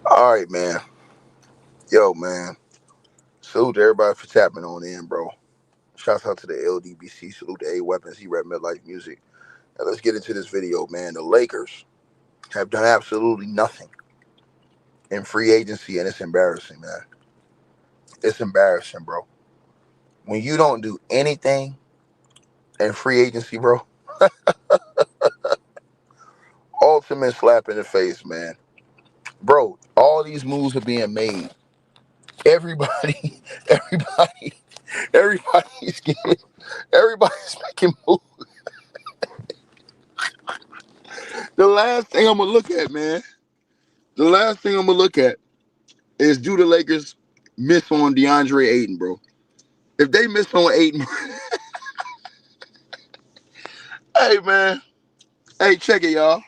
All right, man. Yo, man. Salute to everybody for tapping on in, bro. Shouts out to the LDBC. Salute to A Weapons. He rap Midlife Music. Now let's get into this video, man. The Lakers have done absolutely nothing in free agency, and it's embarrassing, man. It's embarrassing, bro. When you don't do anything in free agency, bro, ultimate slap in the face, man. Bro, all these moves are being made. Everybody, everybody, everybody's getting, everybody's making moves. The last thing I'm gonna look at, man. The last thing I'm gonna look at is do the Lakers miss on DeAndre Ayton, bro? If they miss on Ayton, hey man, hey check it, y'all.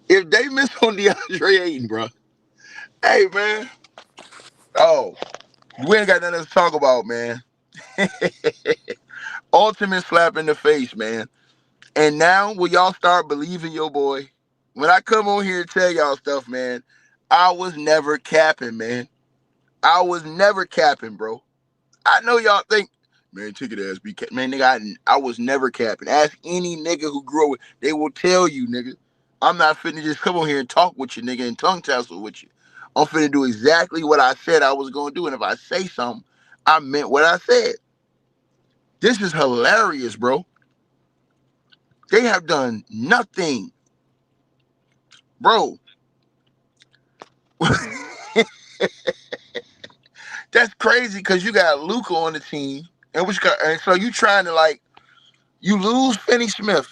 If they miss on DeAndre Ayton, bro, hey man, oh, we ain't got nothing to talk about, man. Ultimate slap in the face, man. And now will y'all start believing your boy? When I come on here and tell y'all stuff, man, I was never capping, man. I was never capping, bro. I know y'all think, man, ticket ass be cap. Man, nigga, I was never capping. Ask any nigga who grew up with, they will tell you, nigga. I'm not finna just come on here and talk with you, nigga, and tongue tussle with you. I'm finna do exactly what I said I was gonna do. And if I say something, I meant what I said. This is hilarious, bro. They have done nothing, bro. That's crazy because you got Luca on the team, and so you trying to you lose Finney Smith.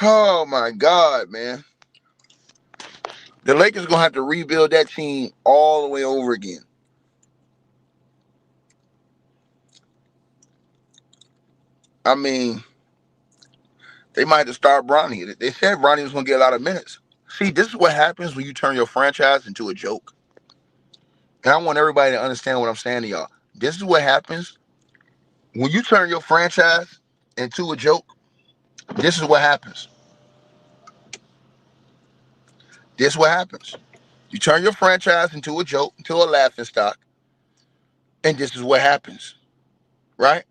Oh my God, man. The Lakers gonna have to rebuild that team all the way over again. I mean, they might have to start Bronny. They said Bronny was gonna get a lot of minutes. See, this is what happens when you turn your franchise into a joke. And I want everybody to understand what I'm saying to y'all. This is what happens when you turn your franchise into a joke. This is what happens. This is what happens. You turn your franchise into a joke, into a laughing stock, and this is what happens, right?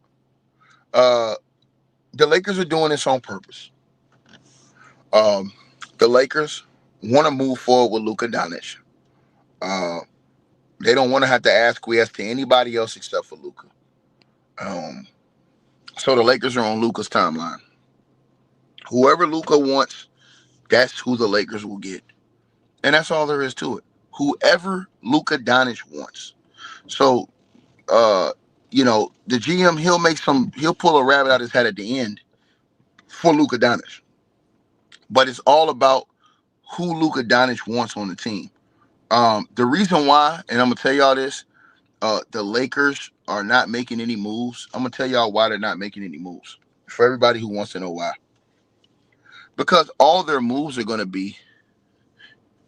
Uh, the Lakers are doing this on purpose. Um, the Lakers want to move forward with Luka Doncic. Uh, they don't want to have to acquiesce to anybody else except for Luka. Um, so the Lakers are on Luka's timeline. Whoever Luka wants, that's who the Lakers will get, and that's all there is to it. Whoever Luka Doncic wants. So, uh, the GM he'll pull a rabbit out his hat at the end for Luka Doncic, but it's all about who Luka Doncic wants on the team. The reason why, and I'm gonna tell y'all this, the Lakers are not making any moves. I'm gonna tell y'all why they're not making any moves. For everybody who wants to know why, because all their moves are gonna be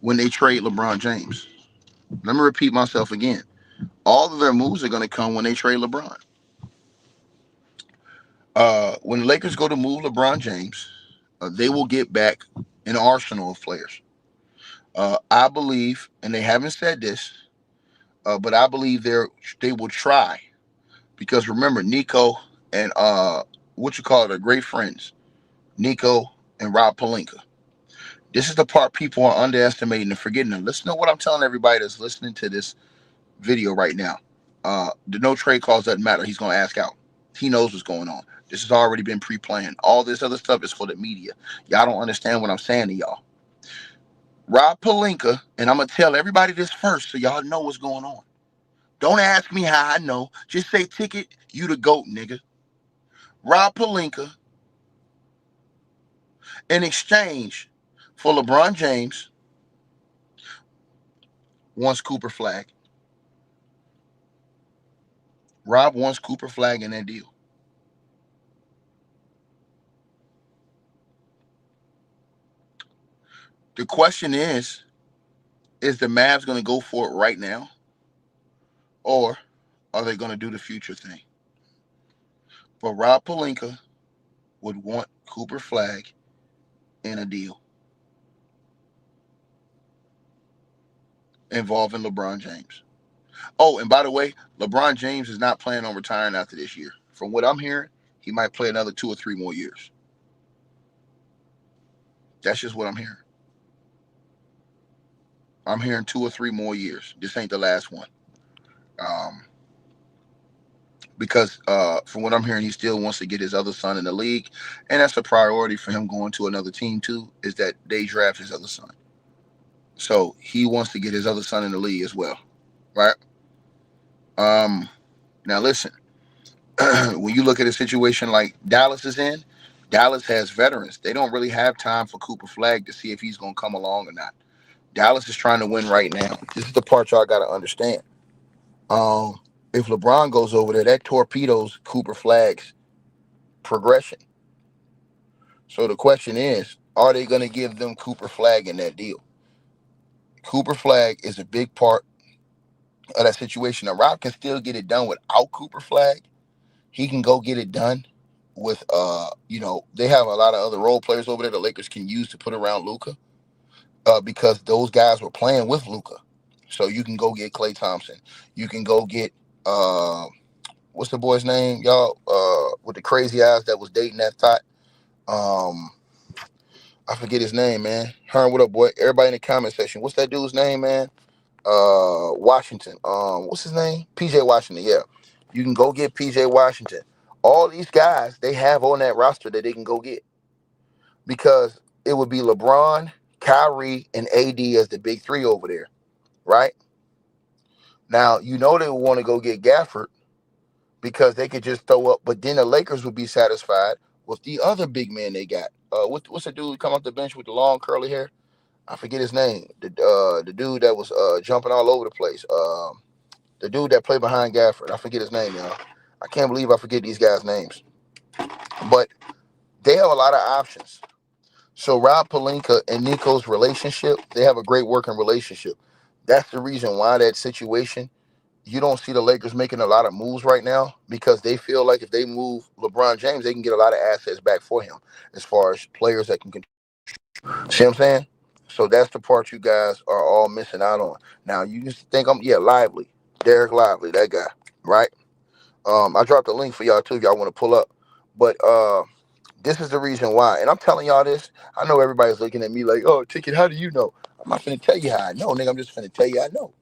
when they trade LeBron James. Let me repeat myself again. All of their moves are gonna come when they trade LeBron. When the Lakers go to move LeBron James, they will get back an arsenal of players. I believe, and they haven't said this, but I believe they will try because remember Nico and what you call it, are great friends, Nico and Rob Pelinka. This is the part people are underestimating and forgetting. And listen to what I'm telling everybody that's listening to this video right now. The no trade clause doesn't matter. He's going to ask out. He knows what's going on. This has already been pre-planned. All this other stuff is for the media. Y'all don't understand what I'm saying to y'all. Rob Pelinka, and I'm going to tell everybody this first so y'all know what's going on. Don't ask me how I know. Just say, Ticket, you the GOAT, nigga. Rob Pelinka, in exchange for LeBron James, wants Cooper Flagg. Rob wants Cooper Flagg in that deal. The question is the Mavs going to go for it right now? Or are they going to do the future thing? But Rob Pelinka would want Cooper Flagg in a deal. involving LeBron James. Oh, and by the way, LeBron James is not planning on retiring after this year. From what I'm hearing, he might play another 2 or 3 more years. That's just what I'm hearing. I'm hearing 2 or 3 more years. This ain't the last one. Um, because from what I'm hearing, he still wants to get his other son in the league, and that's a priority for him going to another team too. Is that they draft his other son, so he wants to get his other son in the league as well, right? Um, Now listen, when you look at a situation like Dallas is in, Dallas has veterans. They don't really have time for Cooper Flagg to see if he's going to come along or not. Dallas is trying to win right now. This is the part y'all got to understand. Um, if LeBron goes over there, that torpedoes Cooper Flagg's progression. So the question is, are they going to give them Cooper Flagg in that deal? Cooper Flagg is a big part of that situation. Now, Rob can still get it done without Cooper Flagg. He can go get it done with, they have a lot of other role players over there the Lakers can use to put around Luka, because those guys were playing with Luka. So you can go get Klay Thompson. You can go get, what's the boy's name, y'all, with the crazy eyes that was dating that thought. I forget his name, man. Herm, what up, boy? Everybody in the comment section. What's that dude's name, man? Washington. What's his name? PJ Washington. Yeah, you can go get PJ Washington. All these guys they have on that roster that they can go get, because it would be LeBron, Kyrie, and AD as the big three over there, right? Now they would want to go get Gafford because they could just throw up, but then the Lakers would be satisfied with the other big man they got. What's the dude who come off the bench with the long curly hair? I forget his name. The dude that was jumping all over the place. The dude that played behind Gafford. I forget his name, y'all. I can't believe I forget these guys' names. But they have a lot of options. So Rob Pelinka and Nico's relationship, they have a great working relationship. That's the reason why that situation, you don't see the Lakers making a lot of moves right now, because they feel like if they move LeBron James, they can get a lot of assets back for him as far as players that can contribute. See what I'm saying? So that's the part you guys are all missing out on. Now you just think Lively, Derek Lively, that guy, right? I dropped a link for y'all too if y'all want to pull up. But this is the reason why, and I'm telling y'all this. I know everybody's looking at me like, "Oh, Ticket, how do you know?" I'm not finna tell you how I know, nigga. I'm just finna tell you I know.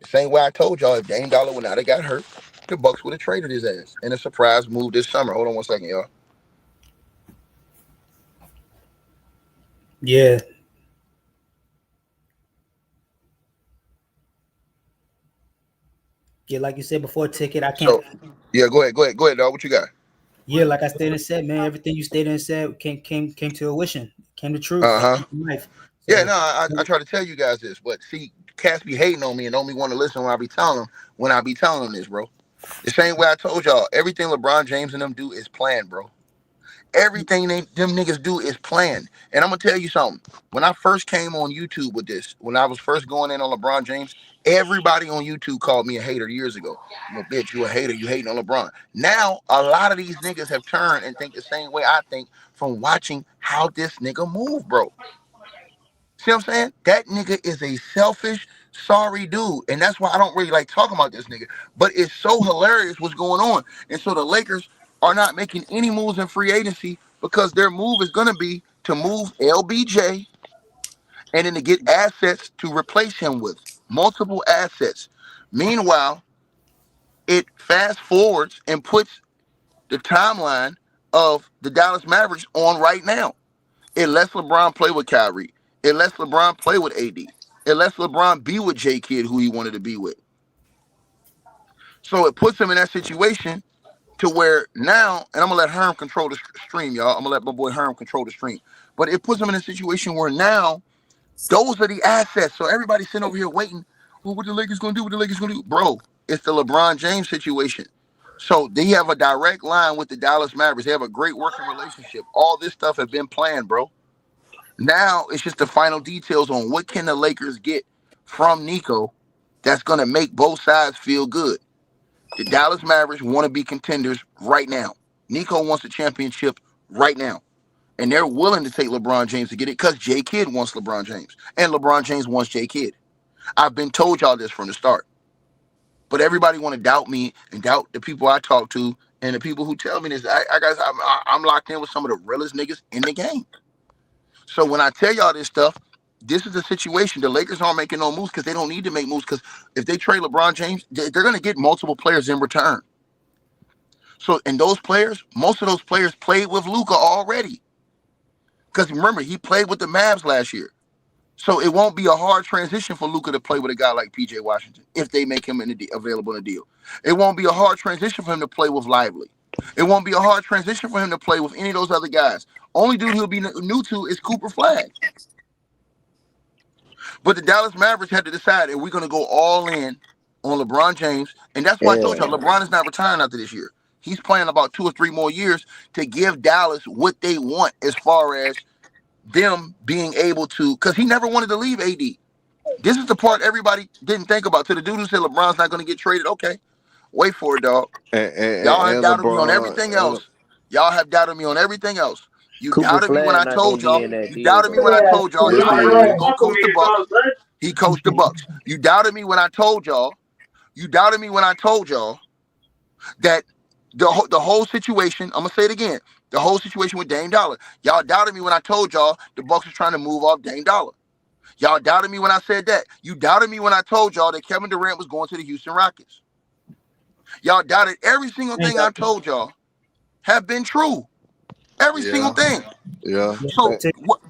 The same way I told y'all, if Dame Dollar would not have got hurt, the Bucks would have traded his ass in a surprise move this summer. Hold on 1 second, y'all. Yeah. Yeah, like you said before, Ticket, I can't. Yeah, go ahead, dog. What you got? Yeah, like I stated and said, man, everything you stated and said came to fruition, came to truth, life. So, Yeah, no, I try to tell you guys this, but see, cats be hating on me and only want to listen when I be telling them this, bro. The same way I told y'all, everything LeBron James and them do is planned, bro. Everything them niggas do is planned. And I'm gonna tell you something. When I first came on YouTube with this, when I was first going in on LeBron James, everybody on YouTube called me a hater years ago. Well, bitch, you a hater, you hating on LeBron. Now, a lot of these niggas have turned and think the same way I think from watching how this nigga move, bro. See what I'm saying? That nigga is a selfish, sorry dude. And that's why I don't really like talking about this nigga. But it's so hilarious what's going on. And so the Lakers are not making any moves in free agency because their move is going to be to move LBJ and then to get assets to replace him with. Multiple assets. Meanwhile, it fast forwards and puts the timeline of the Dallas Mavericks on right now. It lets LeBron play with Kyrie. It lets LeBron play with AD. It lets LeBron be with J Kidd, who he wanted to be with. So it puts him in that situation to where now, and I'm going to let Herm control the stream, y'all. I'm going to let my boy Herm control the stream. But it puts him in a situation where now those are the assets. So everybody's sitting over here waiting. Well, what the Lakers going to do? What the Lakers going to do? Bro, it's the LeBron James situation. So they have a direct line with the Dallas Mavericks. They have a great working relationship. All this stuff has been planned, bro. Now it's just the final details on what can the Lakers get from Nico that's going to make both sides feel good. The Dallas Mavericks want to be contenders right now. Nico wants a championship right now. And they're willing to take LeBron James to get it because J Kidd wants LeBron James. And LeBron James wants J Kidd. I've been told y'all this from the start. But everybody want to doubt me and doubt the people I talk to and the people who tell me this. I'm locked in with some of the realest niggas in the game. So when I tell y'all this stuff, this is the situation. The Lakers aren't making no moves because they don't need to make moves, because if they trade LeBron James, they're going to get multiple players in return. So, and those players, most of those players played with Luka already. Because remember, he played with the Mavs last year. So it won't be a hard transition for Luka to play with a guy like PJ Washington if they make him available in a deal. It won't be a hard transition for him to play with Lively. It won't be a hard transition for him to play with any of those other guys. Only dude he'll be new to is Cooper Flagg. But the Dallas Mavericks had to decide, are we going to go all in on LeBron James? And that's why I told y'all LeBron is not retiring after this year. He's playing about 2 or 3 more years to give Dallas what they want as far as them being able to, because he never wanted to leave AD. This is the part everybody didn't think about. To the dude who said LeBron's not going to get traded, okay, wait for it, dog. Y'all have doubted me on everything else. Y'all have doubted me on everything else. You doubted me when I told y'all. You doubted me when I told y'all he's going to coach the Bucks. He coached the Bucks. You doubted me when I told y'all. You doubted me when I told y'all that the whole situation, I'm going to say it again, the whole situation with Dame Dollar. Y'all doubted me when I told y'all the Bucks was trying to move off Dame Dollar. Y'all doubted me when I said that. You doubted me when I told y'all that Kevin Durant was going to the Houston Rockets. Y'all doubted every single thing I told y'all have been true. Every single thing. Yeah. So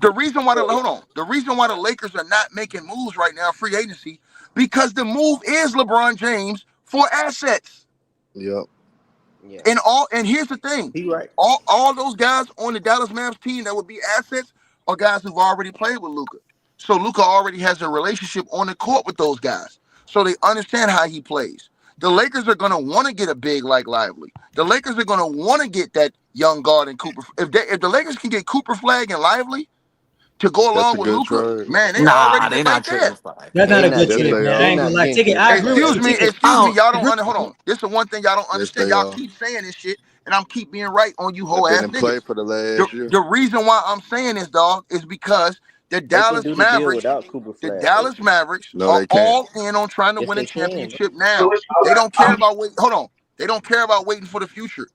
the reason why the Lakers are not making moves right now, free agency, because the move is LeBron James for assets. Yep. Yeah. And here's the thing. He right. All those guys on the Dallas Mavs team that would be assets are guys who've already played with Luka. So Luka already has a relationship on the court with those guys. So they understand how he plays. The Lakers are going to want to get a big like Lively. The Lakers are going to want to get that young guard and Cooper. If the Lakers can get Cooper Flagg and Lively to go along with Luka, man, they're not trading Flagg. That's not a good trade, man. I ain't gonna lie. Ticket, I agree with you. Excuse me, y'all don't hold on. This is the one thing y'all don't understand. Y'all keep saying this shit, and I'm keep being right on you whole ass niggas. Play for the last year. The reason why I'm saying this, dog, is because the Dallas Mavericks are all in on trying to win a championship now. They don't care about waiting. Hold on. They don't care about waiting for the future.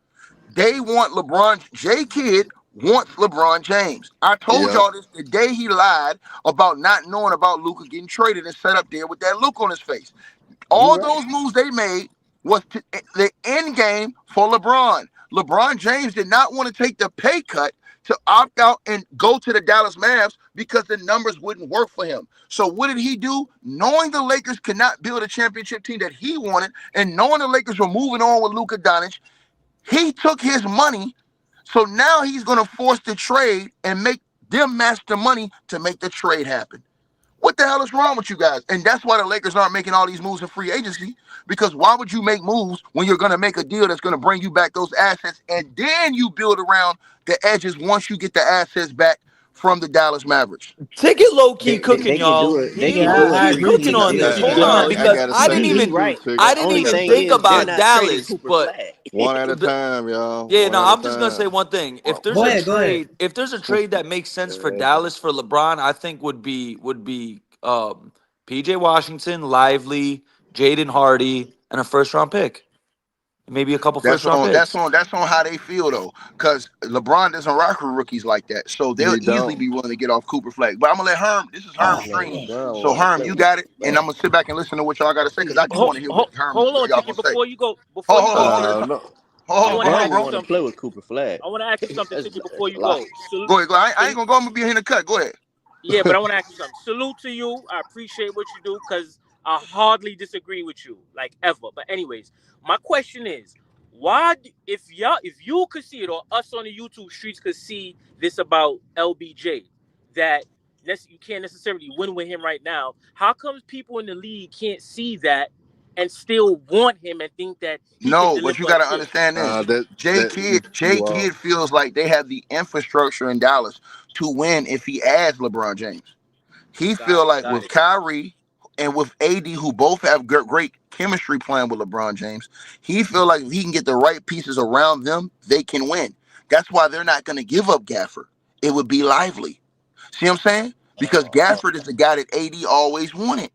They want LeBron. J-Kid wants LeBron James. I told y'all this the day he lied about not knowing about Luka getting traded and set up there with that look on his face. All those moves they made was the end game for LeBron. LeBron James did not want to take the pay cut to opt out and go to the Dallas Mavs because the numbers wouldn't work for him. So what did he do? Knowing the Lakers could not build a championship team that he wanted, and knowing the Lakers were moving on with Luka Doncic, he took his money. So now he's going to force the trade and make them match the money to make the trade happen. What the hell is wrong with you guys? And that's why the Lakers aren't making all these moves in free agency, because why would you make moves when you're going to make a deal that's going to bring you back those assets, and then you build around the edges once you get the assets back from the Dallas Mavericks? Ticket low-key cooking, y'all. He low-key cooking on this. Hold on, because I didn't even think about Dallas, but one at a time, y'all. Yeah, no, I'm just gonna say one thing. If there's a trade that makes sense for Dallas for LeBron, I think would be PJ Washington, Lively, Jaden Hardy, and a first-round pick. Maybe a couple first-round picks. That's on how they feel, though, because LeBron doesn't rock with rookies like that. So they'll easily be willing to get off Cooper Flagg. But I'm going to let Herm. This is Herm's stream. So, Herm, you got it. And I'm going to sit back and listen to what y'all got to say, because I do want to hear what Herm hold on, y'all Ticket, before you go. Hold on, I want to play with Cooper Flagg. I want to ask you something, Ticket, before you go. Go ahead. I ain't going to go. I'm going to be here in the cut. Go ahead. Yeah, but I want to ask you something. Salute to you. I appreciate what you do, because I hardly disagree with you, like, ever. But anyways, my question is, why, if you could see it, or us on the YouTube streets could see this about LBJ, that you can't necessarily win with him right now, how comes people in the league can't see that and still want him and think that but you got to understand this. J-Kid feels like they have the infrastructure in Dallas to win if he adds LeBron James. He feel like with Kyrie and with AD, who both have great chemistry playing with LeBron James, he feel like if he can get the right pieces around them, they can win. That's why they're not going to give up Gafford. It would be Lively. See what I'm saying? Because Gafford is the guy that AD always wanted.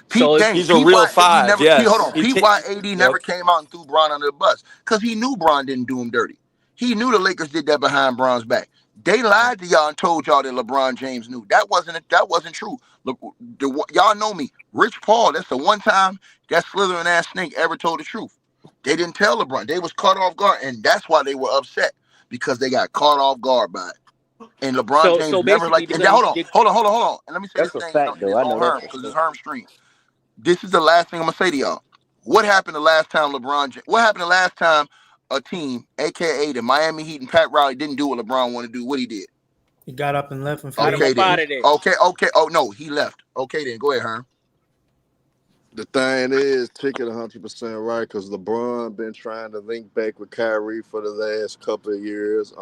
Peep So game. He's a Peep real why AD five. never. Hold Yes. on. Peep why AD never came out and threw Bron under the bus because he knew Bron didn't do him dirty. He knew the Lakers did that behind Bron's back. They lied to y'all and told y'all that LeBron James knew. That wasn't true. Y'all know me. Rich Paul. That's the one time that slithering ass snake ever told the truth. They didn't tell LeBron. They was caught off guard, and that's why they were upset because they got caught off guard by it. And LeBron James so never basically like. they're And gonna hold on. And let me say That's this a thing, fact, and though. this I on know that Herm for because sure. it's Herm stream. This is the last thing I'm gonna say to y'all. What happened the last time a team, aka the Miami Heat and Pat Riley, didn't do what LeBron wanted to do? What he did? He got up and left and got him Okay up then. out of there. Okay. Oh no, he left. Okay then. Go ahead, Herm. The thing is, Ticket 100% right because LeBron been trying to link back with Kyrie for the last couple of years.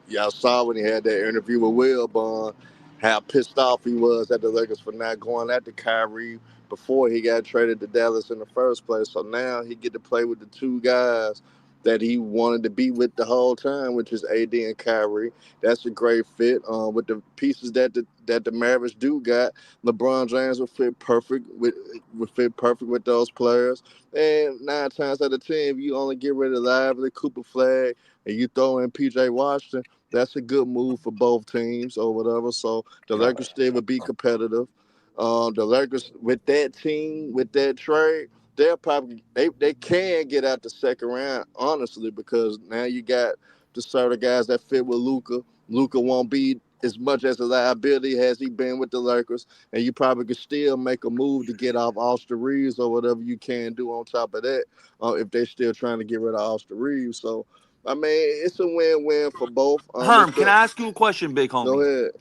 Y'all saw when he had that interview with Wilbon how pissed off he was at the Lakers for not going after Kyrie before he got traded to Dallas in the first place. So now he get to play with the two guys that he wanted to be with the whole time, which is AD and Kyrie. That's a great fit. With the pieces that the Mavericks do got, LeBron James would fit perfect with those players. And 9 times out of 10, if you only get rid of Lively, Cooper Flagg, and you throw in PJ Washington, that's a good move for both teams or whatever. So the Lakers still would be competitive. The Lakers with that team, with that trade, they'll probably they can get out the second round, honestly, because now you got the sort of guys that fit with Luka. Luka won't be as much as a liability as he been with the Lakers, and you probably could still make a move to get off Austin Reeves or whatever you can do on top of that, if they're still trying to get rid of Austin Reeves. So, I mean, it's a win-win for both. Herm, can I ask you a question, big homie? Go ahead.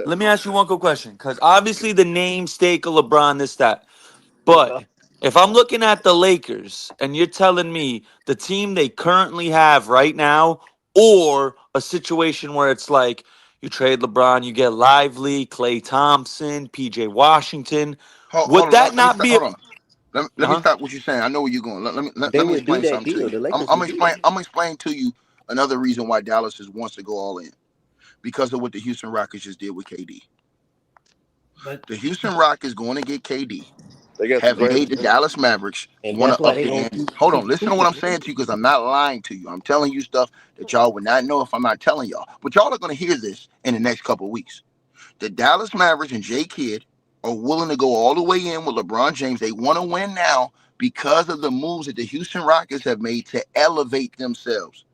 Let me ask you one quick question, because obviously the namesake of LeBron, this, that. But if I'm looking at the Lakers and you're telling me the team they currently have right now, or a situation where it's like you trade LeBron, you get Lively, Klay Thompson, PJ Washington, would Hold on. that not be? Hold on. Let me stop what you're saying. I know where you're going. Let They me would do explain that something to deal. you. The I'm Lakers I'm would do that. I'm gonna explain to you another reason why Dallas wants to go all in because of what the Houston Rockets just did with KD. But The Houston Rockets going to get KD They got some have great. made the Dallas Mavericks And want that's to why up they the gonna ante. Hold on, keep listen to what I'm saying to you because I'm not lying to you. I'm telling you stuff that y'all would not know if I'm not telling y'all. But y'all are going to hear this in the next couple of weeks. The Dallas Mavericks and J Kidd are willing to go all the way in with LeBron James. They want to win now because of the moves that the Houston Rockets have made to elevate themselves.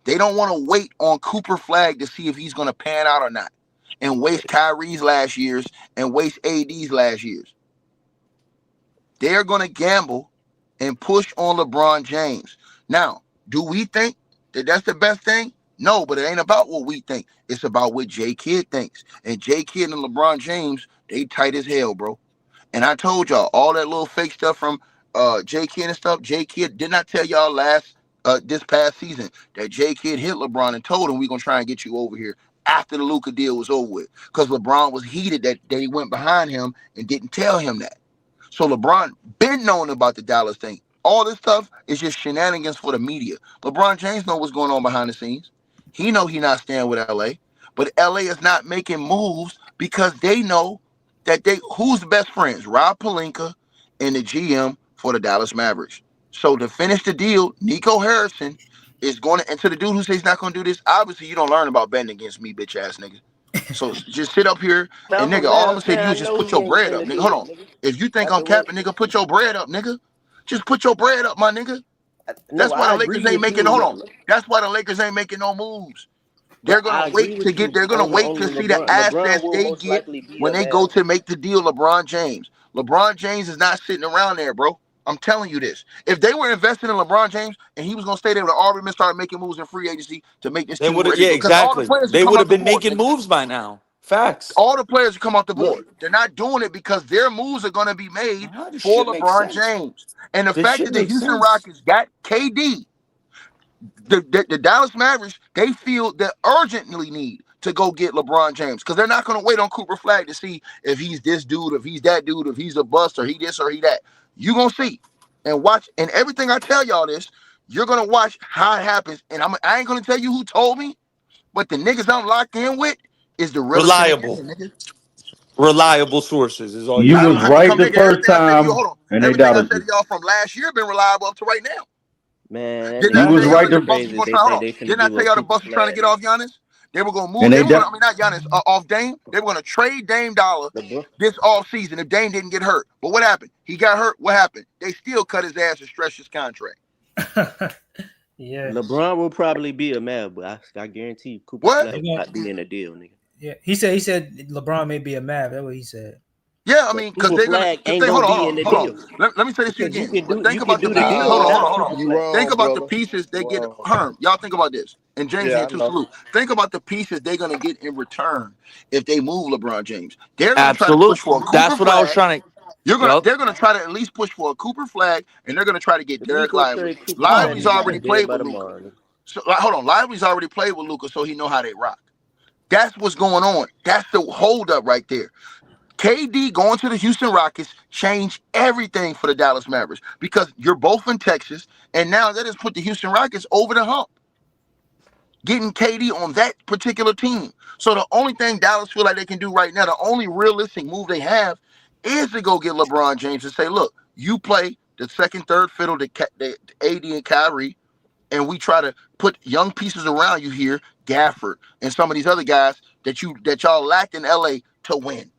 They don't want to wait on Cooper Flagg to see if he's going to pan out or not and waste Kyrie's last years and waste AD's last years. They're going to gamble and push on LeBron James. Now, do we think that that's the best thing? No, but it ain't about what we think. It's about what J Kidd thinks. And J Kidd and LeBron James, they tight as hell, bro. And I told y'all all that little fake stuff from J Kidd and stuff. J Kidd did not tell y'all this past season that J Kidd hit LeBron and told him we're gonna try and get you over here after the Luka deal was over with. Because LeBron was heated that they went behind him and didn't tell him that. So LeBron been knowing about the Dallas thing. All this stuff is just shenanigans for the media. LeBron James know what's going on behind the scenes. He know he not staying with LA, but LA is not making moves because they know that who's the best friends? Rob Pelinka and the GM for the Dallas Mavericks. So to finish the deal, Nico Harrison is going to, and to the dude who says he's not going to do this, obviously you don't learn about betting against me, bitch ass nigga. So just sit up here and nigga, all I'm gonna say to you is just put your bread up, nigga. Hold on. If you think I'm capping, nigga, put your bread up, nigga. Just put your bread up, my nigga. That's why the Lakers ain't making. Hold on. That's why the Lakers ain't making no moves. They're gonna wait to get. They're gonna wait to see the assets they get when they go to make the deal. LeBron James. LeBron James is not sitting around there, bro. I'm telling you this. If they were investing in LeBron James and he was gonna stay there, would have already been started making moves in free agency to make this They team would have, ready. yeah, Because all the exactly. players will They come would out have the been board, making nigga. moves by now. Facts. All the players come off the board. They're not doing it because their moves are going to be made This for shit makes LeBron sense. James. And the This fact shit that the makes Houston sense. Rockets got KD, the Dallas Mavericks, they feel they urgently need to go get LeBron James because they're not going to wait on Cooper Flagg to see if he's this dude, if he's that dude, if he's a bust or he this or he that. You going to see and watch. And everything I tell y'all this, you're going to watch how it happens. And I ain't going to tell you who told me, but the niggas I'm locked in with is the realest shit in the Reliable. game, nigga. reliable sources is all You you I don't was have to right come the nigga. first Everything I said to you, time, hold on. and they Everything I doubted said you. to y'all from last year been reliable up to right now. Man, that Didn't You I nigga tell was y'all right that the the, Bucks crazy. was gonna They try? Hold say on. they finna Didn't I give tell up y'all the Cooper Bucks were trying to Flagg, get off nigga. Giannis? They were gonna move. and They they were gonna. de- I mean, not Giannis. Off Dame. They were gonna trade Dame Dollar LeBron, this off season if Dame didn't get hurt. But what happened? He got hurt. What happened? They still cut his ass and stretched his contract. Yeah. LeBron will probably be a Mav, but I guarantee you Cooper What? Flagg will not be in the deal, nigga. Yeah. He said LeBron may be a Mav. That's what he said. Yeah, I But mean, because Cooper they're gonna. Flagg Cause ain't they gonna hold be on, in the hold on. deal Let me say this to you because you again. can do Think about the the pieces. deal Hold on, hold without on, hold Cooper on. You Flagg. Think wrong, about the brother. pieces they You get. wrong. Herm, y'all think about this. And James Yeah, here I too. know. Salute. Think about the pieces they're gonna get in return if they move LeBron James. They're gonna try to push for a Absolutely. Cooper That's what I was Flag. trying to. Yep. They're gonna try to at least push for a Cooper Flag, and they're gonna try to get If we Derek go Lively. trade Cooper Flagg, Lively's nigga, I'll already be dead played by with Luka. tomorrow, nigga. So hold on, Lively's already played with Luka, so he know how they rock. That's what's going on. That's the holdup right there. KD going to the Houston Rockets changed everything for the Dallas Mavericks because you're both in Texas, and now that has put the Houston Rockets over the hump, getting KD on that particular team. So the only thing Dallas feel like they can do right now, the only realistic move they have, is to go get LeBron James and say, look, you play the second, third fiddle to AD and Kyrie, and we try to put young pieces around you here, Gafford and some of these other guys that y'all lacked in LA to win.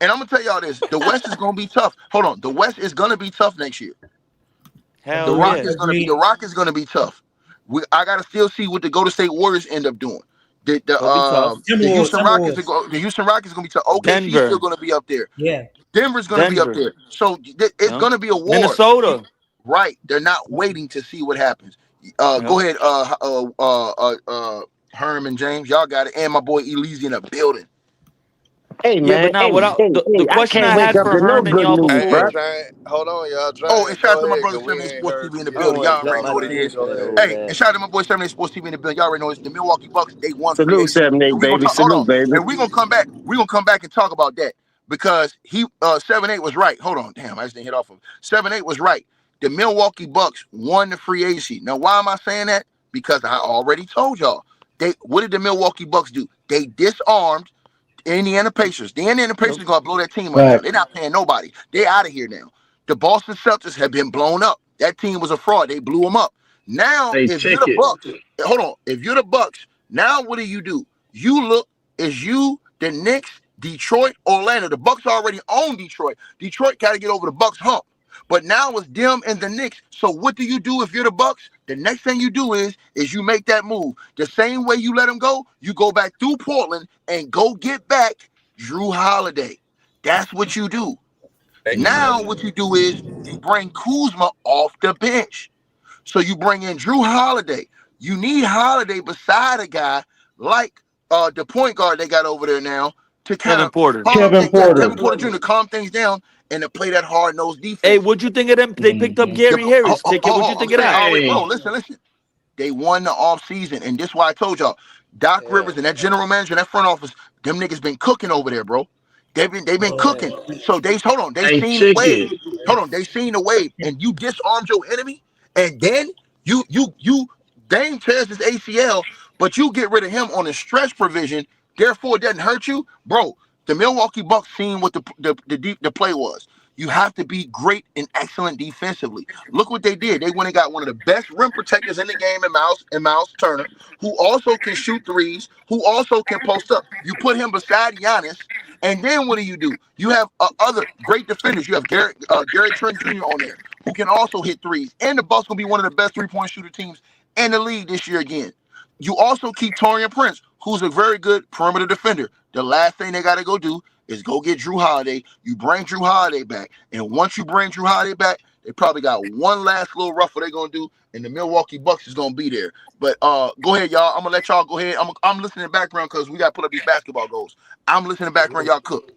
And I'm gonna tell y'all this: the West is gonna be tough. Hold on, the West is gonna be tough next year. The Hell Agreed. yeah. Rock is gonna be Agreed. tough. I gotta still see what the Golden State Warriors end up doing. Gonna be tough. The Houston Rockets Timberwolves. the Houston Rockets are gonna be tough. OKC's still Denver. gonna be up there. Yeah. Denver's gonna be up Denver. there. So it's Yep. gonna be a war. Minnesota. Right? They're not waiting to see what happens. Go Yep. ahead, Herm and James, y'all got it, and my boy Elysi in the building. Hey Yeah, but man, now hey, what I, hey, the hey, I question can't I wake had up for to no Herm and good y'all news, Hey, bro. before. James, hold on, y'all. Oh, and James, shout out go to my ahead, brother because we 78 ain't Sports heard TV in you the yet. I don't building. want Y'all to drop already my know what it James, is. team go for that ahead. old Hey, and ass shout out to nigga. my boy 78 Sports TV in the building. Y'all already know it's the Milwaukee Bucks. They won free Salute agency. And 7-8, we're gonna baby. talk, hold Salute, on. baby. And we're gonna come back. We're gonna come back and talk about that. Because he 7-8 was right. Hold on, damn, I just didn't hit off of 7-8 was right. The Milwaukee Bucks won the free agency. Now, why am I saying that? Because I already told y'all. What did the Milwaukee Bucks do? They disarmed Indiana Pacers. The Indiana Yep. Pacers gonna blow that team up now. They're facts. not paying nobody. They out of here now. The Boston Celtics have been blown up. That team was a fraud. They blew them up. Now, Hey, if you're check the it. Bucks, hold on. If you're the Bucks, now what do? You look, is you the Knicks, Detroit, Orlando. The Bucks already own Detroit. Detroit got to get over the Bucks hump. But now it's them and the Knicks. So what do you do if you're the Bucks? The next thing you do is you make that move. The same way you let them go, you go back through Portland and go get back Drew Holiday. That's what you do. Now what you do is you bring Kuzma off the bench. So you bring in Drew Holiday. You need Holiday beside a guy like the point guard they got over there now to kind Kevin of Porter. calm Kevin things. Yeah, Porter. Kevin Porter Jr. to calm things down and to play that hard-nosed Hey, defense. what'd you think of them? They picked up Mm-hmm. Gary Harris. Ticket. What'd you I'm think of saying that? already, bro. Hey, Listen. They won the offseason, and this is why I told y'all, Doc Rivers and that general manager and that front office, them niggas been cooking over there, bro. They've been cooking. So they they hey, seen the check wave. it. They seen the wave, and you disarmed your enemy, and then you Dame tears his ACL, but you get rid of him on a stretch provision. Therefore, it doesn't hurt you, bro. The Milwaukee Bucks seen what the play was. You have to be great and excellent defensively. Look what they did. They went and got one of the best rim protectors in the game in Miles Turner, who also can shoot threes, who also can post up. You put him beside Giannis, and then what do? You have other great defenders. You have Gary Trent Jr. on there, who can also hit threes. And the Bucks will be one of the best three-point shooter teams in the league this year again. You also keep Taurean Prince, who's a very good perimeter defender. The last thing they got to go do is go get Drew Holiday. You bring Drew Holiday back. And once you bring Drew Holiday back, they probably got one last little ruffle they're going to do, and the Milwaukee Bucks is going to be there. But go ahead, y'all. I'm going to let y'all go ahead. I'm listening in the background because we got to put up these backetball goals. I'm listening in the background. Y'all cook.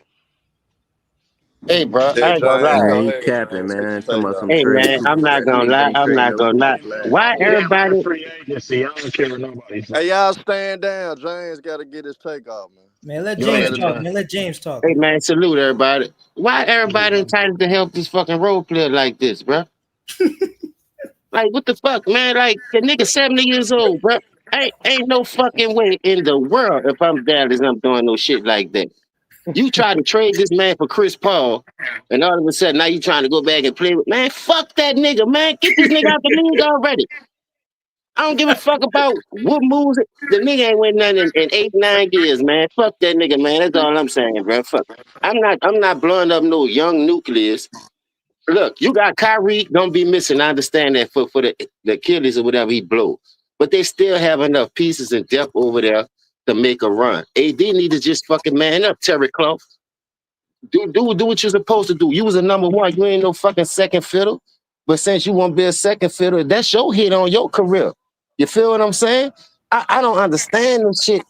Hey, bro, Yeah, I ain't gonna James, lie. go Man, he ahead capping, and take man. your Talking take about some off. Hey, trade man, Cooper I'm not Flag. gonna Niggas lie. ain't I'm trading not no gonna Cooper lie. Flag. Why Yeah, but the everybody? free agency, I don't care what nobody says. Hey, y'all stand down. James got to get his take off, man. Man, let Go James ahead, talk. James. Man, let James talk, Hey, man. man, salute everybody. Why everybody entitled to help this fucking role player like this, bro? Like, what the fuck, man? Like, the nigga 70 years old, bro. Ain't no fucking way in the world if I'm Dallas, I'm doing no shit like that. You try to trade this man for Chris Paul, and all of a sudden now you trying to go back and play with man. Fuck that nigga, man. Get this nigga out the league already. I don't give a fuck about what moves. The nigga ain't win nothing in 8-9 years, man. Fuck that nigga, man. That's all I'm saying, bro. Fuck. I'm not blowing up no young nucleus. Look, you got Kyrie gonna be missing. I understand that for the Achilles or whatever he blow, but they still have enough pieces and depth over there to make a run. AD need to just fucking man up, Terry Clough. Do what you're supposed to do. You was a number one. You ain't no fucking second fiddle. But since you want to be a second fiddle, that's your hit on your career. You feel what I'm saying? I don't understand this shit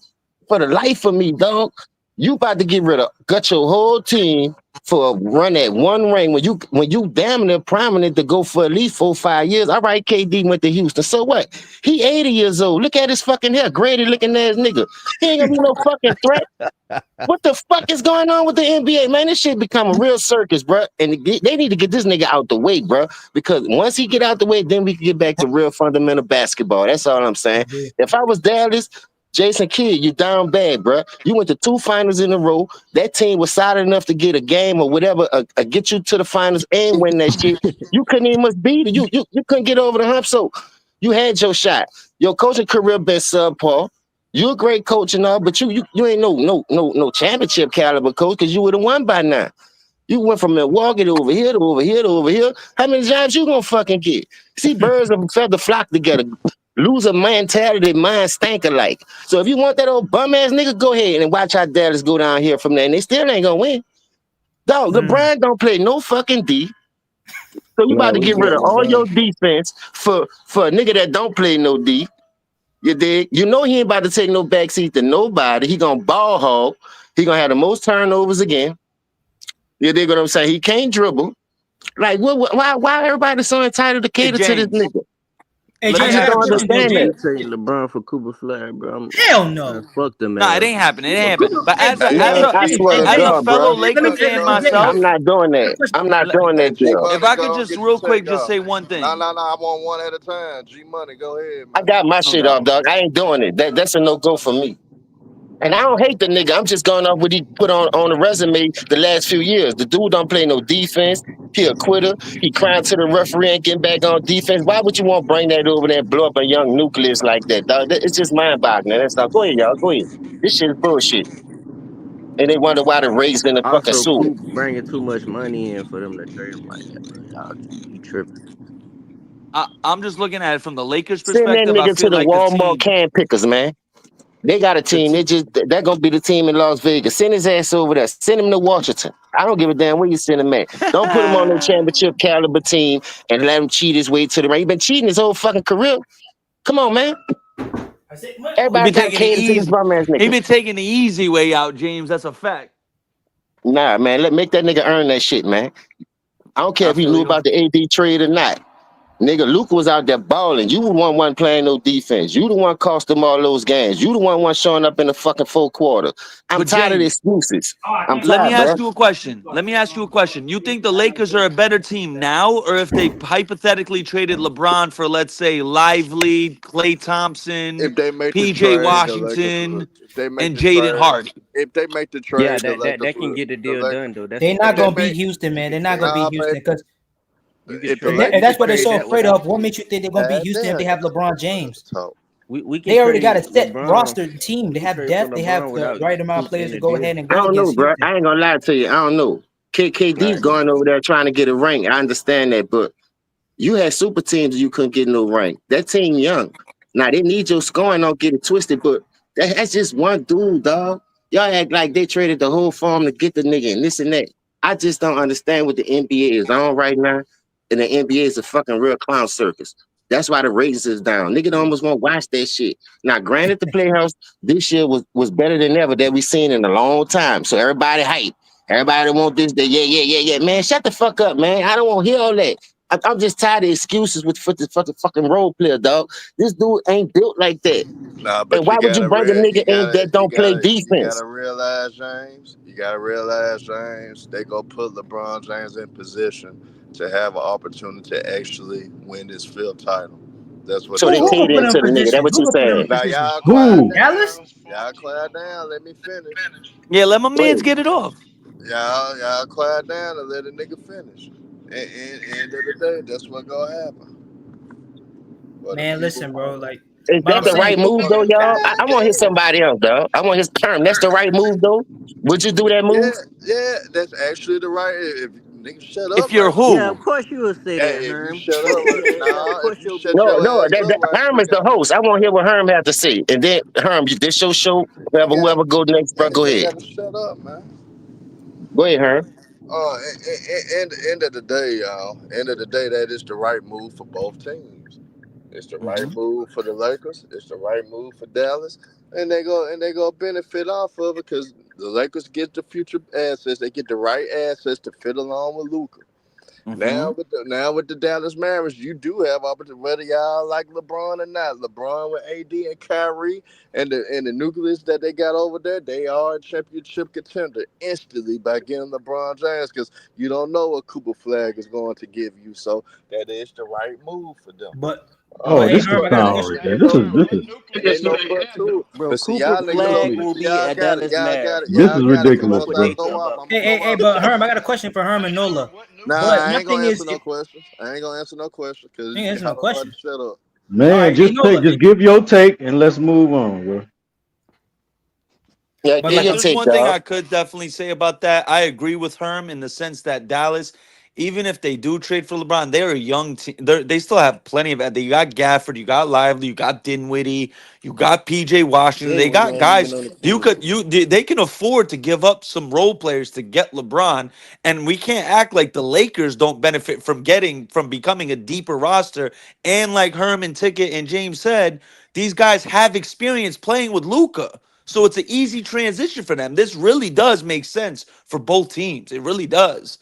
for the life of me, dog. You about to gut your whole team for a run at one ring when you damn near prominent to go for at least 4-5 years. All right, KD went to Houston. So what? He 80 years old. Look at his fucking hair. Grady looking ass nigga. He ain't gonna be no fucking threat. What the fuck is going on with the NBA, man? This shit become a real circus, bro. And they need to get this nigga out the way, bro. Because once he get out the way, then we can get back to real fundamental basketball. That's all I'm saying. Mm-hmm. If I was Dallas, Jason Kidd, you down bad, bro. You went to 2 finals in a row. That team was solid enough to get a game or whatever, get you to the finals and win that shit. You couldn't even must beat it. You couldn't get over the hump. So you had your shot. Your coaching career been subpar. You're a great coach and all, but you ain't no championship caliber coach because you would have won by now. You went from Milwaukee to over here to over here to over here. How many jobs you gonna fucking get? See, birds of a feather flock together. Lose a mentality, mind stank alike. So if you want that old bum ass nigga, go ahead and watch how Dallas go down here from there, and they still ain't gonna win. Dog, LeBron don't play no fucking D. So you about to get rid of all your defense for a nigga that don't play no D. You dig? You know he ain't about to take no backseat to nobody. He gonna ball hog. He gonna have the most turnovers again. You dig what I'm saying? He can't dribble. Like, why everybody so entitled to cater to this nigga? Hey, I just don't understand that. Say LeBron for Cooper Flagg, bro. Hell no. Fuck them, man. Nah, it ain't happening. It ain't happening. But as a fellow Laker fan myself, I'm not doing that. I'm not doing that, Joe. If I could just real quick just say one thing. No. I want one at a time. G Money, go ahead, man. I got my shit off, dog. I ain't doing it. That's a no-go for me. And I don't hate the nigga. I'm just going off what he put on the resume the last few years. The dude don't play no defense. He a quitter. He crying to the referee and getting back on defense. Why would you want to bring that over there and blow up a young nucleus like that, dog? It's just mind-boggling. That's all. Go ahead, y'all. Go ahead. This shit is bullshit. And they wonder why the raised in the fucking sewer. Also, bringing too much money in for them to trade him like that, bro. Y'all be tripping. I'm just looking at it from the Lakers' perspective. Send that nigga to the Walmart can pickers, man. They got a team. They're gonna be the team in Las Vegas. Send his ass over there. Send him to Washington. I don't give a damn where you send him at. Don't put him on no championship caliber team and let him cheat his way to the ring. He been cheating his whole fucking career. Come on, man. Everybody got He been taking the easy way out, James. That's a fact. Nah, man. Make that nigga earn that shit, man. I don't care if he knew about the AD trade or not. Nigga, Luka was out there balling. You the one playing no defense. You the one cost them all those games. You the one showing up in the fucking full quarter. I'm tired of the excuses. Let me ask you a question. You think the Lakers are a better team now, or if they hypothetically traded LeBron for, let's say, Lively, Klay Thompson, PJ Washington, and Jaden Hardy? If they make the trade, yeah, that can get the deal done, though. They're not gonna beat Houston, man. They're not gonna beat Houston because. And that's what they're so afraid of. What makes you think they're gonna beat Houston if they have LeBron James? They already got a set roster team. They have depth. They have the right amount of players to go ahead and go. I don't know, bro. I ain't gonna lie to you. I don't know. KD going over there trying to get a ring. I understand that, but you had super teams you couldn't get no ring. That team young. Now they need your scoring. Don't get it twisted, but that's just one dude, dog. Y'all act like they traded the whole farm to get the nigga and this and that. I just don't understand what the NBA is on right now. And the NBA is a fucking real clown circus. That's why the ratings is down. Nigga almost won't watch that shit. Now, granted, the Playhouse this year was better than ever that we seen in a long time. So everybody hype. Everybody want this, that, yeah. Man, shut the fuck up, man. I don't want to hear all that. I'm just tired of excuses for the fucking role player, dog. This dude ain't built like that. Nah, but and why would you bring a nigga in that don't play defense? You gotta realize, James, they gonna put LeBron James in position to have an opportunity to actually win this fifth title. That's what So the they Who story paid gonna put him is. into in the nigga. That's position? what Who you gonna put him in saying. Now position? y'all quiet Who? Dallas? down. Y'all quiet down. Let me finish. Yeah, let my man's Wait. get it off. Y'all quiet down and let a nigga finish. And end of the day, that's what gonna happen. What the Man, people listen, bro. want. Like, Is but that I'm the saying, right move though, y'all? I want to hear somebody else, though. I want his term. That's the right move though. Would you do that move? Yeah, that's actually the right. If niggas shut up If you're right Yeah, who? of course you would say that, Hey, if you Herm. shut up right Yeah, of now, course if you you'll be shut No, your saying no. that. ass up right Herm is quick, the I host. I want to hear what Herm has to say, and then Herm, this your show. Whoever go next, bro, go they ahead. gotta shut up, man. Go ahead, Herm. And end of the day, y'all. End of the day, that is the right move for both teams. It's the right move for the Lakers. It's the right move for Dallas, and they go benefit off of it because the Lakers get the future assets. They get the right assets to fit along with Luka. Mm-hmm. Now with the Dallas Mavericks, you do have opportunity whether y'all like LeBron or not. LeBron with AD and Kyrie and the nucleus that they got over there, they are a championship contender instantly by getting LeBron James because you don't know what Cooper Flagg is going to give you. So that is the right move for them. but Oh, hey, this is Herm, I got a sound question. right there. This Ain't is no but two. Bro, But see Cooper y'all niggas so Flag will see be a Dallas Maverick. this y'all is got it. Cause ridiculous, Fuck once what I bro. they go talking off, about. I'm gonna Hey, go off but too. Herm, I got a question for Herm and Nola. Nah, But I my ain't thing gonna is, answer no if questions. I ain't gonna answer no questions because you ain't answer y'all no don't know how to question, shut up. all Man, right, hey Nola, just give your take and let's move on, bro. Yeah, but give like If your I'm there's take, one thing dog. I could definitely say about that, I agree with Herm in the sense that Dallas, even if they do trade for LeBron, they're a young team. They still have plenty of. You got Gafford, you got Lively, you got Dinwiddie, you got PJ Washington. They Dinwiddie got ain't even guys. on the You team. could you they can afford to give up some role players to get LeBron, and we can't act like the Lakers don't benefit from becoming a deeper roster. And like Herman Ticket and James said, these guys have experience playing with Luca. So it's an easy transition for them. This really does make sense for both teams. It really does.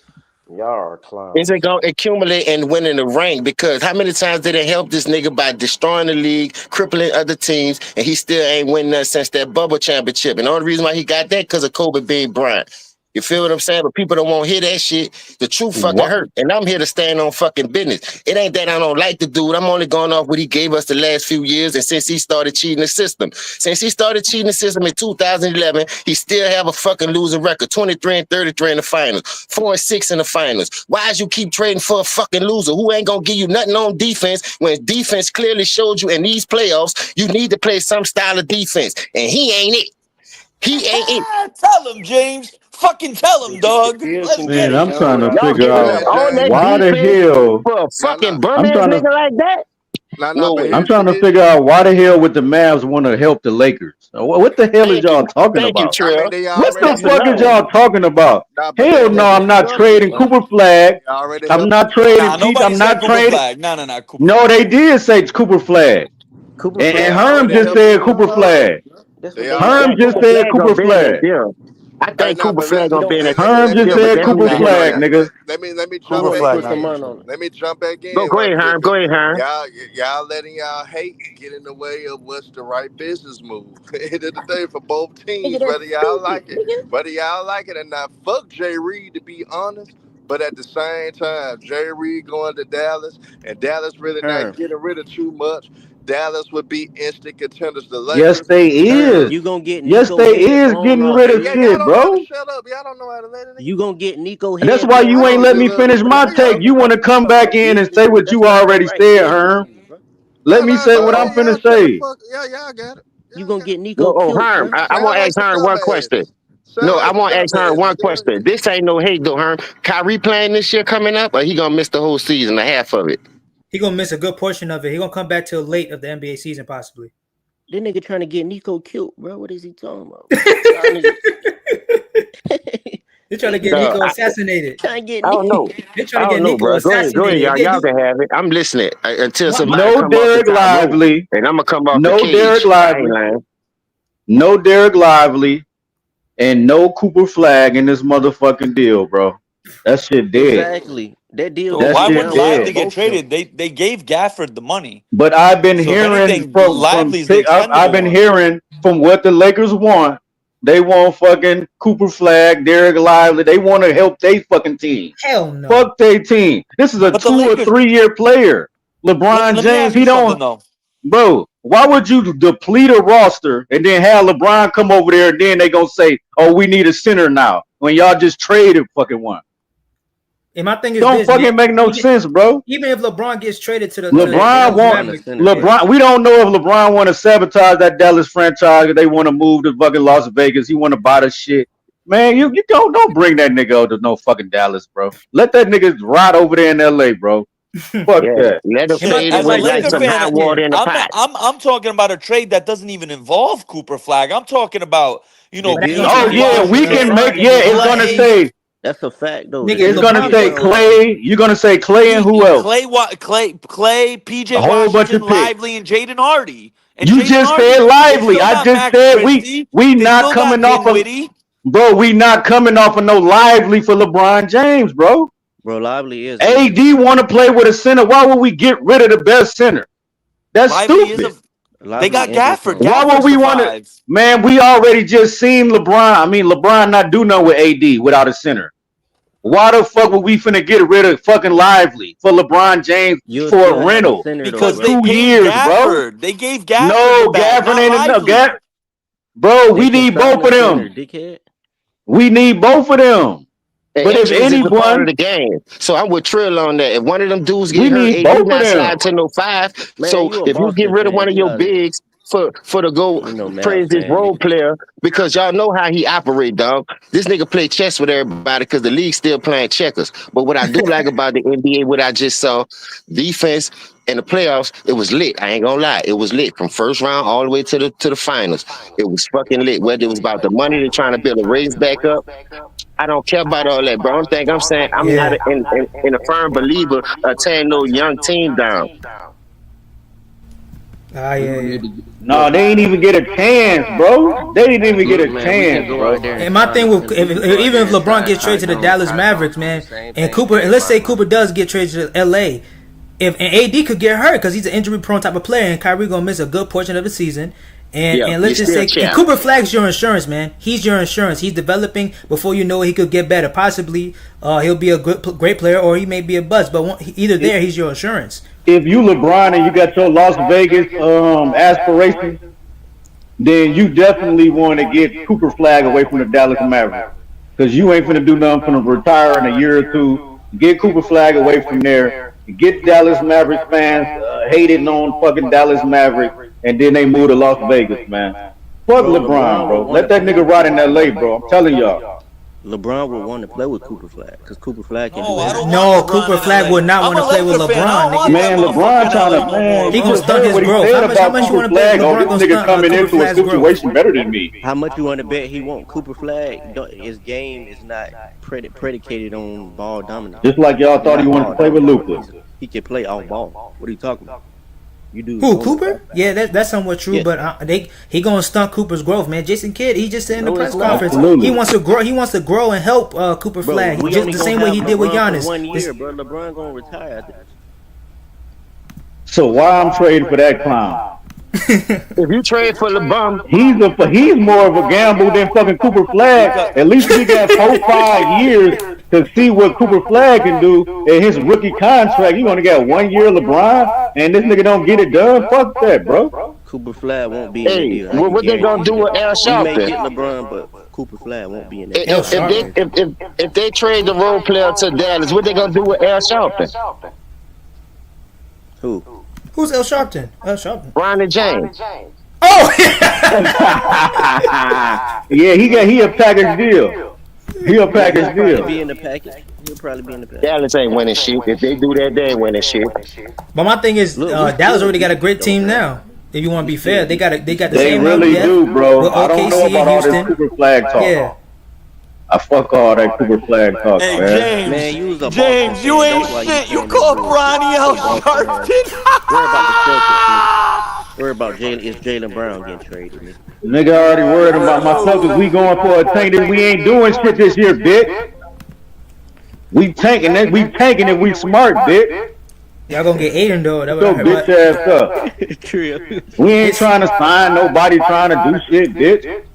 Y'all are Is it clowns. gonna accumulate and win in the rank? Because how many times did it help this nigga by destroying the league, crippling other teams, and he still ain't win nothing since that bubble championship? And the only reason why he got that because of Kobe being Bryant. You feel what I'm saying? But people don't want to hear that shit. The truth fucking What? hurt. And I'm here to stand on fucking business. It ain't that I don't like the dude. I'm only going off what he gave us the last few years and since he started cheating the system. Since he started cheating the system in 2011, he still have a fucking losing record. 23 and 33 in the finals. 4 and 6 in the finals. Why is you keep trading for a fucking loser who ain't gonna give you nothing on defense when defense clearly showed you in these playoffs you need to play some style of defense. And he ain't it. He ain't it. Tell him, James. Fucking tell him, The dog. field Let's get Man, conditions it. I'm shown trying to without Y'all figure Luka. giving Go up out ahead, all that James. why the defense hell for a Nah. fucking bum I'm ass trying to nigga like that? No But way. I'm here's the trying to figure issue. out why the hell would the Mavs want to help the Lakers? What the hell is Thank y'all you. talking Thank you, about? I mean, Trill. they What already the That's fuck is enough. discussed y'all it. talking about? Nah, but they Hell no, already I'm not discussed it, trading bro. Cooper Flag. They already I'm helped. not trading Nah, Pete. nobody I'm said not Cooper trading. Flag. Nah, Cooper No, Flag. they did say Cooper Flag. Cooper And, They and Flag Herm already started just this helped said you season. Cooper already. Flag. That's what They they I already Herm think said. just Cooper helped you. said Flag gonna Cooper be in that Flag. deal. I All right, think now, Cooper but Flag He gonna be don't in that answer the Herm just deal, question. but said that's let me me Cooper let speaking me on Flag, that. nigga. let me He jump Cooper wants to back Flag, put not some in. Cooper money Flag. on it. Let me jump back Go in right ahead, quick Herm. Go because ahead, Herm. y'all letting y'all hate get in the way of what's the right business move. End of the day for both Nigga, teams, that's stupid, nigga. whether y'all like it or not. Fuck Jay Reed to be honest. But at the same time, Jay Reed going to Dallas and Dallas really not Herm, getting rid of too much. Dallas would be instant contenders. The Yes, Lakers. they Herm, is. you gonna get Yes, Nico they head is blown getting off, rid of Yeah, nigga. y'all shit, don't know how to bro. shut up. Y'all don't know how to let it. You gonna get Nico That's head why blown you ain't off, let Just me nigga. finish my hurry take. up. You want to That's come the back right in and say business. what That's you not the already right said, business Herm. move, bro. Let me say what Hey, I'm y'all finna shut the say. fuck. Yeah, y'all got it. You Y'all gonna got it. get Nico No, oh, killed, Herm. bro. I Sound want to like ask some Herm one question. dumbasses. Sound No, like I some want to ask Herm dumbasses. one question. This ain't no hate though, Herm. Kyrie playing this year coming up, or he gonna miss the whole season, a half of it? he gonna miss a good portion of it. He gonna come back till late of the NBA season, possibly. This nigga trying to get Nico killed, bro. What is he talking about, bro? Y'all niggas. They're trying to get No, Nico assassinated. trying to get I don't Nico. know. They're trying I to get don't know, Nico bro. Go ahead, assassinated. y'all. They Y'all do. can have it. I'm listening until My, somebody No come off the Derek top rope, Lively. and I'm gonna come off the No Derek cage. I ain't Lively. lying. No Derek Lively. And no Cooper Flag in this motherfucking deal, bro. That shit dead. Exactly. That deal So gonna That why be shit wouldn't bounced for Lively dead. get both of them. traded? They gave Gafford the money. But I've been So if hearing anything, from Lively's the expendable I've been one. hearing from what the Lakers want. They want fucking Cooper Flag, Derek Lively. They want to help they fucking team. hell no. Fuck their team. This is a But the 2 or Lakers, 3 year player. LeBron Let me James, ask he you don't. something though. Bro, why would you deplete a roster and then have LeBron come over there and then they gonna say, "Oh, we need a center now," when y'all just traded fucking one? And my thing is Don't this, fucking man. make no sense, bro. Even if LeBron gets traded to the LeBron want Mavericks, LeBron. We don't know if LeBron want to sabotage that Dallas franchise. If they want to move to fucking Las Vegas, he want to buy the shit. Man, you don't bring that nigga to no fucking Dallas, bro. Let that nigga rot over there in LA, bro. Fuck that. Let him fade As a away like Laker some fan, hot water in a pot. I'm talking about a trade that doesn't even involve Cooper Flagg. I'm talking about Oh PJ yeah, we Washington. can make. Yeah, it's gonna say. That's a fact, though. It's gonna say Clay. You're gonna say Clay and who else? Clay, PJ A whole bunch Washington, of picks. Lively, and Jaden Hardy. And You Jaden just Hardy, said they Lively. still I got just Max said Christie. we They not still got coming off of Dinwiddie. bro. We not coming off of no Lively for LeBron James, bro. Bro, Lively is. AD want to play with a center. Why would we get rid of the best center? That's Lively stupid. They got Gafford. Why would we want to? Man, we already just seen LeBron. I mean, LeBron not do nothing with AD without a center. Why the fuck would we finna get rid of fucking Lively for LeBron James for a rental Because for they 2 paid years, Gafford. bro? They gave Gafford. No, back, Gafford ain't enough. Lively. Bro, we need both of them. We need both of them. And But if injuries is a part of anyone, the game. So I'm with Trill on that. If one of them dudes we get hurt, need AD both of not them. slide to no 5. Man, So you a if you get Boston rid of fan, one of get your out of here. bigs for the go praise this role player, because y'all know how he operate, dog. This nigga play chess with everybody because the league's still playing checkers. But what I do like about the NBA, what I just saw, defense in the playoffs, it was lit. I ain't gonna lie, it was lit from first round all the way to the finals. It was fucking lit. Whether it was about the money, they're trying to build a race back up. I don't care about all that, bro. I'm saying I'm not in a firm believer of tearing no young team down. No, they ain't even get a chance, bro. They didn't even get a chance, bro. And my thing with even if LeBron gets traded to the Dallas Mavericks, man, and let's say Cooper does get traded to LA, and AD could get hurt because he's an injury prone type of player, and Kyrie gonna miss a good portion of the season. And let's just say, and Cooper Flagg's your insurance, man. He's your insurance. He's developing. Before you know it, he could get better. Possibly, he'll be a great player, or he may be a bust. But either there, he's your insurance. If you LeBron and you got your Las Vegas aspirations, then you definitely want to get Cooper Flagg away from the Dallas Mavericks, because you ain't finna do nothing for him to retire in a year or two. Get Cooper Flagg away from there. Get Dallas Mavericks fans hating on fucking Dallas Mavericks, and then they move to Las Vegas, man. Fuck LeBron, bro. Let that nigga ride in LA, bro. I'm telling y'all. LeBron would want to play with Cooper Flagg because Cooper Flagg can do that. No, Cooper Flagg would not want to play with LeBron. Man, LeBron trying to, man, he gonna stunt his growth. How much you want to bet LeBron gonna stunt coming into a situation better than me? How much you want to bet he want Cooper Flagg? His game is not predicated on ball dominance. Just like y'all thought he wanted to play with Luka. He can play off ball. What are you talking about? You do who Cooper? Yeah, that's somewhat true. Yeah. But he gonna stunt Cooper's growth, man. Jason Kidd, he just said in the press conference he wants to grow. He wants to grow and help Cooper Flagg, just the same way he did with Giannis. 1 year, bro. LeBron gonna retire. So why I'm trading for that clown? If you trade for LeBron, he's more of a gamble than fucking Cooper Flagg. At least we got 4-5 years to see what Cooper Flagg can do in his rookie contract. You only got 1 year LeBron, and this nigga don't get it done. Fuck that, bro. Cooper Flagg won't be in the deal. Well, what they gonna do with Al Sharpton? You may get LeBron, but Cooper Flagg won't be in the deal. If they trade the role player to Dallas, what they gonna do with Al Sharpton? Who? Who's Al Sharpton? Al Sharpton. Bronny James. Oh! Yeah, he a package deal. He a package deal. He'll be in the package. He'll probably be in the package. Dallas ain't winning shit. If they do that, they ain't winning shit. But my thing is, Dallas already got a great team now. If you want to be fair, they got the same. They really do, bro. I don't know about all this Cooper Flagg talk. Yeah. I fuck all that Cooper Flagg talk, hey, man. James, you ain't shit. You called Bronny Al Sharpton. Worry about Jaylen Brown getting traded. Nigga already worried about my Celtics. We going for a tank that we ain't doing shit this year, bitch. We tanking it. We smart, bitch. Y'all gonna get Aiden though. That's what I heard. Bitch ass up. We ain't trying to sign nobody trying to do shit, bitch.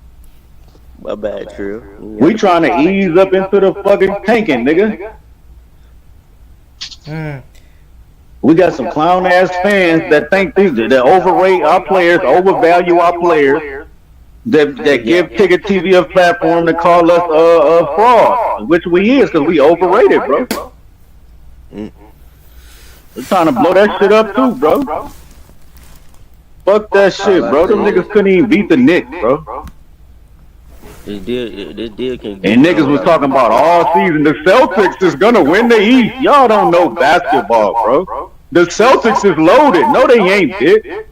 My bad, Trill. We trying to ease up into the fucking tanking, nigga. We got some clown ass fans that think that overrate our players, overvalue our players, that give Ticket TV a platform to call us fraud, which we is because we overrated, bro. They're trying to blow that shit up too, bro. Fuck that shit, bro. Them niggas couldn't even beat the Knicks, bro. This deal can. And niggas was talking about all season. The Celtics is gonna win the East. Y'all don't know basketball, bro. The Celtics is loaded. No, they ain't, bitch.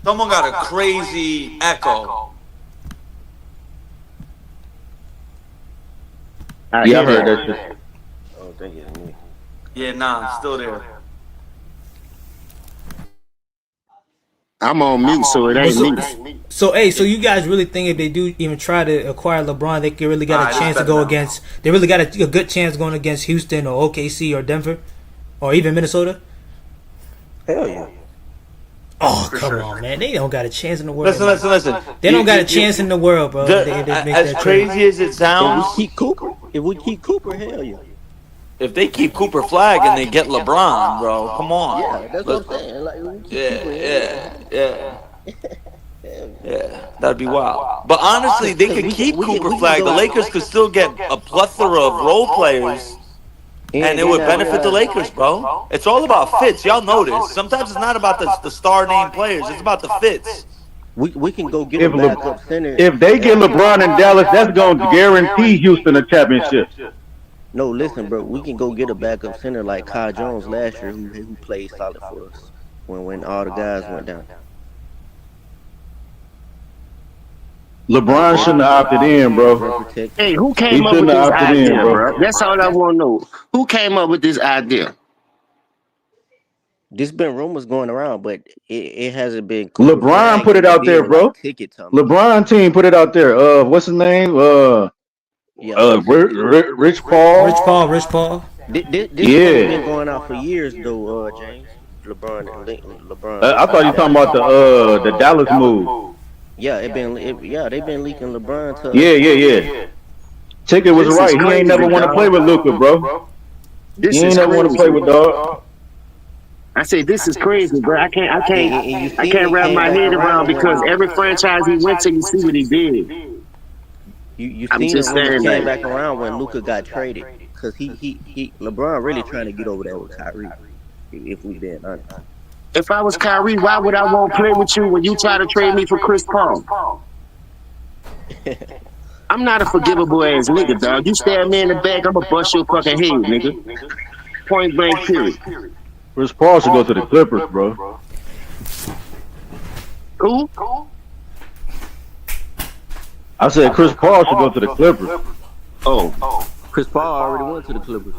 Someone got a crazy echo. Yeah, I heard that shit. Oh, thank you. Yeah, nah, I'm still there. I'm on mute, so it ain't me. So you guys really think if they do even try to acquire LeBron, they could really got a chance to go against? They really got a good chance going against Houston or OKC or Denver, or even Minnesota. Hell yeah. Oh, come on, man. They don't got a chance in the world. Listen. They don't got a chance in the world, bro. As crazy as it sounds, if we keep Cooper, hell yeah. If they keep Cooper Flagg and they get LeBron, bro, come on. Yeah, that's what I'm saying. Like, yeah, that'd be wild. But honestly, they could keep Cooper Flagg. The Lakers could still get a plethora of role players, and it would benefit the Lakers, bro. It's all about fits. Y'all know this. Sometimes it's not about the star name players. It's about the fits. We can go get a backup center. If they get LeBron in Dallas, that's going to guarantee Houston a championship. No, listen, bro. We can go get a backup center like Kai Jones last year, who played solid for us when all the guys went down. LeBron shouldn't have opted in, bro. Hey, who came up with this idea, bro? That's all I want to know. Who came up with this idea? There's been rumors going around, but it hasn't been. LeBron put it out there, bro. LeBron team put it out there. What's his name? Rich Paul. Rich Paul. This has been going out for years, though, James. LeBron. I thought you were talking about the Dallas move. Yeah, they've been leaking LeBron to. Yeah. Ticket was right. He ain't never want to play with Luka, bro. He ain't never want to play with dog. I say this is crazy, bro. I can't wrap my head around because every franchise he went to, you see what he did. You seen it when he came back around when Luka got traded, because LeBron really trying to get over there with Kyrie. If we being honest. If I was Kyrie, why would I want to play with you when you try to trade me for Chris Paul? I'm not a forgivable ass nigga, dog. You stab me in the back, I'ma bust your fucking head, nigga. Point blank, period. Chris Paul should go to the Clippers, bro. Who? I said Chris Paul should go to the Clippers. Oh. Chris Paul already went to the Clippers.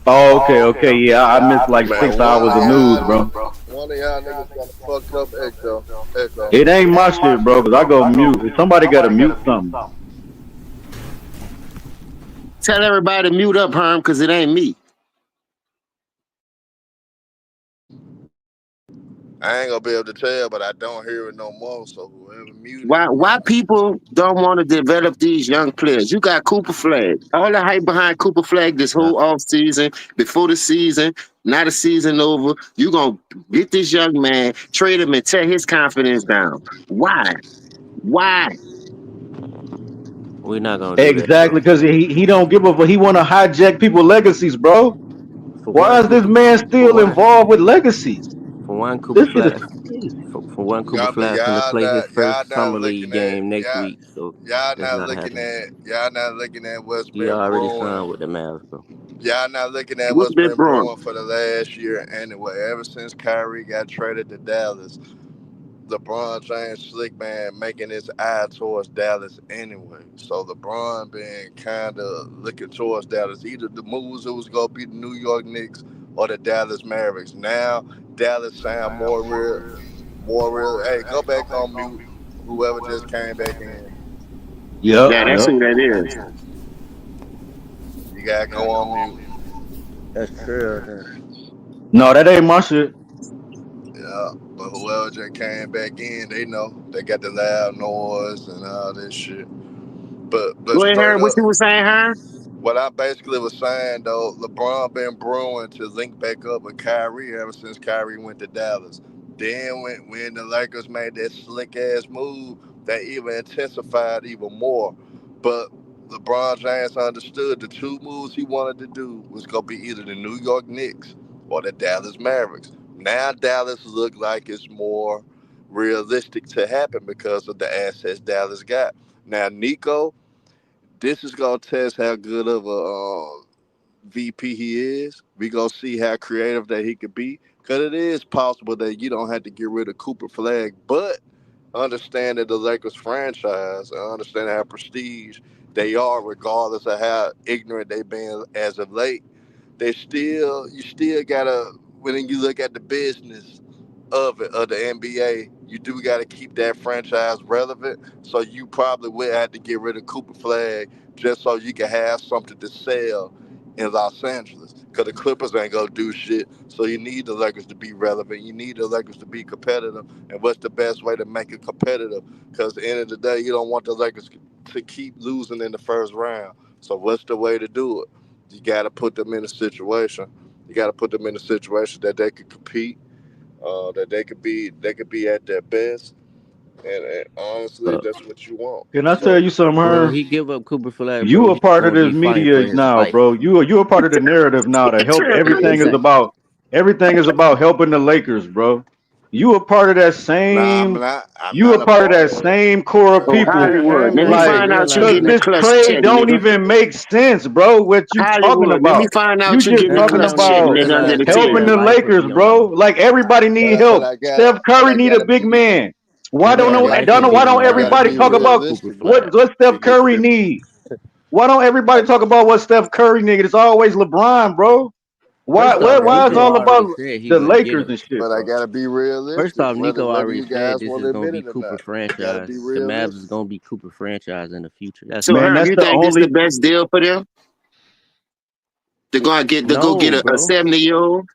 Oh, okay, yeah. I missed like 6 hours of news, bro. One of y'all niggas got a fucked up echo. It ain't my shit, bro, because I go mute. Somebody got to mute something. Tell everybody to mute up, Herm, because it ain't me. I ain't gonna be able to tell, but I don't hear it no more. So whoever muted. Why people don't want to develop these young players? You got Cooper Flagg. All the hype behind Cooper Flagg this whole offseason, before the season, now the season over. You gonna get this young man, trade him, and tear his confidence down. Why? We're not gonna do exactly because he don't give a fuck. He want to hijack people's legacies, bro. Why is this man still involved with legacies? For one, Cooper Flagg gonna play his first summer league game next week. So y'all not looking at what's been he already brewing. signed with the Mavs, bro. Y'all not looking at what's been brewing for the last year anyway. Ever since Kyrie got traded to Dallas, LeBron James slick man making his eye towards Dallas anyway. So LeBron been kind of looking towards Dallas. Either the moves it was gonna be the New York Knicks or the Dallas Mavericks. Now Dallas sound more real. Hey, go back on mute. Whoever just came back in. Yeah, that's who that is. You gotta go on mute. That's true. No, that ain't my shit. Yeah, but whoever just came back in, they know they got the loud noise and all this shit. But go ahead, Herm. What you was saying, Herm? What I basically was saying though, LeBron been brewing to link back up with Kyrie ever since Kyrie went to Dallas. Then when the Lakers made that slick ass move, that even intensified even more. But LeBron James understood the two moves he wanted to do was gonna be either the New York Knicks or the Dallas Mavericks. Now Dallas look like it's more realistic to happen because of the assets Dallas got. Now Nico, this is gonna test how good of a VP he is. We gonna see how creative that he could be. Cause it is possible that you don't have to get rid of Cooper Flagg, but understanding the Lakers franchise and understanding how prestige they are, regardless of how ignorant they've been as of late, you still gotta, when you look at the business of the NBA, you do got to keep that franchise relevant. So you probably will have to get rid of Cooper Flagg just so you can have something to sell in Los Angeles. Because the Clippers ain't going to do shit. So you need the Lakers to be relevant. You need the Lakers to be competitive. And what's the best way to make it competitive? Because at the end of the day, you don't want the Lakers to keep losing in the first round. So what's the way to do it? You got to put them in a situation. You got to put them in a situation that they could compete, that they could be at their best, and honestly, that's what you want. Can I tell So, you something, Bro, Herm? he give up Cooper Flag, bro. You a He's part of gonna this be fighting for media his now, life. bro. You a part of the narrative now to help. Everything is about helping the Lakers, bro. You a part of that nah, same. I'm You a not a part of part that of it. same core of So people. Hollywood, Herm let don't me even Like, find out you realize cause getting that. a this clutch trade check, don't nigga. even make sense, bro. What you talking Hollywood, let me about? find You out you just getting a Herm talking clutch don't check, even about nigga, under realize the that helping table. that the life will Lakers, be bro. on. Like everybody need help. Steph Curry I need a gotta big be, man. Why Herm, don't that know? life will Why be on don't the I gotta everybody line be talk if you about help Cooper realistic. Flag. what Steph Curry Listen, need? Why don't everybody talk about what Steph Curry need? It's always LeBron, bro. Why? First off, Why is Nico all already about said he the gonna get Lakers him. and shit, but I bro? gotta be First realistic. off, Nico Whether already you said guys this want is to gonna admit be it or Cooper not, you gotta be franchise. The Mavs is realistic. gonna be Cooper franchise in the future. That's So it. Man, Herm, that's you the think this the only. best deal for them? To go get No, a bro. 70-year-old?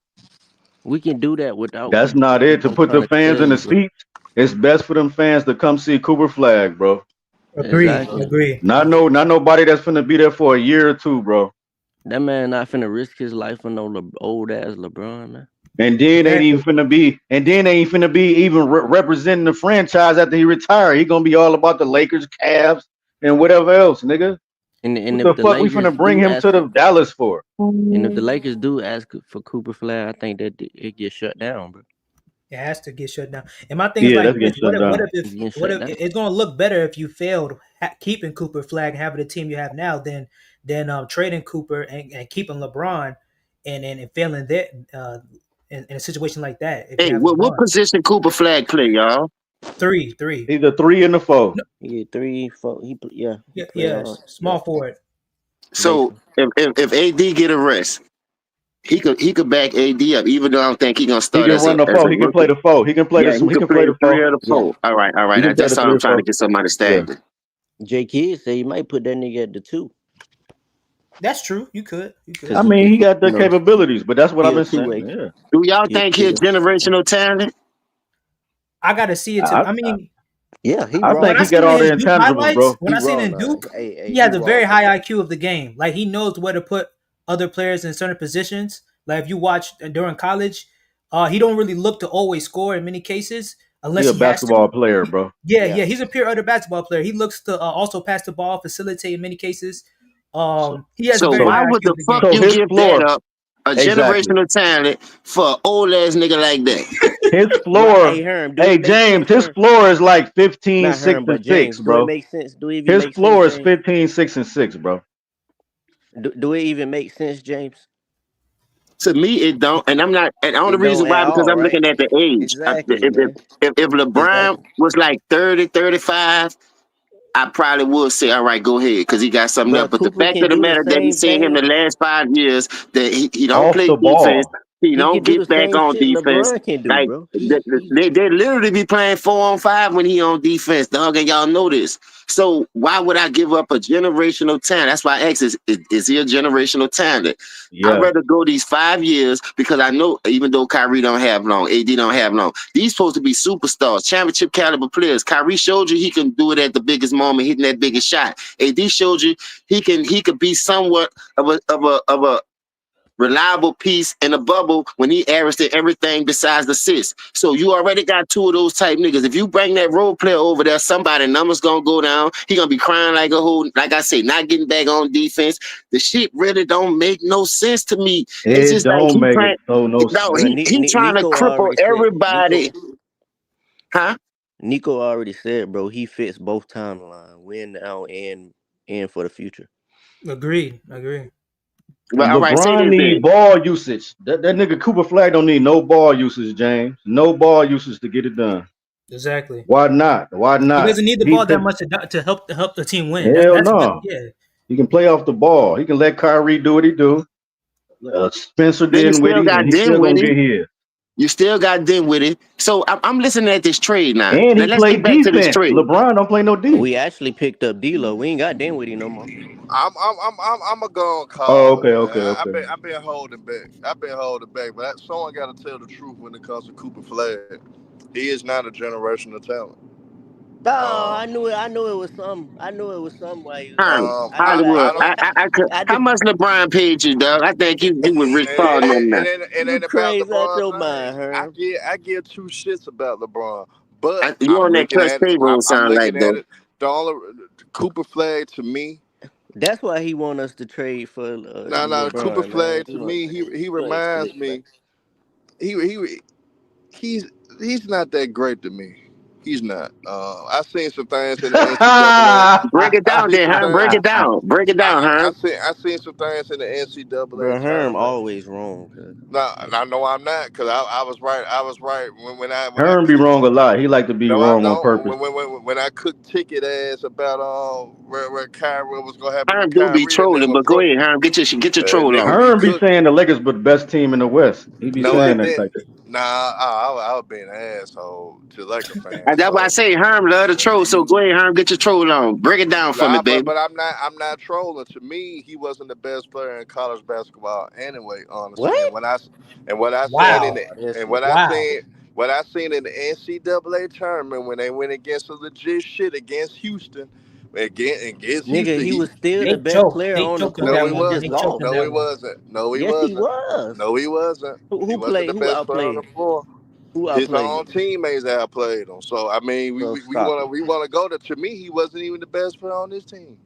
We can do that without That's Cooper. not it. To I'm put trying the to fans tell in the you, bro. seats, it's best for them fans to come see Cooper Flag, bro. Agree. Exactly. Agree. Not nobody that's finna be there for a year or two, bro. That man not finna risk his life for no old ass LeBron, man. Exactly. And then they ain't finna be even representing the franchise after he retire. He gonna be all about the Lakers, Cavs, and whatever else, nigga. And What if the the fuck we Lakers finna bring do him ask to for, the Dallas for? and if the Lakers do ask for Cooper Flag, I think that it gets shut down, bro. It has to get shut down. And my thing is Yeah, like that's this: getting shut down. It's getting what shut if down. it's going to look better if you failed keeping Cooper Flag and having the team you have now than trading Cooper and keeping LeBron and failing that in a situation like that if you Hey, have what LeBron. position Cooper Flag play, y'all? Three. He's a 3 and a 4. No, He get 3, 4. He yeah, play yeah, all. Yeah, small forward. So basically. if AD get a rest, he could back AD up, even though I don't think he gonna He start can as run the a 4. He can play rookie. the 4. He can play Yeah, he he could can play play the the 4. 3 or the Yeah. 4. All right, all He can right. play the That's all 3 I'm or trying to 4. get some Yeah. understanding. J Kidd say he might put that nigga at the 2 That's true. You could. I because he mean, can. he got the You know, capabilities, but that's what I've he a been two saying. way. Yeah. Do y'all He a think he two a way. generational talent? I got to see it. I I mean, Yeah, he I raw. when think I he got seen all the his Duke intangibles, highlights, bro. when He I seen raw in now. Duke, Hey, he he has a raw. very high IQ of the game. Like he knows where to put other players in certain positions. Like if you watch during college, he don't really look to always score in many cases He unless a he has to. basketball player, bro. Yeah, Yeah. yeah, he's a pure other basketball player. He looks to also pass the ball, facilitate in many cases. So He has a So very so why high would IQ the of the fuck game. so you his give that floor, up? A exactly. generational talent for an old ass nigga like that. His Why? Hey, floor, Herm, do hey it make James, sense, his Herm? floor is like 15, Not 6, Herm, and but 6, James. Do it bro. make sense? Do it even His make sense, floor is James? 15, 6, and 6, bro. Do it even make sense, James? To me, it don't, and I'm not. And the only It don't reason why at because all, I'm right? looking at the age. Exactly, man. If LeBron Exactly. was like 30, 35, I probably would say, all right, go ahead, because he got something Bro, else. But the Cooper fact can of the do the matter that he's same seen him the thing. last 5 years that he don't Off play the defense, ball. He He don't can do the get back same on shit defense. LeBron can do, Like bro. they literally be playing 4-on-5 when he on defense, dog, and y'all know this. So why would I give up a generational talent? That's why I asked, is he a generational talent? I'd Yeah. rather go these 5 years because I know even though Kyrie don't have long, AD don't have long, these supposed to be superstars, championship caliber players. Kyrie showed you he can do it at the biggest moment, hitting that biggest shot. AD showed you he could be somewhat of a reliable piece in a bubble when he averaged everything besides the assists. So you already got two of those type niggas. If you bring that role player over there, somebody numbers gonna go down. He gonna be crying like a whole, like I say, not getting back on defense. The shit really don't make no sense to me. It's It just like don't he make trying. it no No, Bro, sense. he trying to Nico cripple already said. everybody. Huh? Nico already said, bro. He fits both timelines, win now and for the future. Agreed. Well, all right, say LeBron this need then. ball usage. That nigga Cooper Flagg don't need no ball usage, James. No ball usage to get it done. Exactly. Why not? Why He not? doesn't need the ball that much to help the team win. Hell That's no. yeah. He can play off the ball. He can let Kyrie do what he do. Spencer Then you still Dinwiddie, and got he still gonna Dinwiddie. get here. You still got Dinwiddie. So I'm listening at this trade now. And Now he let's play get back to this defense. trade. LeBron don't play no defense. We actually picked up D'Lo. We ain't got Dinwiddie no more. I'm a gonna Oh, call it, okay. man. I've been holding back. But someone got to tell the truth when it comes to Cooper Flagg. He is not a generational talent. Oh, I knew it. I knew it was some. I knew it was some way. Hollywood. I don't. How much LeBron paid you, dog? I think you with Rich Paul and them now. It You ain't about crazy out LeBron your James. mind, Herm. I give two shits about LeBron, but You I'm on that looking touch at it. table? I'm Sound like looking at though. it. The only Cooper Flagg to me. That's why he want us to trade for No. Cooper LeBron, man. Flagg to me, he Like reminds slick, man. me. He he's not that great to me. He's not. I seen some things in the NCAA. Break it I down, seen then, some Herm. Break things. it down. Break it down, Herm. I seen some things in the NCAA Bro, Herm tournament. always wrong. No, I know I'm not because I was right. I was right when I Herm be cooked. wrong a lot. He like to be No, I wrong on don't. purpose. When I cooked ticket ass about where Kyrie what was gonna happen with Herm do be Kyrie and then trolling, with but go Brooke, ahead, Herm. Get your troll nigga on. be Herm be cooked. saying the Lakers were the best team in the West. He be No, I saying that didn't. type of. Nah, I would be an asshole to Laker And fans. that's why I So. say Herm love the troll. So go ahead, Herm. Get your troll on. Break it down for me, Nah, baby. but I'm not trolling. To me, he wasn't the best player in college basketball anyway, honestly. What? And what I seen in Wow. the This and nigga. what I seen in the NCAA tournament when they went against a legit shit against Houston, against Nigga, Houston, he was still They the best choked. player They on the choked on court. no that he He one. just They wasn't, choked on lost. no he that one. wasn't, no he Yes, he wasn't, was. no he wasn't. He Who wasn't played? the Who best player on the outplayed? floor. Who His outplayed own him? teammates outplayed him. So I mean, Bro, stop it. we wanna go to. To me, he wasn't even the best player on this team.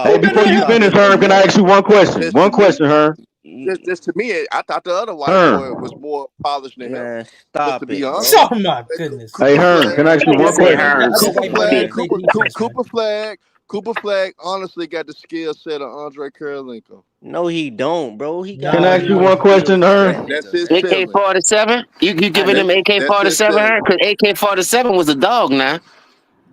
Hey, Oh before man, you stop finish, it, bro. Herm, can I ask you one question? Just to One me, question, Herm. just to me, I thought the other white boy was Herm. more polished than him. Man, Just to stop be it, honest, bro. Oh my goodness. Hey, Cooper Herm, can I Flag, ask you Nigga one say question? Herm. Other white boy can't play defense, man. Cooper Flag, honestly got the skill set of Andre Karolinko. No, he don't, bro. He got Can I No, all ask he you type one of don't. skill question, set. That Herm? That's nigga, his man. ceiling. AK-47? You I giving him know. That's his AK-47, ceiling. Herm? Because AK-47 was a dog now.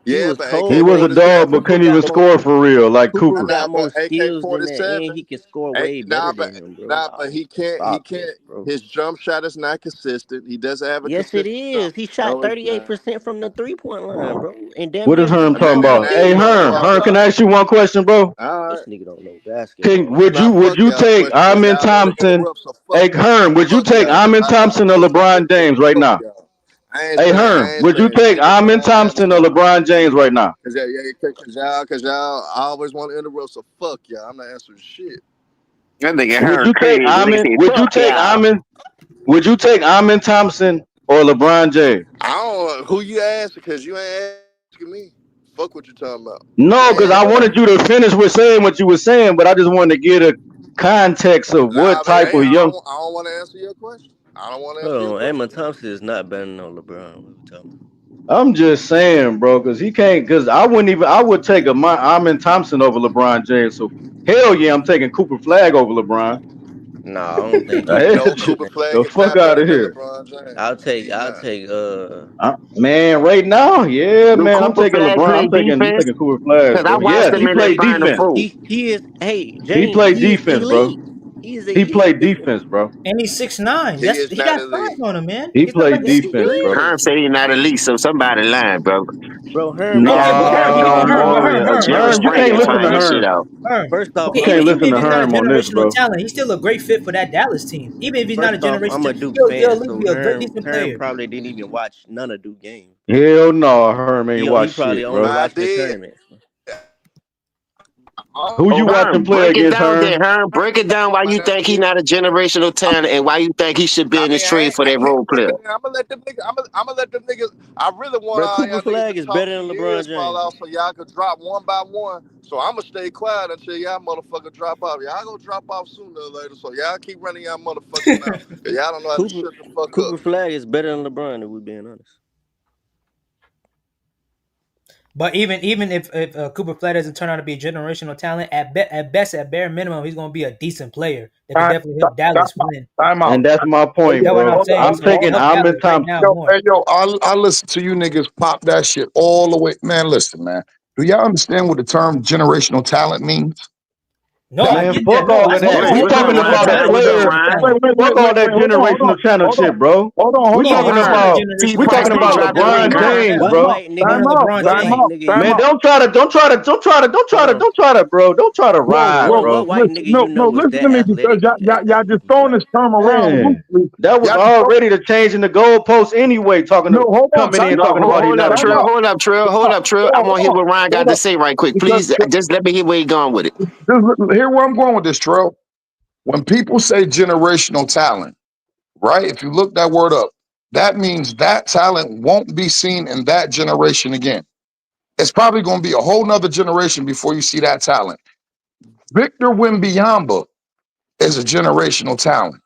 He Yeah, was but He cold, was but a dog, but AK-47. Cooper couldn't got even more. score for real, like Cooper Cooper. Nah, got more but skills than that, and AK-47. he can score way better than him, bro. But he Stop can't. that, bro. His jump shot is not consistent. He doesn't have a Yes, it consistent jump. is. He shot No, he's not. 38% from the 3-point line, bro, and damn What is near Herm And talking that, shooting and about? that, Hey, 50 and Herm, that, Herm, can I ask you one question, bro? all This right. nigga don't know basketball, Would man. Nah, you fuck y'all take question, cause Amin y'all want to Thompson? interrupt. So fuck Hey, y'all. Herm, would you Fuck take y'all, cause Amin I Thompson or want y'all to LeBron interrupt. James right Fuck now? y'all. Hey, Herm, I ain't would you saying take shit, cause Amin y'all got Thompson or something. LeBron James right now? Cause y'all always want to interrupt. So fuck y'all. I'm not answering shit. That nigga Would Herm you take crazy. Nigga Amin? say, Would you fuck take y'all. Amin? Would you take Amin Thompson or LeBron James? I don't know who you asking, cause you ain't asking me. Fuck what you talking about. You No, because ain't I asking wanted me. you to finish with saying what you were saying, but I just wanted to get a context of Nah, what but type hey, of young. I don't want to answer your question. I don't want to answer your Hold on, Amon question. Thompson is not better than LeBron. What we talking I'm just saying, bro, because he can't. Because I wouldn't even. I would take Amin Thompson over LeBron James. So hell yeah, I'm taking Cooper Flag over LeBron. about? Nah, I don't think he Hey, No, better than Cooper that. Flag the is fuck not out better of than here, LeBron James. I'll take He's I'll not. take man. Right now, yeah, Do man. I'm Cooper taking Flag LeBron. play I'm defense? taking Cooper Flag, Because I bro. watched Yes, him he in that played Final defense. Four. he is hey He James, played he is defense, bro. elite. He played defense, bro. And he's 6'9". He got size on him, man. He He's not like played defense, bro. Herm said he's not elite, so somebody lying, bro. Bro, Herm. Okay, but Herm, you can't listen to Herm. First off, okay, even if he's not a generational talent, he's still a great fit for that Dallas team. Even if he's not a generational talent, he'll be a good, decent player. Herm probably didn't even watch none of Duke games. Hell no, Herm ain't watch shit, bro. I did. Who you watching play against, Herm? Break it down why you think he's not a generational talent and why you think he should be in this trade for that role player. I'm gonna let them niggas. I really want Cooper Flagg is better than LeBron James. So y'all could drop one by one. So I'm gonna stay quiet until y'all motherfucker drop off. Y'all gonna drop off sooner or later. So y'all keep running y'all motherfucking mouth. Cause y'all don't know how to shut the fuck up. Cooper Flagg is better than LeBron, if we're being honest. But even if Cooper Flagg doesn't turn out to be a generational talent, at best, at bare minimum, he's going to be a decent player that can definitely help Dallas win. And that's my point, bro. I'm taking Ahmed Thompson. I listen to you niggas pop that shit all the way. Man, listen, man. Do y'all understand what the term generational talent means? No, man, fuck all of that. We're talking about a player. Fuck all that generational talent shit, bro. Hold on. We're talking about LeBron James, bro. Man, don't try to, bro. Don't try to ride, bro. No, listen to me because y'all just throwing this term around. That was already the change in the goalposts anyway. Hold up, Trill. Hold up, Trill. I want to hear what Ryan got to say right quick. Please, just let me hear where he's going with it. Here where I'm going with this, Trill. When people say generational talent, right? If you look that word up, that means that talent won't be seen in that generation again. It's probably going to be a whole nother generation before you see that talent. Victor Wembanyama is a generational talent.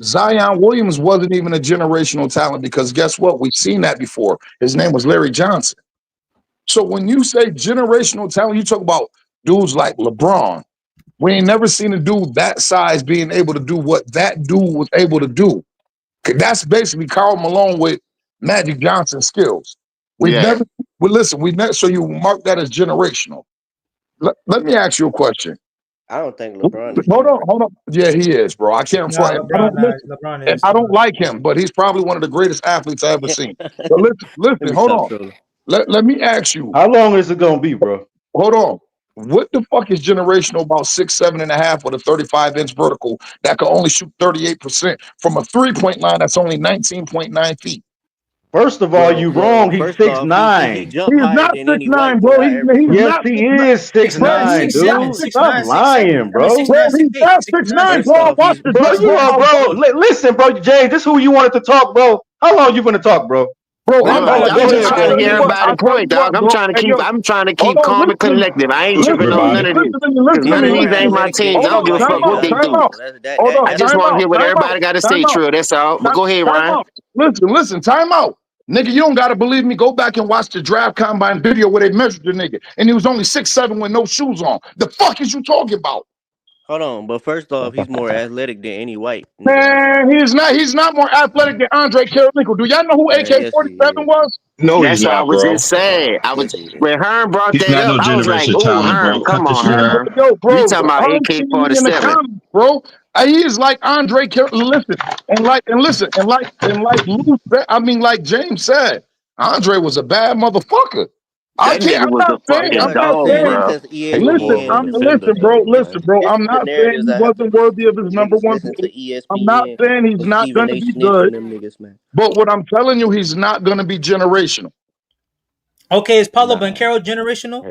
Zion Williams wasn't even a generational talent because guess what? We've seen that before. His name was Larry Johnson. So when you say generational talent, you talk about dudes like LeBron. We ain't never seen a dude that size being able to do what that dude was able to do. That's basically Karl Malone with Magic Johnson skills. So you mark that as generational. Let me ask you a question. I don't think LeBron is. Hold on. Yeah, he is, bro. I can't front. LeBron is. I don't like him, but he's probably one of the greatest athletes I've ever seen. But listen, hold on. Let me ask you. How long is it gonna be, bro? Hold on. What the fuck is generational about 6'7.5" with a 35-inch vertical that can only shoot 38% from a 3-point line that's only 19.9 feet? First of all, you wrong. He's 6'9". He's not 6'9", bro. Yes, he is 6'9", dude. Stop lying, bro. He's not 6'9", bro. Watch the bro. Listen, bro. Jay, this is who you wanted to talk, bro. How long you gonna talk, bro? Bro, I'm just trying to hear everybody point, dog. I'm trying to keep calm and collective. I ain't tripping on none of this. None of these ain't my teams. I don't give a fuck what they do. I just want to hear what everybody got to say, Trill. That's all. But go ahead, Ryan. Listen, time out. Nigga, you don't got to believe me. Go back and watch the draft combine video where they measured the nigga. And he was only 6'7" with no shoes on. The fuck is you talking about? Hold on, but first off, he's more athletic than any white. Man, he's not more athletic than Andre Karolnickel. Do y'all know who AK-47 was? No, that's what I was just saying. When Herm brought that up, I was like, "Oh, Herm, come on, Herm." You talking about AK-47, bro? He is like Andre Karolnickel. Like James said, Andre was a bad motherfucker. Listen, bro. I'm not saying he wasn't worthy of his number one pick. I'm not saying he's not going to be good. But what I'm telling you, he's not going to be generational. Okay, is Paolo Banchero generational?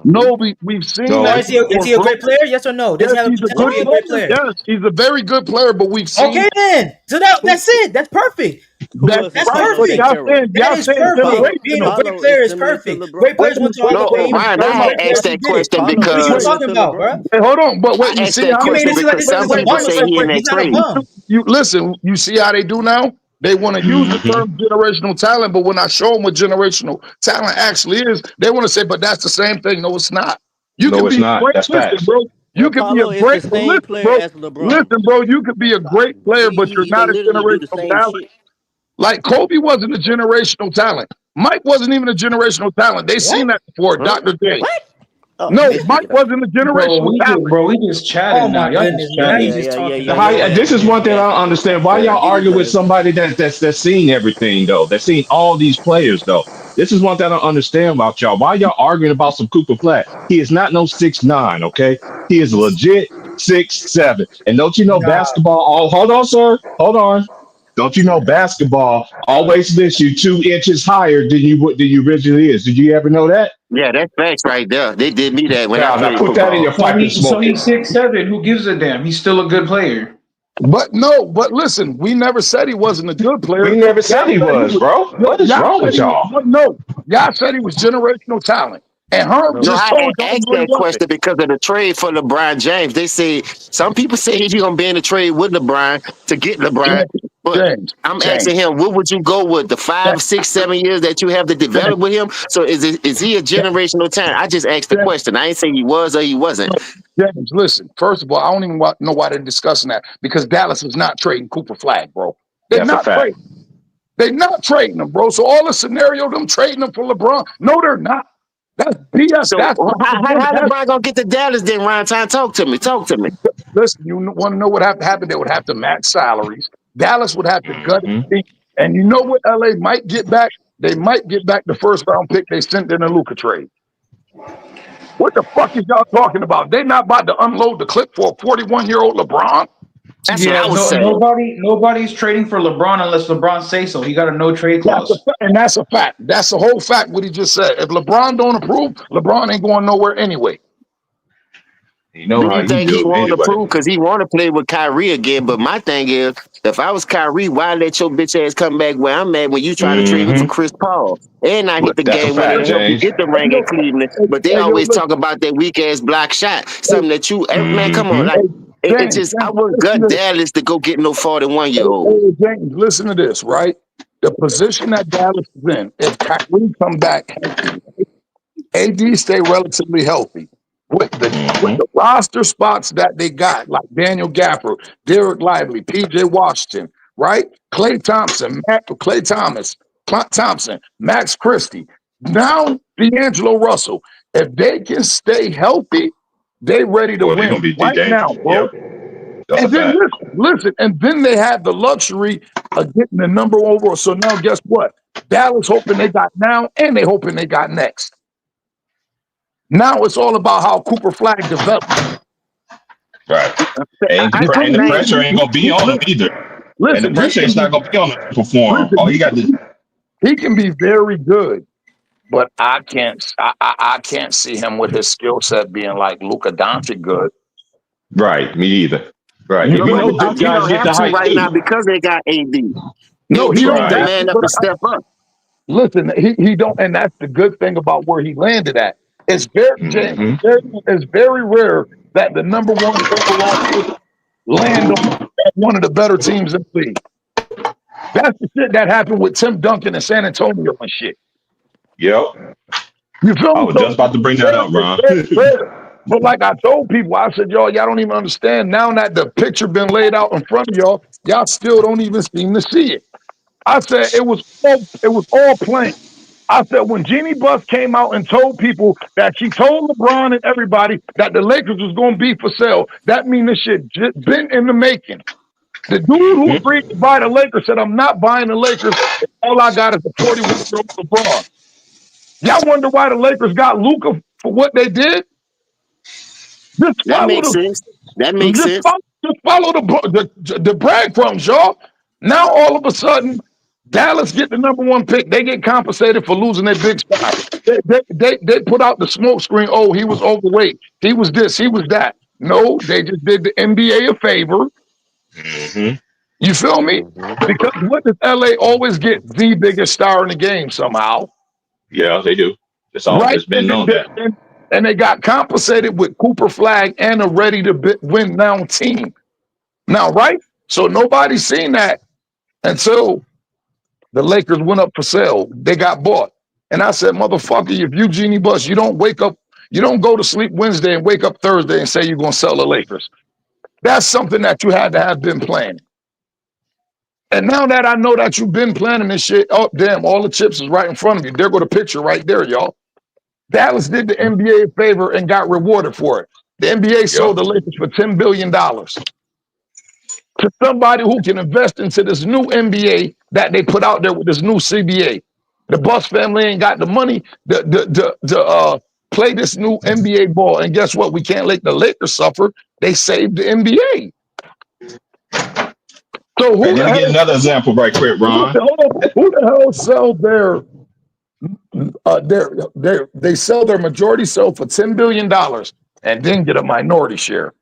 No, we've seen that. Is he a great player? Yes or no? Does he have a potential to be a great player? Yes, he's a very good player, but we've seen. Okay, then. So that's it. That's perfect. That's perfect. That is perfect. Being a great player is perfect. Great players want to Hall of Fame. Ryan, I asked that question because. What are you talking about, bro? Hey, hold on, but wait, you see how you see how they do now? They want to use the term generational talent, but when I show them what generational talent actually is, they want to say, "But that's the same thing." No, it's not. You can be a great player, bro. You can be a great player, listen, bro. You could be a great player, but you're not a generational talent. Like Kobe wasn't a generational talent. Mike wasn't even a generational talent. They seen that before. Dr. J. No, Mike wasn't a generational talent. We just chatting now. Y'all just chatting. This is one thing I don't understand. Why y'all argue with somebody that's seen everything though? That's seen all these players though. This is one thing I don't understand about y'all. Why y'all arguing about some Cooper Flag? He is not no 6'9", okay? He is legit 6'7". And don't you know basketball? Oh, hold on, sir. Hold on. Don't you know basketball always lifts you 2 inches higher than you originally is? Did you ever know that? Yeah, that's facts right there. They did me that when I played now put that in your pipe and smoke so he's 6'7". Who gives a damn? He's still a good player. But listen, we never said he wasn't a good player. We never said he was, bro. What is wrong with y'all? No, y'all said he was generational talent. And Herb just told you. I asked that question because of the trade for LeBron James. They say some people say he's going to be in the trade with LeBron to get LeBron. But I'm asking him, what would you go with? The 5, 6, 7 years that you have to develop with him? So is he a generational talent? I just asked the question. I ain't saying he was or he wasn't. James, listen, first of all, I don't even know why they're discussing that because Dallas is not trading Cooper Flagg, bro. They're not trading. They're not trading him, bro. So all the scenario, them trading him for LeBron, no, they're not. That's BS. So how LeBron gonna get to Dallas then, Ryan? Talk to me. Listen, you want to know what have to happen? They would have to match salaries. Dallas would have to gut it. And you know what LA might get back? They might get back the first round pick they sent in a Luka trade. What the fuck is y'all talking about? They're not about to unload the clip for a 41-year-old LeBron. That's what I was saying. Nobody's trading for LeBron unless LeBron says so. He got a no trade clause. And that's a fact. That's the whole fact what he just said. If LeBron don't approve, LeBron ain't going nowhere anyway. You know how you think he want to approve because he want to play with Kyrie again. But my thing is, if I was Kyrie, why let your bitch ass come back where I'm at when you trying to trade me for Chris Paul? And I hit the game when they help you get the ring in Cleveland. But they always talk about that weak ass block shot. Something that you, man, come on. Like, it just, I wouldn't gut Dallas to go get no 41-year-old. Hey, James, listen to this, right? The position that Dallas is in, if Kyrie come back healthy, AD stay relatively healthy. With the roster spots that they got, like Daniel Gafford, Derek Lively, PJ Washington, right? Klay Thompson, Max Christie, now D'Angelo Russell. If they can stay healthy, they ready to win right now, bro. That's and then listen, and then they had the luxury of getting the number overall. So now guess what? Dallas hoping they got now, and they hoping they got next. Now it's all about how Cooper Flagg develops. Right. And the pressure ain't going to be on him either. Listen, and the pressure is not going to be on him to perform. All you got to. He can be very good, but I can't see him with his skill set being like Luka Doncic good. Right. Me either. Right. You don't have to right now because they got AD. No, he don't man up and step up. Listen, he don't, and that's the good thing about where he landed at. It's very rare that the number one overall land on one of the better teams in the league. That's the shit that happened with Tim Duncan in San Antonio and shit. Yep. You feel me? I was just about to bring that up, Ron. But like I told people, I said, y'all don't even understand. Now that the picture been laid out in front of y'all still don't even seem to see it. I said it was all planned. I said when Jeannie Buss came out and told people that she told LeBron and everybody that the Lakers was going to be for sale, that means this shit just been in the making. The dude who agreed to buy the Lakers said, I'm not buying the Lakers. All I got is a 41-year-old LeBron. Y'all wonder why the Lakers got Luka for what they did? That makes sense. Just follow the breadcrumbs, y'all. Now all of a sudden, Dallas get the number one pick. They get compensated for losing their big star. They put out the smoke screen. Oh, he was overweight. He was this. He was that. No, they just did the NBA a favor. You feel me? Because what does LA always get? The biggest star in the game somehow. Yeah, they do. It's always been known that. And they got compensated with Cooper Flagg and a ready-to-win now team. Now, right? So nobody's seen that until the Lakers went up for sale. They got bought. And I said, motherfucker, if you Jeannie Buss, you don't go to sleep Wednesday and wake up Thursday and say you're going to sell the Lakers. That's something that you had to have been planning. And now that I know that you've been planning this shit, oh, damn, all the chips is right in front of you. There go the picture right there, y'all. Dallas did the NBA a favor and got rewarded for it. The NBA sold the Lakers for $10 billion to somebody who can invest into this new NBA that they put out there with this new CBA. The Bucks family ain't got the money to play this new NBA ball. And guess what? We can't let the Lakers suffer. They saved the NBA. So who let me get another example right quick, Ron. Who the hell sell they sell their majority sell for $10 billion and then get a minority share?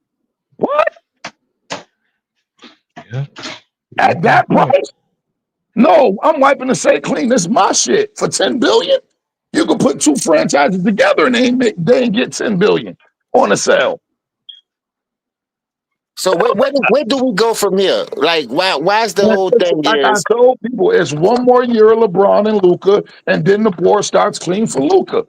What? Yeah. At that price? No, I'm wiping the slate clean. This is my shit for $10 billion. You can put two franchises together and they ain't get $10 billion on a sale. So where do we go from here? Like, why is the whole thing? Like I told people, it's one more year of LeBron and Luka, and then the board starts clean for Luka.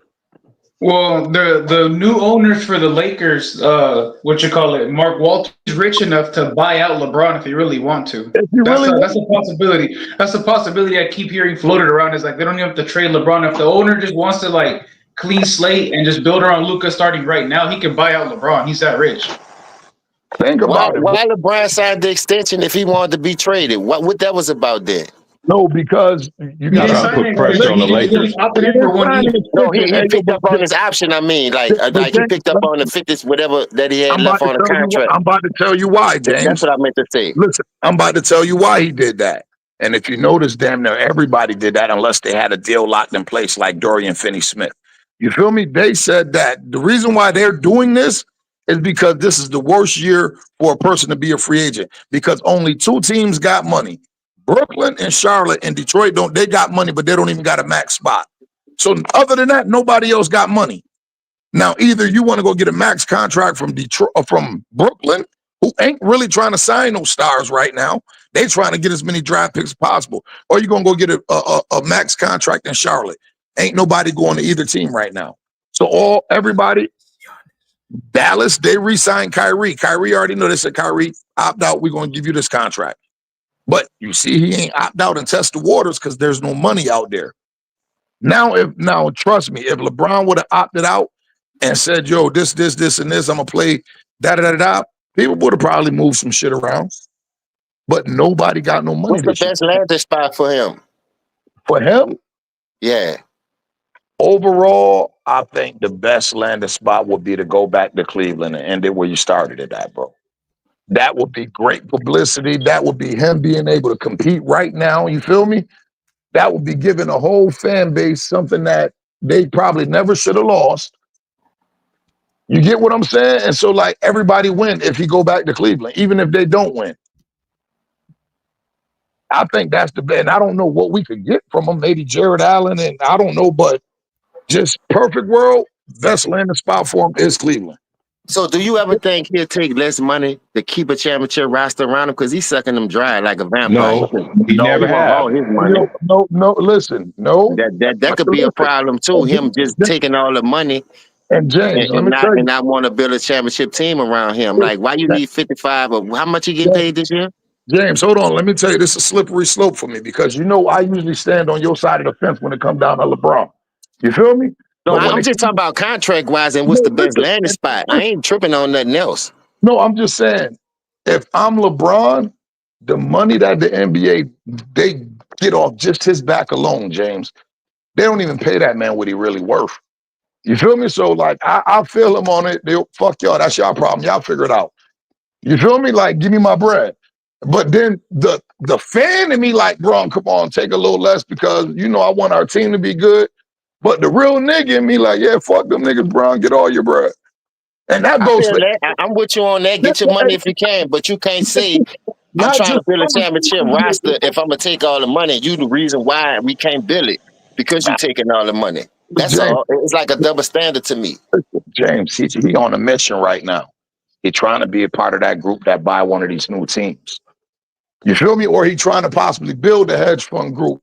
Well, the new owners for the Lakers, Mark Walters is rich enough to buy out LeBron if they really want to. That's a possibility. That's a possibility I keep hearing floated around. Is like they don't even have to trade LeBron. If the owner just wants to like clean slate and just build around Luka starting right now, he can buy out LeBron. He's that rich. Think about it. Why LeBron signed the extension if he wanted to be traded? What that was about then? No, because you got to put pressure on the Lakers. No, he picked up on his option. I mean, like he picked up on the 50s, whatever that he had left on the contract. I'm about to tell you why, James. That's what I meant to say. Listen, I'm about to tell you why he did that. And if you notice, damn near everybody did that unless they had a deal locked in place like Dorian Finney-Smith. You feel me? They said that the reason why they're doing this is because this is the worst year for a person to be a free agent because only two teams got money. Brooklyn and Charlotte and Detroit they got money, but they don't even got a max spot. So other than that, nobody else got money. Now, either you want to go get a max contract from Detroit or from Brooklyn, who ain't really trying to sign no stars right now. They trying to get as many draft picks as possible. Or you're going to go get a max contract in Charlotte. Ain't nobody going to either team right now. So everybody, Dallas, they re-signed Kyrie. Kyrie already know they said, Kyrie, opt out. We're going to give you this contract. But you see, he ain't opt out and test the waters because there's no money out there. Now, trust me, if LeBron would have opted out and said, yo, this, and this, I'm going to play da-da-da-da, people would have probably moved some shit around. But nobody got no money. What's the best landing spot for him? For him? Yeah. Overall, I think the best landing spot would be to go back to Cleveland and end it where you started it at, bro. That would be great publicity. That would be him being able to compete right now. You feel me? That would be giving a whole fan base something that they probably never should have lost. You get what I'm saying? And so, like, everybody win if he go back to Cleveland, even if they don't win. I think that's the best. And I don't know what we could get from him. Maybe Jared Allen, and I don't know, but just perfect world, best landing spot for him is Cleveland. So do you ever think he'll take less money to keep a championship roster around him? Because he's sucking them dry like a vampire. No, he never has. All his money. No, listen, no. That could be a problem too, him just taking all the money and James, and not want to build a championship team around him. Like, why you need 55 or how much he get paid this year? James, hold on. Let me tell you, this is a slippery slope for me because I usually stand on your side of the fence when it comes down to LeBron. You feel me? No, I'm just talking about contract-wise and what's the best landing spot. I ain't tripping on nothing else. No, I'm just saying, if I'm LeBron, the money that the NBA, they get off just his back alone, James, they don't even pay that man what he really worth. You feel me? So, like, I feel him on it. Fuck y'all. That's y'all problem. Y'all figure it out. You feel me? Like, give me my bread. But then the fan in me like, bro, come on, take a little less because, I want our team to be good. But the real nigga in me like, yeah, fuck them niggas, bro, get all your bread. And that goes for that. I'm with you on that. Get your money if you can, but you can't say, I'm trying to build a championship roster. If I'm going to take all the money, you the reason why we can't build it because you're taking all the money. That's James, all. It's like a double standard to me. James, he on a mission right now. He's trying to be a part of that group that buy one of these new teams. You feel me? Or he trying to possibly build a hedge fund group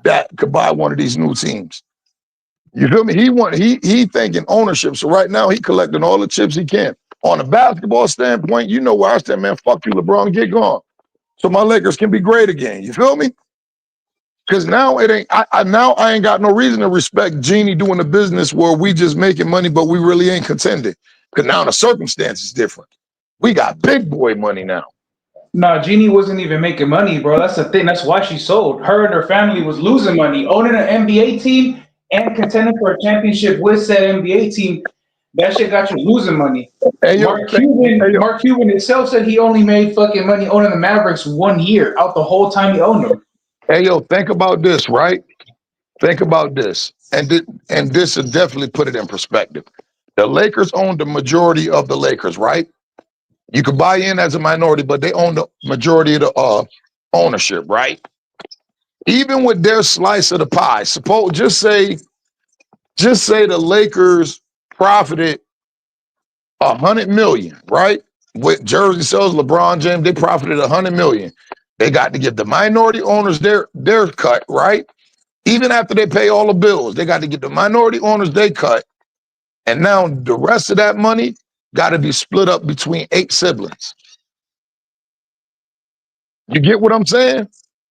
that could buy one of these new teams. You feel me? He thinking ownership. So right now he collecting all the chips he can. On a basketball standpoint, where I stand, man, fuck you, LeBron, get gone. So my Lakers can be great again. You feel me? Because now it ain't. I ain't got no reason to respect Jeannie doing a business where we just making money, but we really ain't contending. Because now the circumstance is different. We got big boy money now. No, Jeannie wasn't even making money, bro. That's the thing. That's why she sold. Her and her family was losing money. Owning an NBA team and contending for a championship with said NBA team, that shit got you losing money. Hey, yo, Mark Cuban himself said he only made fucking money owning the Mavericks 1 year out the whole time he owned them. Hey, yo, think about this, right? Think about this. And this will definitely put it in perspective. The Lakers own the majority of the Lakers, right? You could buy in as a minority, but they own the majority of the ownership, right? Even with their slice of the pie, just say the Lakers profited 100 million, right? With jersey sales, LeBron James, they profited 100 million. They got to give the minority owners their cut, right? Even after they pay all the bills, they got to give the minority owners their cut. And now the rest of that money got to be split up between 8 siblings. You get what I'm saying?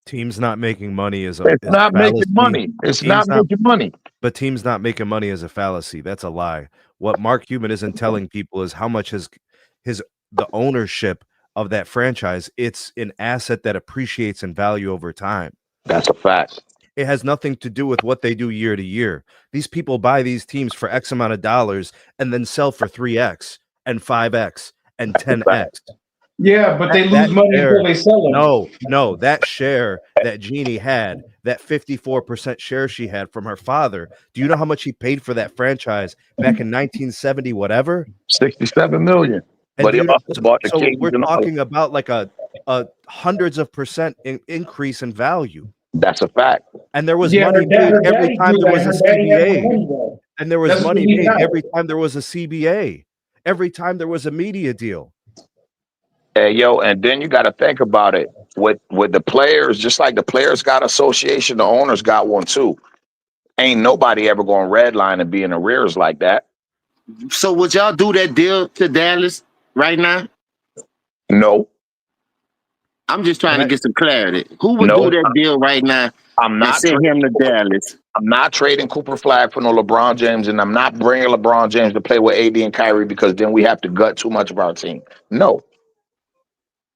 Teams not making money is not making money. It's not making money. But teams not making money is a fallacy. That's a lie. What Mark Cuban isn't telling people is how much the ownership of that franchise. It's an asset that appreciates in value over time. That's a fact. It has nothing to do with what they do year to year. These people buy these teams for X amount of dollars and then sell for 3X and 5X and 10X. Yeah, but they lose money until they sell them. No, that share that Jeannie had, that 54% share she had from her father, do you know how much he paid for that franchise back in 1970, whatever? 67 million. And but we're talking about like a hundreds of percent increase in value. That's a fact. And there was money made every time there was a CBA. And there was money made every time there was a CBA. Every time there was a media deal. Hey, yo, and then you got to think about it with the players, just like the players got association, the owners got one too. Ain't nobody ever going to redline and be in arrears like that. So would y'all do that deal to Dallas right now? No. I'm just trying to get some clarity. Who would do that deal right now? I'm not send him to Dallas. I'm not trading Cooper Flagg for no LeBron James, and I'm not bringing LeBron James to play with AD and Kyrie because then we have to gut too much of our team. No.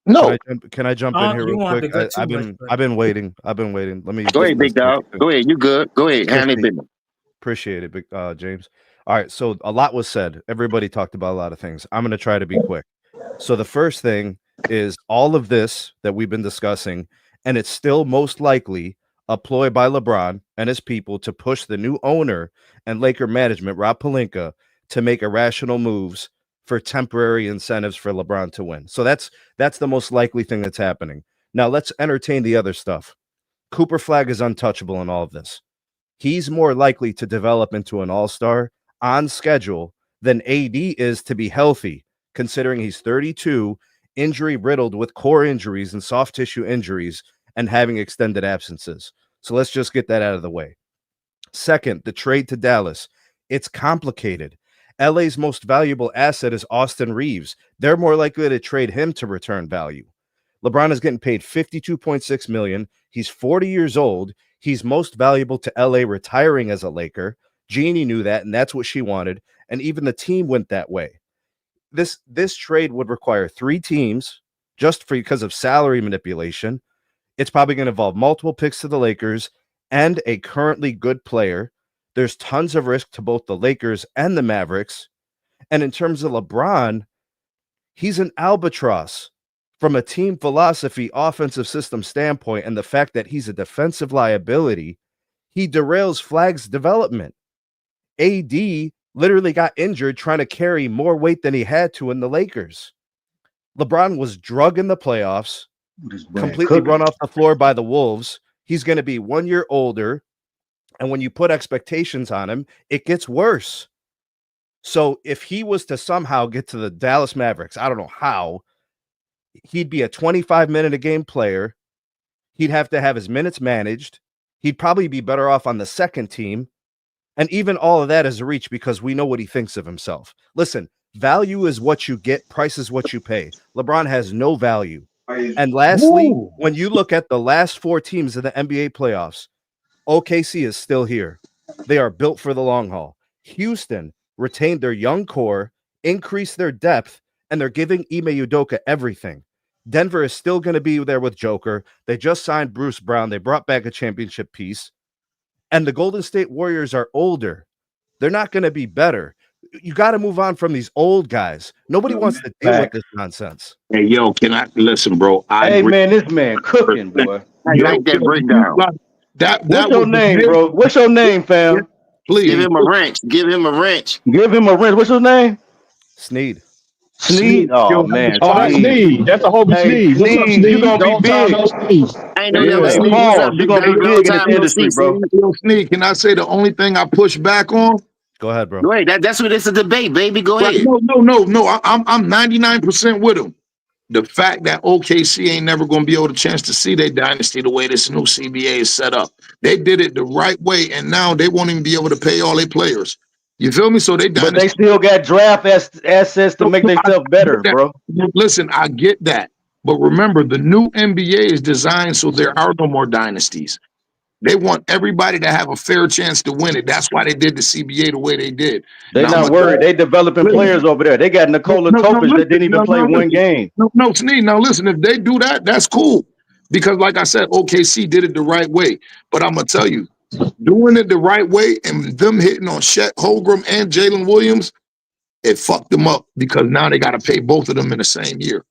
No. Can I jump in here real quick? I've been waiting. Let me go ahead, big dog. Go ahead. You good? Go ahead. Appreciate it, big James. All right. So a lot was said. Everybody talked about a lot of things. I'm going to try to be quick. So the first thing is all of this that we've been discussing, and it's still most likely a ploy by LeBron and his people to push the new owner and Laker management, Rob Pelinka, to make irrational moves for temporary incentives for LeBron to win. So that's the most likely thing that's happening. Now let's entertain the other stuff. Cooper Flagg is untouchable in all of this. He's more likely to develop into an all-star on schedule than AD is to be healthy, considering he's 32, injury riddled with core injuries and soft tissue injuries and having extended absences. So let's just get that out of the way. Second, the trade to Dallas. It's complicated. LA's most valuable asset is Austin Reeves. They're more likely to trade him to return value. LeBron is getting paid $52.6 million. He's 40 years old. He's most valuable to LA retiring as a Laker. Jeannie knew that, and that's what she wanted. And even the team went that way. This trade would require 3 teams just because of salary manipulation. It's probably going to involve multiple picks to the Lakers and a currently good player. There's tons of risk to both the Lakers and the Mavericks. And in terms of LeBron, he's an albatross from a team philosophy, offensive system standpoint, and the fact that he's a defensive liability. He derails Flagg's development. AD literally got injured trying to carry more weight than he had to in the Lakers. LeBron was drugged in the playoffs, completely run off the floor by the Wolves. He's going to be 1 year older. And when you put expectations on him, it gets worse. So if he was to somehow get to the Dallas Mavericks, I don't know how, he'd be a 25-minute-a-game player. He'd have to have his minutes managed. He'd probably be better off on the second team. And even all of that is a reach because we know what he thinks of himself. Listen, value is what you get. Price is what you pay. LeBron has no value. And lastly, when you look at the last 4 teams in the NBA playoffs, OKC is still here. They are built for the long haul. Houston retained their young core, increased their depth, and they're giving Ime Udoka everything. Denver is still going to be there with Joker. They just signed Bruce Brown. They brought back a championship piece. And the Golden State Warriors are older. They're not going to be better. You got to move on from these old guys. Nobody wants to deal with this nonsense. Hey, yo, can I listen, bro? Hey, man, this man cooking, boy. I like that breakdown. What's your name, bro? What's your name, fam? Please. Give him a wrench. Give him a wrench. Give him a wrench. What's your name? Sneed. Sneed? Oh, man. Oh, that's Sneed. That's a homie Sneed. What's up, Sneed? You gonna be big. I ain't know that was Sneed. Pause. You gonna be big in this industry, bro. Yo, Sneed, can I say the only thing I push back on? Go ahead, bro. Go ahead. That's what it's a debate, baby. Go ahead. No. I'm 99% with him. The fact that OKC ain't never going to be able to chance to see their dynasty the way this new CBA is set up. They did it the right way, and now they won't even be able to pay all their players. You feel me? So but they still got draft assets to make themselves better, bro. Listen, I get that. But remember, the new NBA is designed so there are no more dynasties. They want everybody to have a fair chance to win it. That's why they did the CBA the way they did. They're not worried. They developing players over there. They got Nikola Jokic that didn't even play one game. No, Sneed. Now listen, if they do that, that's cool. Because like I said, OKC did it the right way. But I'm going to tell you, doing it the right way and them hitting on Chet Holmgren and Jalen Williams, it fucked them up because now they got to pay both of them in the same year.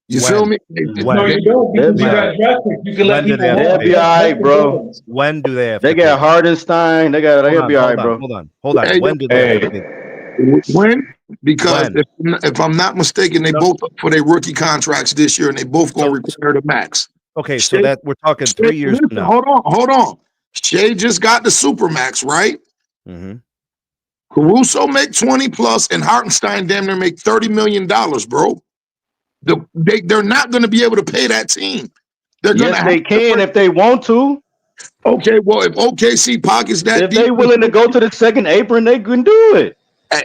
You feel me? No, you don't. Because you got drafted. You can let people they'll be all right, bro. When do they have? They got Hardenstein. They'll be all right, bro. Hold on. Hey, when do they have? When? Because if I'm not mistaken, they both up for their rookie contracts this year, and they both going to require the max. Okay, so that we're talking 3 years from now. Hold on. Shea just got the Supermax, right? Mm-hmm. Caruso make 20 plus, and Hartenstein damn near make $30 million, bro. They're not going to be able to pay that team. They can if they want to. Okay, well, if OKC pockets that, if they willing to go to the second apron, they can do it.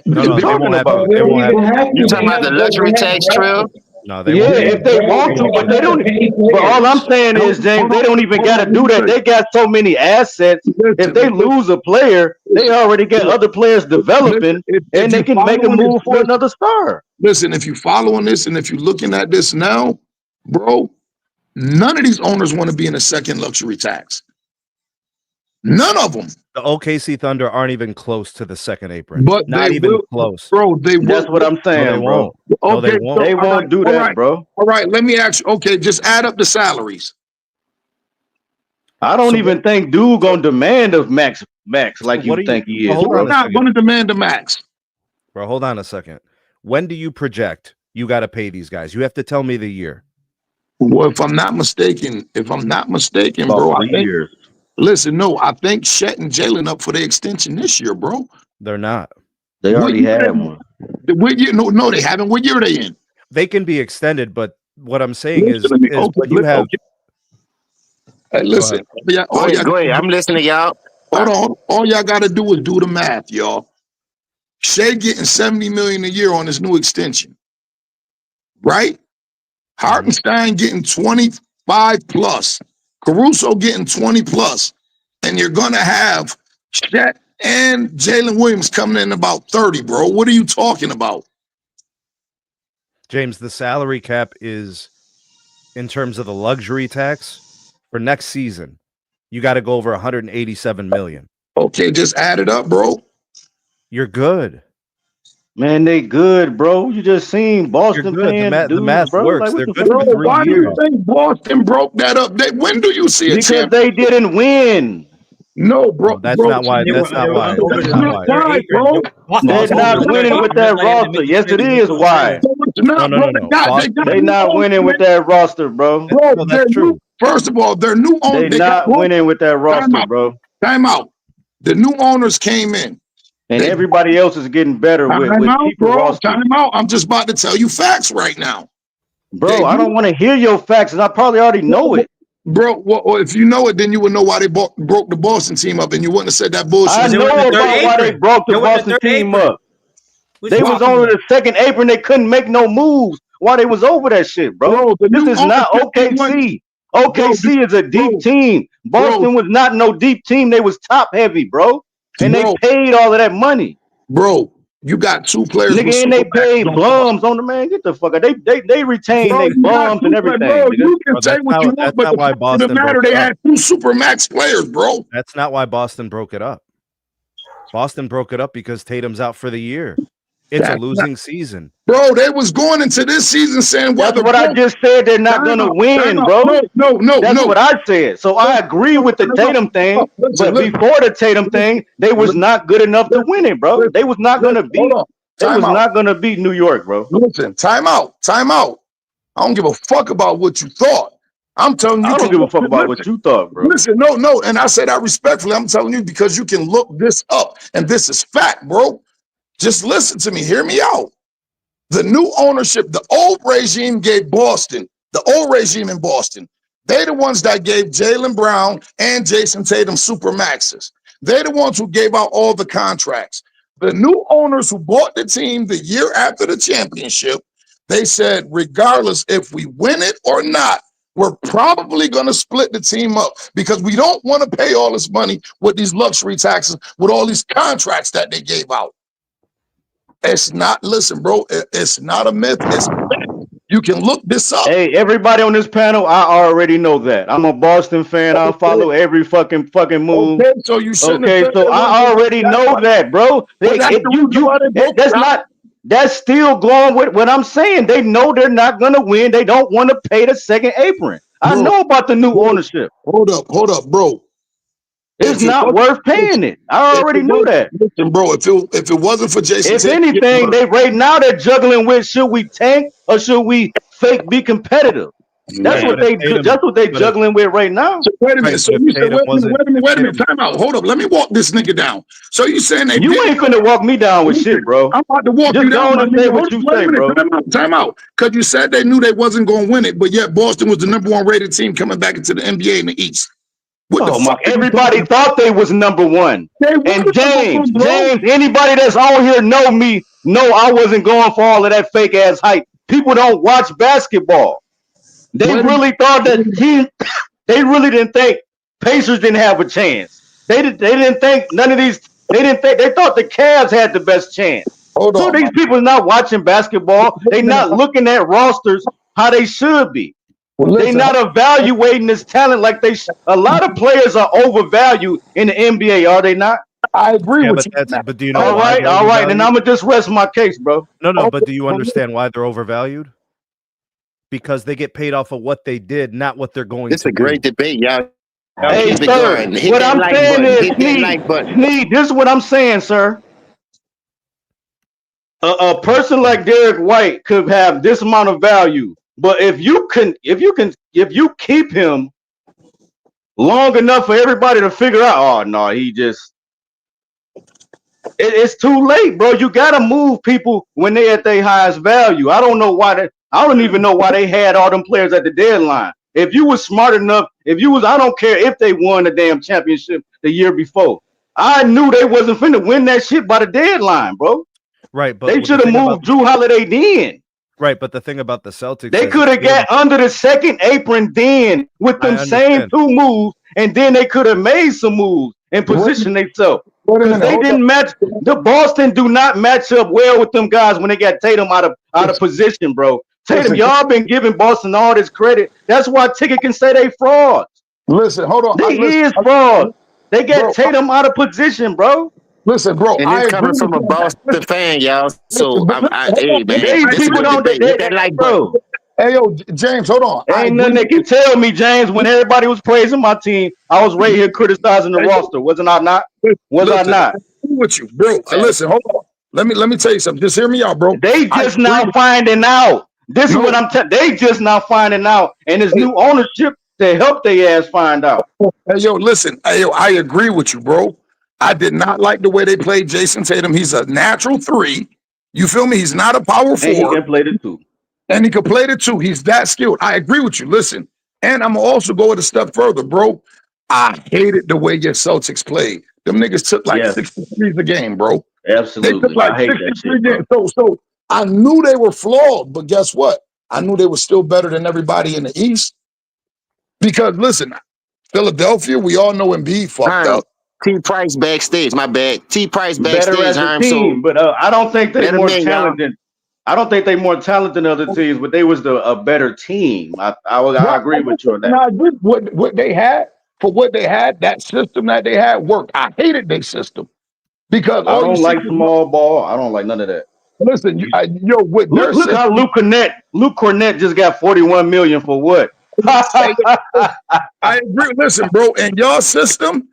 No, they won't have. You talking about the luxury tax trail? No, they won't. If they want to, but they don't. But all I'm saying is, James, they don't even got to do that. They got so many assets. If they lose a player, they already got other players developing, and they can make a move for another star. Listen, if you're following this and if you're looking at this now, bro, none of these owners want to be in a second luxury tax. None of them. The OKC Thunder aren't even close to the second apron. But not even close. Bro, that's what I'm saying, bro. No, they won't. They won't do that, bro. All right, let me ask you. Okay, just add up the salaries. I don't even think dude gonna demand a max like you think he is. We're not gonna demand a max. Bro, hold on a second. When do you project you got to pay these guys? You have to tell me the year. Well, if I'm not mistaken, bro, I think, listen, no, I think Chet and Jalen up for the extension this year, bro. They're not. They already had one. What year? No, they haven't. What year are they in? They can be extended, but what I'm saying is when you have. Hey, listen. Go ahead. I'm listening, y'all. Hold on. All y'all got to do is do the math, y'all. Shea getting $70 million a year on his new extension, right? Hartenstein getting 25 plus, Caruso getting 20 plus, and you're gonna have Chet and Jalen Williams coming in about 30, bro. What are you talking about? James, the salary cap is, in terms of the luxury tax for next season, you got to go over 187 million. Okay, just add it up, bro. You're good. Man, they good, bro. You just seen Boston playing the math bro. works. Like, they're good for 3 years. Why do you think Boston broke that up? When do you see it? Because they didn't win. No, bro. That's not why. That's not why. That's not why, bro. They're not winning with that roster. Yes, it is why. No. They're not winning with that roster, bro. Bro, that's true. First of all, their new owners. They're not winning with that roster, bro. Time out. The new owners came in. And everybody else is getting better with cheaper roster. Time out. I'm just about to tell you facts right now. Bro, I don't want to hear your facts, and I probably already know it. Bro, well, if you know it, then you would know why they broke the Boston team up, and you wouldn't have said that bullshit. I know about why they broke the Boston team up. They was on the second apron. They couldn't make no moves why they was over that shit, bro. This is not OKC. OKC is a deep team. Boston was not no deep team. They was top heavy, bro. And they paid all of that money. Bro, you got two players. Nigga, and they paid bums on the man. Get the fuck out. They retained their bums and everything. Bro, you can say what you want, but why Boston matter, they had two supermax players, bro. That's not why Boston broke it up. Boston broke it up because Tatum's out for the year. It's a losing season. Bro, they was going into this season saying, that's what I just said. They're not going to win, bro. No. That's what I said. So I agree with the Tatum thing, but before the Tatum thing, they was not good enough to win it, bro. They was not going to beat. They was not going to beat New York, bro. Listen, time out. I don't give a fuck about what you thought. I'm telling you. I don't give a fuck about what you thought, bro. Listen, no. And I say that respectfully. I'm telling you because you can look this up, and this is fact, bro. Just listen to me. Hear me out. The new ownership, the old regime gave Boston, the old regime in Boston, they the ones that gave Jaylen Brown and Jason Tatum super maxes. They're the ones who gave out all the contracts. The new owners who bought the team the year after the championship, they said, regardless if we win it or not, we're probably going to split the team up because we don't want to pay all this money with these luxury taxes, with all these contracts that they gave out. It's not, listen, bro, it's not a myth. It's you can look this up. Hey, everybody on this panel, I already know that. I'm a Boston fan. I follow every fucking move. Okay, so you shouldn't. Okay, so I already know that, bro. That's still going with what I'm saying. They know they're not gonna win. They don't want to pay the second apron. I know about the new ownership. Hold up, bro. It's not worth paying it. I already knew that. Listen, bro, if it wasn't for Jason, if anything, right now they're juggling with should we tank or should we fake be competitive? That's what they juggling with right now. So wait a minute. So you said, wait a minute. Time out. Hold up. Let me walk this nigga down. So you saying you ain't finna walk me down with shit, bro. I'm about to walk you down. Just say what you say, bro. Time out. Because you said they knew they wasn't going to win it, but yet Boston was the #1 rated team coming back into the NBA in the East. Everybody thought they was #1. And James, anybody that's on here know me, know I wasn't going for all of that fake ass hype. People don't watch basketball. They really thought that they really didn't think Pacers didn't have a chance. They didn't think none of these. They thought the Cavs had the best chance. So these people are not watching basketball. They're not looking at rosters how they should be. They're not evaluating this talent like they. A lot of players are overvalued in the NBA, are they not? I agree with you. But do you know? All right. Then I'm gonna just rest my case, bro. No. But do you understand why they're overvalued? Because they get paid off of what they did, not what they're going to do. It's a great debate, y'all. Hey, sir, what I'm saying is, Sneed, this is what I'm saying, sir. A person like Derek White could have this amount of value, but if you keep him long enough for everybody to figure out, oh no, it's too late, bro. You gotta move people when they at their highest value. I don't even know why they had all them players at the deadline. If you was smart enough, I don't care if they won the damn championship the year before. I knew they wasn't finna win that shit by the deadline, bro. Right, but they should have moved Drew Holiday then. Right, but the thing about the Celtics, they could have got under the second apron then with them same two moves, and then they could have made some moves and positioned themselves. Because they didn't match. The Boston do not match up well with them guys when they got Tatum out of position, bro. Tatum, y'all been giving Boston all this credit. That's why Ticket can say they frauds. Listen, hold on. They is frauds. They got Tatum out of position, bro. Listen, bro. And it's coming from a Boston fan, y'all. So, hey, man. These people don't that like, bro. Hey, yo, James, hold on. Ain't nothing they can tell me, James. When everybody was praising my team, I was right here criticizing the roster. Wasn't I not? I not? With you, bro. Listen, hold on. Let me tell you something. Just hear me out, bro. They just now finding out. This is what I'm telling. They just now finding out, and it's new ownership to help their ass find out. Hey, yo, listen. Hey, yo, I agree with you, bro. I did not like the way they played Jason Tatum. He's a natural 3. You feel me? He's not a power 4. And he can play the 2. And he can play the 2. He's that skilled. I agree with you. Listen, and I'm also going a step further, bro. I hated the way your Celtics played. Them niggas took like 63s a game, bro. Absolutely. They took like 63 games. So I knew they were flawed, but guess what? I knew they were still better than everybody in the East. Because listen, Philadelphia, we all know Embiid fucked up. T Price backstage, my bad. T Price better backstage, as a Herm. team, So but I don't think they let them more in, y'all. talented. I don't think they more talented than other teams, but they was a better team. I agree with you on that. Now, what they had, for what they had, that system that they had worked. I hated their system because I all you don't see like small ball. I don't like none of that. Listen, with their Look how system. Luke Cornett just got $41 million for what? I agree. Listen, bro, in your system,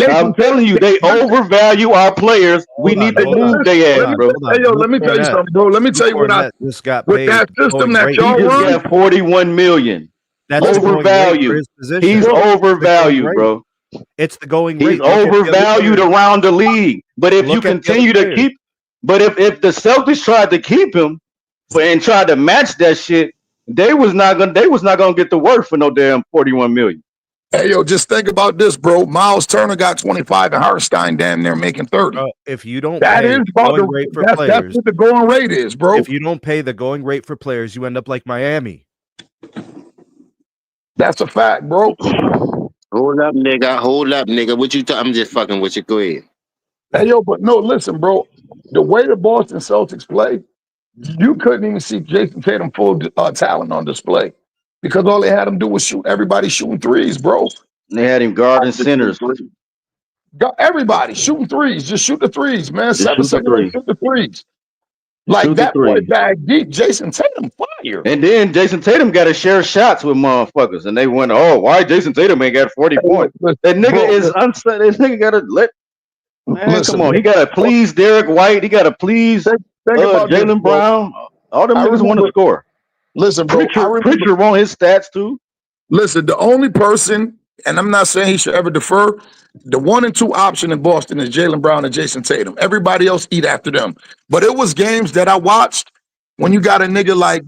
I'm telling you, they overvalue our players. We need to move their ass, bro. Hey, yo, let me tell you something, bro. Let me tell you what I just got with paid that system that rate. y'all He just run. got $41 million. That's overvalued. He's overvalued, bro. It's the going He's rate. overvalued around the league. But if you continue to keep, but if the Celtics tried to keep him and tried to match that shit, they was not gonna get the work for no damn $41 million. Hey, yo, just think about this, bro. Miles Turner got 25 and Hartenstein damn near making 30. If you don't that pay is about the rate for players. That's what the going rate is, bro. If you don't pay the going rate for players, you end up like Miami. That's a fact, bro. Hold up, nigga. What you I'm just fucking with you. Go ahead. Hey, yo, but no, listen, bro. The way the Boston Celtics play, you couldn't even see Jason Tatum full talent on display because all they had him do was shoot. Everybody shooting threes, bro. They had him guarding centers. Everybody shooting threes. Just shoot the threes, man. Just shoot the threes. Like shoot that boy bag deep. Jason Tatum fire. And then Jason Tatum got to share shots with motherfuckers, and they went, "Oh, why Jason Tatum ain't got 40 points?" That nigga is unset. That nigga got to let. Man, come on. He got to please Derek White. He got to please Jaylen Brown. All them niggas want to score. Listen, bro. Pritchard want his stats too. Listen, the only person, and I'm not saying he should ever defer, the 1 and 2 option in Boston is Jaylen Brown and Jason Tatum. Everybody else eat after them. But it was games that I watched when you got a nigga like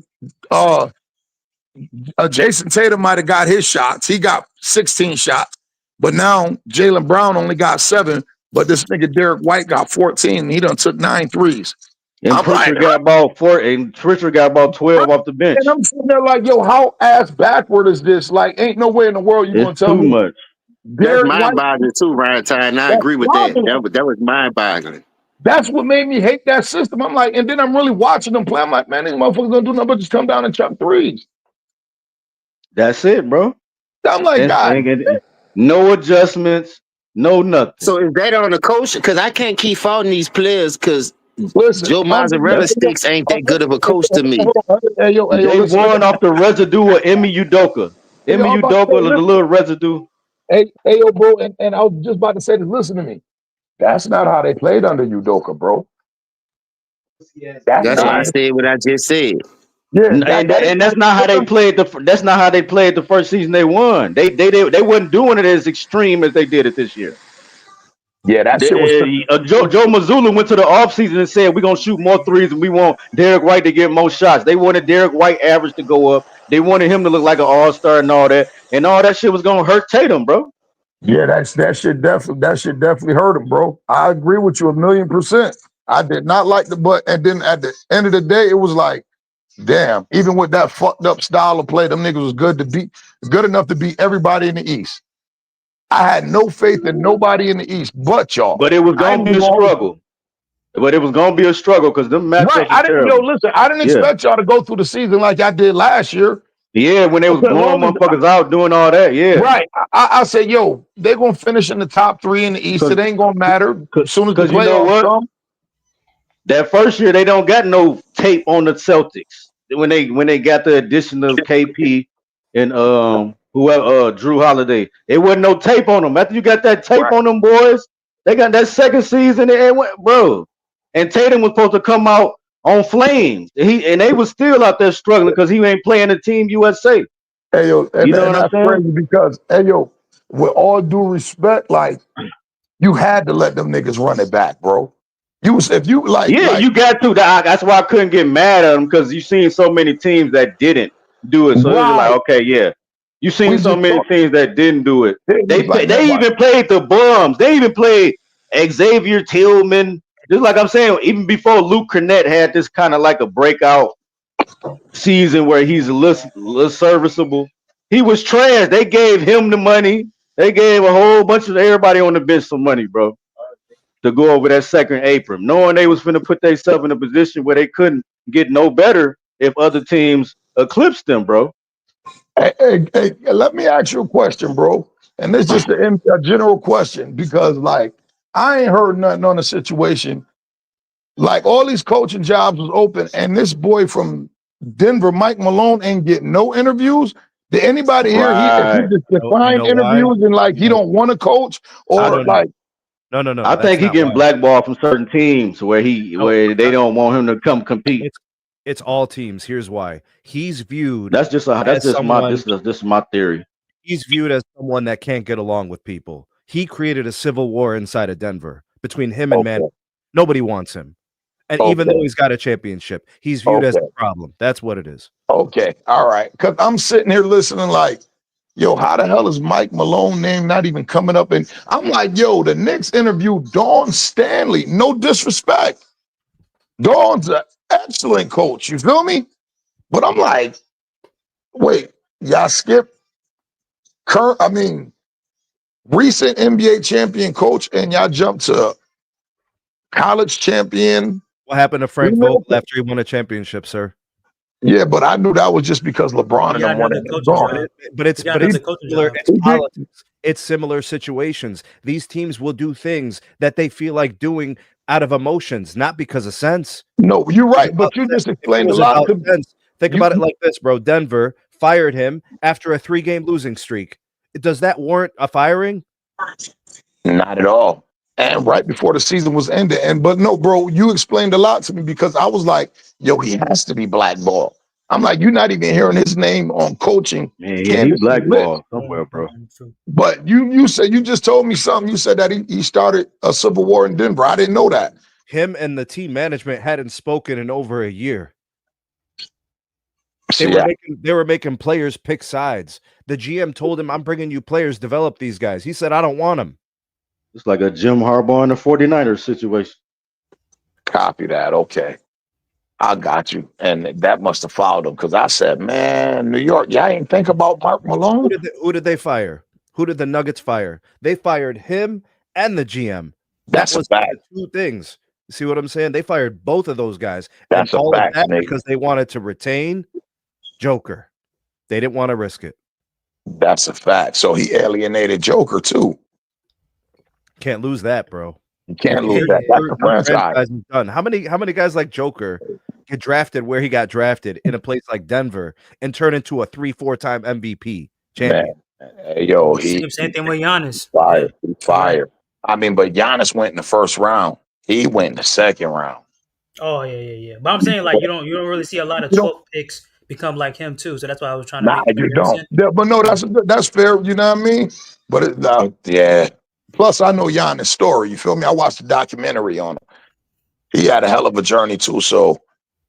Jason Tatum might have got his shots. He got 16 shots. But now Jaylen Brown only got 7. But this nigga Derek White got 14. And he done took 9 threes. And Pritchard got about 4. And Pritchard got about 12 off the bench. And I'm sitting there like, yo, how ass backward is this? Like, ain't no way in the world you gonna tell me. Too much. That's mind-boggling too, Ryan Ty, and I agree with that. That was mind-boggling. That's what made me hate that system. I'm like, and then I'm really watching them play. I'm like, man, these motherfuckers don't do nothing but just come down and chuck threes. That's it, bro. I'm like, God. No adjustments, no nothing. So is that on the coach? Because I can't keep faulting these players because Joe Mazzarella sticks ain't that good of a coach to me. They won off the residue of Emi Udoka. Emi Udoka is a little residue. Hey, yo, bro, and I was just about to say this. Listen to me. That's not how they played under Udoka, bro. That's why I said what I just said. Yeah, and that's not how they played That's not how they played the first season they won. They wasn't doing it as extreme as they did it this year. Yeah, that shit was. Joe Mazzulla went to the offseason and said we're gonna shoot more threes and we want Derek White to get more shots. They wanted Derek White average to go up. They wanted him to look like an all-star and all that. And all that shit was gonna hurt Tatum, bro. Yeah, that shit definitely hurt him, bro. I agree with you 1,000,000%. I did not like and then at the end of the day, it was like, damn, even with that fucked up style of play, them niggas was good enough to beat everybody in the East. I had no faith in nobody in the East but y'all. But it was gonna be a struggle. But it was gonna be a struggle because them matchups. I didn't expect y'all to go through the season like I did last year. Yeah, when they was blowing motherfuckers out, doing all that. Yeah, right. I said, yo, they're gonna finish in the top 3 in the East. It ain't gonna matter as soon as the playoffs come. That first year they don't got no tape on the Celtics when they got the addition of KP and whoever Drew Holiday. It wasn't no tape on them. After you got that tape on them boys, they got that second season and went, bro. And Tatum was supposed to come out on flames. They was still out there struggling because he ain't playing the Team USA. Hey yo, you know what I'm saying? Crazy because hey yo, with all due respect, like you had to let them niggas run it back, bro. You got to. That's why I couldn't get mad at them because you seen so many teams that didn't do it. So it was like, okay, yeah. You seen so many teams that didn't do it. They even played the bums. They even played Xavier Tillman. Just like I'm saying, even before Luke Cornett had this kind of like a breakout season where he's a little serviceable. He was trash. They gave him the money. They gave a whole bunch of everybody on the bench some money, bro, to go over that second apron, knowing they was going to put themselves in a position where they couldn't get no better if other teams eclipsed them, bro. Hey, let me ask you a question, bro. And this is just a general question because, like, I ain't heard nothing on the situation. Like, all these coaching jobs was open, and this boy from Denver, Mike Malone, ain't getting no interviews. Did anybody hear if he just declined interviews and like he don't want to coach or like? No. I think he getting blackballed from certain teams where they don't want him to come compete. It's all teams. Here's why. He's viewed. This is my theory. He's viewed as someone that can't get along with people. He created a civil war inside of Denver between him and Man. Nobody wants him. And even though he's got a championship, he's viewed as a problem. That's what it is. Okay. All right. Because I'm sitting here listening like, yo, how the hell is Mike Malone name not even coming up? And I'm like, yo, the Knicks interviewed Dawn Stanley. No disrespect. Dawn's an excellent coach. You feel me? But I'm like, wait, y'all skip recent NBA champion coach and y'all jump to college champion. What happened to Frank Vogel after he won a championship, sir? Yeah, but I knew that was just because LeBron and them wanted him gone. But it's similar. It's politics. It's similar situations. These teams will do things that they feel like doing out of emotions, not because of sense. No, you're right. But you just explained a lot of sense. Think about it like this, bro. Denver fired him after a 3-game losing streak. Does that warrant a firing? Not at all. And right before the season was ended. But no, bro, you explained a lot to me because I was like, yo, he has to be blackballed. I'm like, you're not even hearing his name on coaching. Man, yeah, he's blackballed somewhere, bro. But you said, you just told me something. You said that he started a civil war in Denver. I didn't know that. Him and the team management hadn't spoken in over a year. They were making players pick sides. The GM told him, I'm bringing you players, develop these guys. He said, I don't want them. It's like a Jim Harbaugh and the 49ers situation. Copy that. Okay. I got you. And that must have followed him because I said, man, New York, y'all ain't think about Mark Malone? Who did they fire? Who did the Nuggets fire? They fired him and the GM. That's a fact. 2 things. See what I'm saying? They fired both of those guys. That's and a fact, because they wanted to retain Joker. They didn't want to risk it. That's a fact. So he alienated Joker too. Can't lose that, bro. You can't lose that. That's the franchise. Done. How many guys like Joker get drafted where he got drafted in a place like Denver and turn into a 3-4-time MVP champion? Man, yo, same thing with Giannis. Fire. He fired. I mean, but Giannis went in the first round. He went in the second round. Oh yeah. But I'm saying like you don't really see a lot of 12 picks become like him too. So that's why I was trying to. You don't. Yeah, but no, that's fair. You know what I mean? But yeah. Plus, I know Giannis' story. You feel me? I watched the documentary on him. He had a hell of a journey too. So,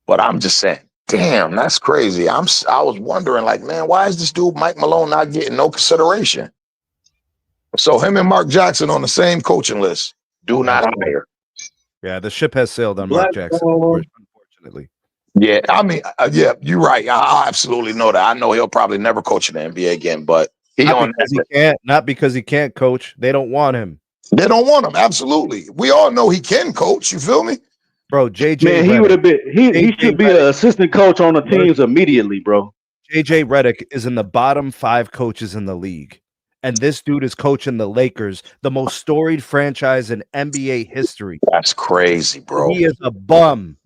but I'm just saying, damn, that's crazy. I was wondering, like, man, why is this dude Mike Malone not getting no consideration? So him and Mark Jackson on the same coaching list. Do not hire. Yeah, the ship has sailed on Mark Jackson, unfortunately. Yeah, I mean, yeah, you're right. I absolutely know that. I know he'll probably never coach in the NBA again, but not because he can't coach. They don't want him. They don't want him. Absolutely. We all know he can coach. You feel me? Bro, JJ. Man, he would have been. He should be an assistant coach on the teams immediately, bro. JJ Redick is in the bottom 5 coaches in the league. And this dude is coaching the Lakers, the most storied franchise in NBA history. That's crazy, bro. He is a bum.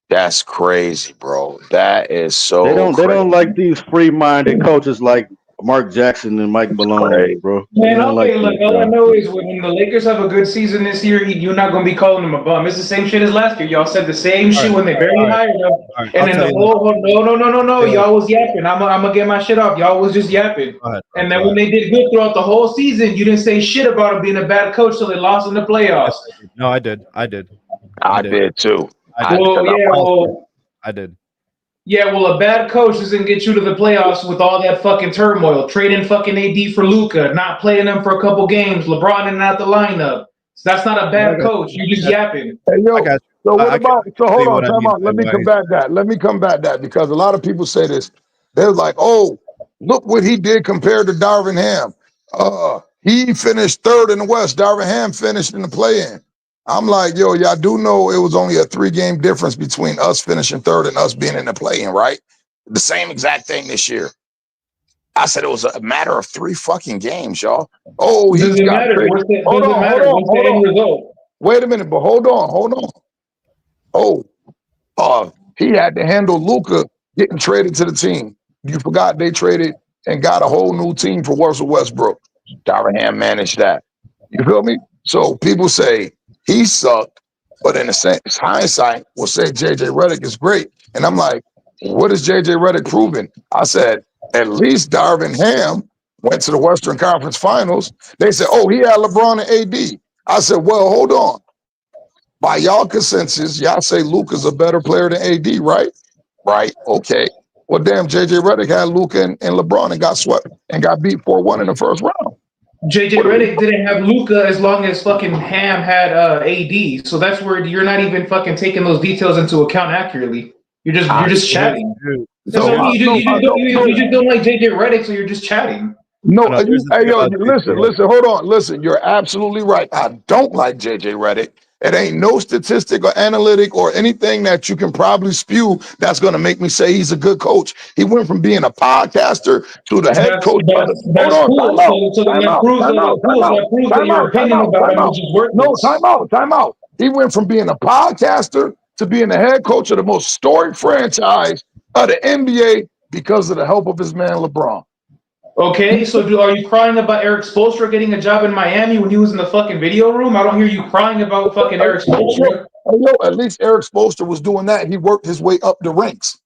That's crazy, bro. That is so They don't like these free-minded coaches like Mark Jackson and Mike Malone, bro. Man, okay, look, all I know is when the Lakers have a good season this year, you're not going to be calling them a bum. It's the same shit as last year. Y'all said the same shit when they barely hired him. And then no, y'all was yapping. I'm going to get my shit off. Y'all was just yapping. And then when they did good throughout the whole season, you didn't say shit about him being a bad coach till they lost in the playoffs. No, I did. I did too. I did. Yeah, well, a bad coach doesn't get you to the playoffs with all that fucking turmoil. Trading fucking AD for Luka, not playing him for a couple games, LeBron in and out the lineup. So that's not a bad coach. You just yapping. Hey, yo, So what about? So hold on, what I time mean out. by Let me why. combat that. Let me combat that because a lot of people say this. They're like, "Oh, look what he did compared to Darvin Ham. He finished third in the West. Darvin Ham finished in the play-in." I'm like, "Yo, y'all do know it was only a 3-game difference between us finishing third and us being in the play-in, right? The same exact thing this year." I said it was a matter of 3 fucking games, y'all. Oh, he's Does it got matter? traded. Hold Does it on, hold matter? on, What's the hold end on. result? Wait a minute, but hold on. He had to handle Luka getting traded to the team. You forgot they traded and got a whole new team for Russell Westbrook. Darvin Ham managed that. You feel me? So people say he sucked, but in a sense, hindsight will say JJ Redick is great. And I'm like, what is JJ Redick proving? I said, at least Darvin Ham went to the Western Conference Finals. They said, oh, he had LeBron and AD. I said, well, hold on. By y'all consensus, y'all say Luka's a better player than AD, right? Right. Okay. Well, damn, JJ Redick had Luka and LeBron and got swept and got beat 4-1 in the first round. JJ Redick didn't have Luka as long as fucking Ham had AD. So that's where you're not even fucking taking those details into account accurately. You're just chatting. That's what I mean. You just don't like JJ Redick, so you're just chatting. No, hey, yo, listen, hold on. Listen, you're absolutely right. I don't like JJ Redick. It ain't no statistic or analytic or anything that you can probably spew that's going to make me say he's a good coach. He went from being a podcaster to the head coach. That's cool. So then that proves that your opinion about him is just worthless. No, time out. He went from being a podcaster to being the head coach of the most storied franchise of the NBA because of the help of his man LeBron. Okay, so are you crying about Eric Spoelstra getting a job in Miami when he was in the fucking video room? I don't hear you crying about fucking Eric Spoelstra. At least Eric Spoelstra was doing that. He worked his way up the ranks.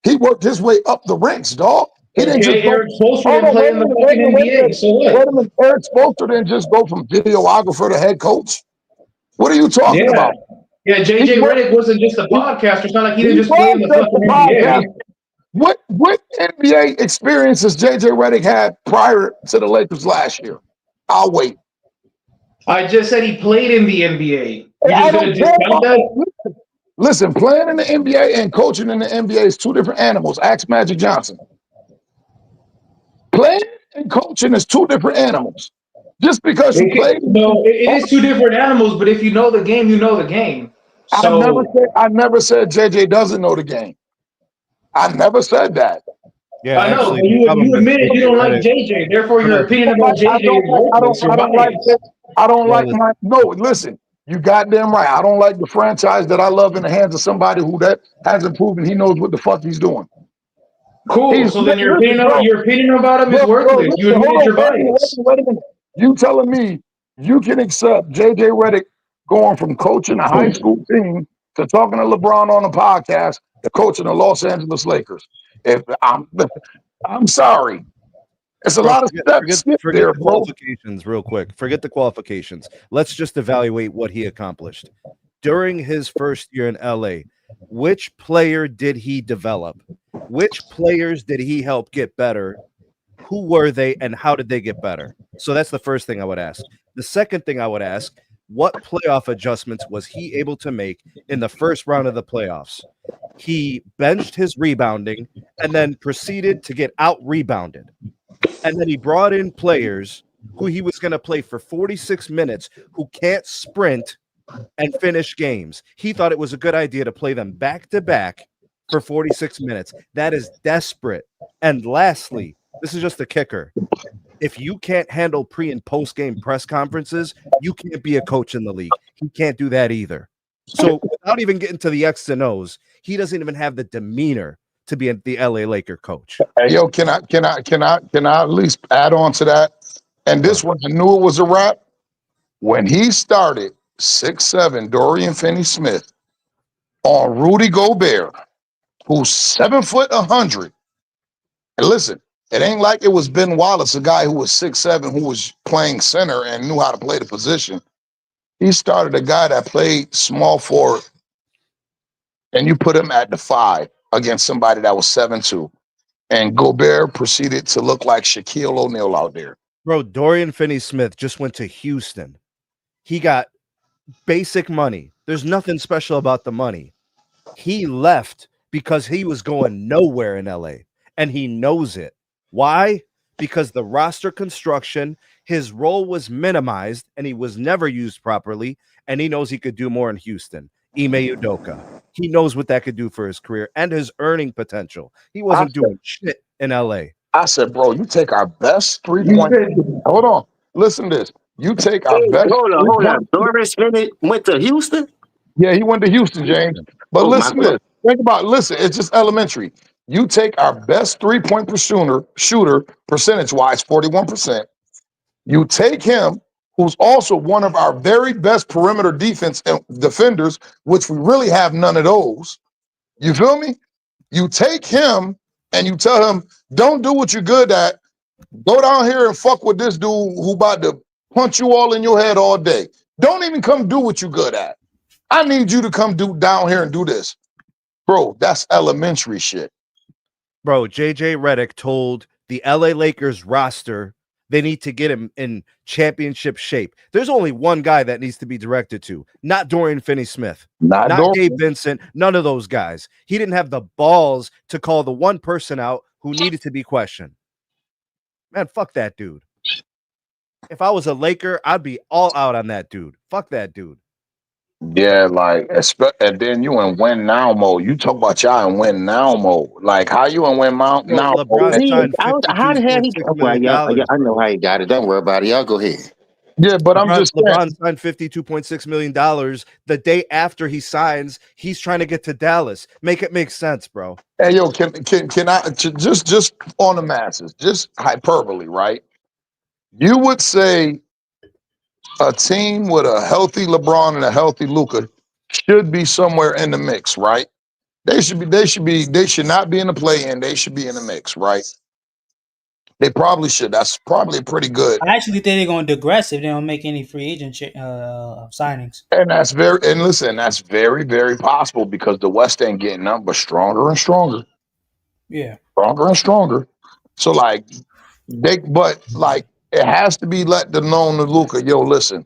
He worked his way up the ranks, dog. He didn't just Eric Spoelstra didn't play in the fucking NBA. So what? Wait a minute. Eric Spoelstra didn't just go from videographer to head coach. What are you talking about? Yeah, JJ Redick wasn't just a podcaster. It's not like he didn't just play in the fucking NBA. What NBA experiences JJ Redick had prior to the Lakers last year? I'll wait. I just said he played in the NBA. You're just going to discount that? Listen, playing in the NBA and coaching in the NBA is 2 different animals. Ask Magic Johnson. Playing and coaching is 2 different animals. Just because you played. No, it is 2 different animals, but if you know the game, you know the game. So I never said JJ doesn't know the game. I never said that. Yeah, I know, but you admitted you don't like JJ. Therefore, your opinion about JJ is worthless. I don't like listen, you goddamn right. I don't like the franchise that I love in the hands of somebody who that hasn't proven he knows what the fuck he's doing. Cool. So then your opinion about him is worthless. You admitted your bias. Wait a minute. You telling me you can accept JJ Redick going from coaching a high school team to talking to LeBron on a podcast to coaching the Los Angeles Lakers? If I'm sorry. It's a lot of steps. Forget the qualifications real quick. Forget the qualifications. Let's just evaluate what he accomplished. During his first year in LA, which player did he develop? Which players did he help get better? Who were they and how did they get better? So that's the first thing I would ask. The second thing I would ask, what playoff adjustments was he able to make in the first round of the playoffs? He benched his rebounding and then proceeded to get out-rebounded. And then he brought in players who he was going to play for 46 minutes who can't sprint and finish games. He thought it was a good idea to play them back-to-back for 46 minutes. That is desperate. And lastly, this is just the kicker. If you can't handle pre- and post-game press conferences, you can't be a coach in the league. He can't do that either. So without even getting to the X's and O's, he doesn't even have the demeanor to be the LA Laker coach. Hey, yo, can I at least add on to that? And this one, I knew it was a wrap. When he started 6'7" Dorian Finney-Smith on Rudy Gobert, who's 7 foot 100. And listen, it ain't like it was Ben Wallace, a guy who was 6'7", who was playing center and knew how to play the position. He started a guy that played small forward, and you put him at the 5 against somebody that was 7'2". And Gobert proceeded to look like Shaquille O'Neal out there. Bro, Dorian Finney-Smith just went to Houston. He got basic money There's nothing special about the money. He left because he was going nowhere in LA, and he knows it. Why? Because the roster construction, his role was minimized, and he was never used properly, and he knows he could do more in Houston. Ime Udoka. He knows what that could do for his career and his earning potential. He wasn't doing shit in LA. I said, bro, you take our best 3-point. Hold on. Listen to this. You take our best. Hold on. Doris went to Houston? Yeah, he went to Houston, James. But listen to this. Think about it. Listen, it's just elementary. You take our best 3-point shooter percentage-wise, 41%. You take him, who's also one of our very best perimeter defenders, which we really have none of those. You feel me? You take him and you tell him, don't do what you're good at. Go down here and fuck with this dude who about to punch you all in your head all day. Don't even come do what you're good at. I need you to come down here and do this. Bro, that's elementary shit. Bro, JJ Redick told the LA Lakers roster they need to get him in championship shape. There's only one guy that needs to be directed to, not Dorian Finney-Smith, not Gabe Vincent, none of those guys. He didn't have the balls to call the one person out who needed to be questioned. Man, fuck that dude. If I was a Laker, I'd be all out on that dude. Fuck that dude. Yeah, like, and then you in win now mode. You talk about y'all in win now mode. Like, how you in win now mode? How the hell he got? Well, I know how he got it. Don't worry about it. Y'all go ahead. Yeah, but I'm just LeBron signed $52.6 million. The day after he signs, he's trying to get to Dallas. Make it make sense, bro. Hey, yo, can I just on the masses, just hyperbole, right? You would say a team with a healthy LeBron and a healthy Luka should be somewhere in the mix, right? They should not be in the play-in. They should be in the mix, right? They probably should. That's probably pretty good. I actually think they're going to digress if they don't make any free agent signings. And that's very, very possible because the West ain't getting up, but stronger and stronger. Yeah. Stronger and stronger. So like it has to be let them known to Luka, yo, listen,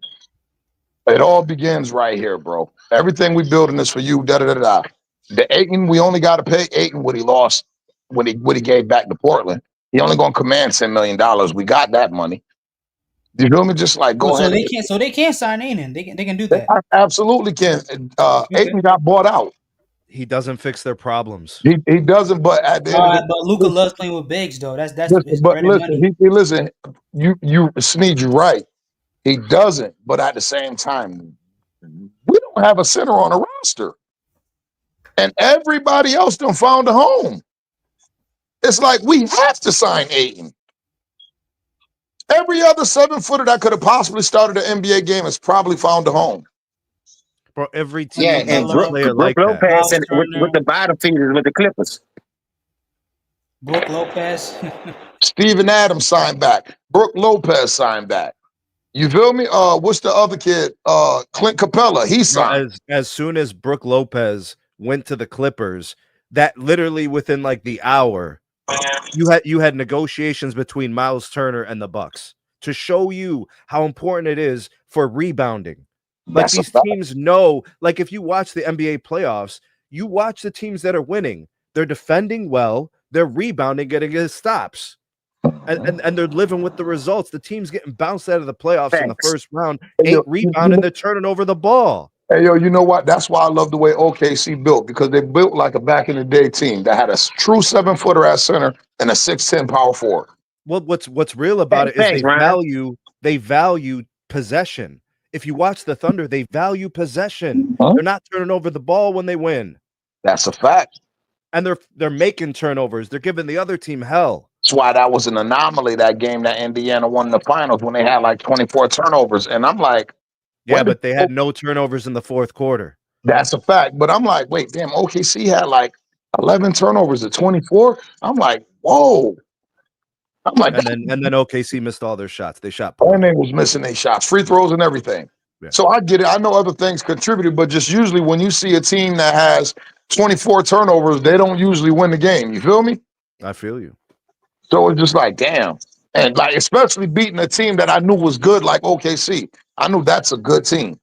it all begins right here, bro. Everything we building is for you, da-da-da-da. The Ayton, we only got to pay Ayton what he lost when he gave back to Portland. He only going to command $10 million. We got that money. You feel me? Just like go ahead. So they can't sign Ayton. They can do that. They absolutely can. Ayton got bought out. He doesn't fix their problems. He doesn't. But at the end, but Luka loves playing with bigs, though. That's but listen, you Sneed, you right. He doesn't. But at the same time, we don't have a center on the roster, and everybody else done found a home. It's like we have to sign Ayton. Every other 7-footer that could have possibly started an NBA game has probably found a home. Bro, every team and Brook Lopez with the bottom feeders with the Clippers. Brook Lopez. Steven Adams signed back. Brook Lopez signed back. You feel me? What's the other kid? Clint Capella. He signed. As soon as Brook Lopez went to the Clippers, that literally within like the hour, you had negotiations between Miles Turner and the Bucks to show you how important it is for rebounding. Like these teams know, like if you watch the NBA playoffs, you watch the teams that are winning. They're defending well, they're rebounding, getting his stops. And they're living with the results. The team's getting bounced out of the playoffs in the first round, ain't rebounding, they're turning over the ball. Hey, yo, you know what? That's why I love the way OKC built, because they built like a back-in-the-day team that had a true 7-footer at center and a 6'10" power forward. Well, what's real about it is they value possession. If you watch the Thunder, they value possession. They're not turning over the ball when they win. That's a fact. And they're making turnovers. They're giving the other team hell. That's why that was an anomaly, that game that Indiana won in the finals when they had like 24 turnovers. And I'm like, yeah, but they had no turnovers in the fourth quarter. That's a fact. But I'm like, wait, damn, OKC had like 11 turnovers at 24. I'm like, whoa. I'm like, and then OKC missed all their shots. They shot poorly. And they was missing their shots, free throws and everything. Yeah. So I get it. I know other things contributed, but just usually when you see a team that has 24 turnovers, they don't usually win the game. You feel me? I feel you. So it's just like, damn. And like, especially beating a team that I knew was good, like OKC. I knew that's a good team.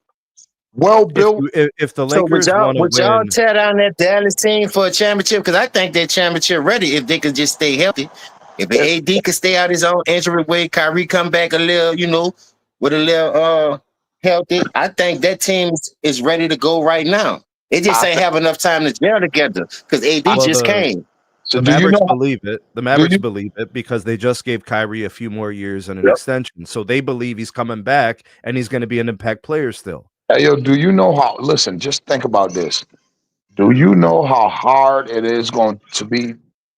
well built. If the So Lakers want to would y'all win, tear down that Dallas team for a championship? Because I think they're championship ready if they could just stay healthy. If AD could stay out his own injury way, Kyrie come back a little, with a little healthy, I think that team is ready to go right now. It just ain't have enough time to gel together because AD just came. So the Mavericks believe it. The Mavericks believe it because they just gave Kyrie a few more years and an extension. So they believe he's coming back and he's going to be an impact player still. Hey, yo, do you know how? Listen, just think about this. Do you know how hard it is going to be?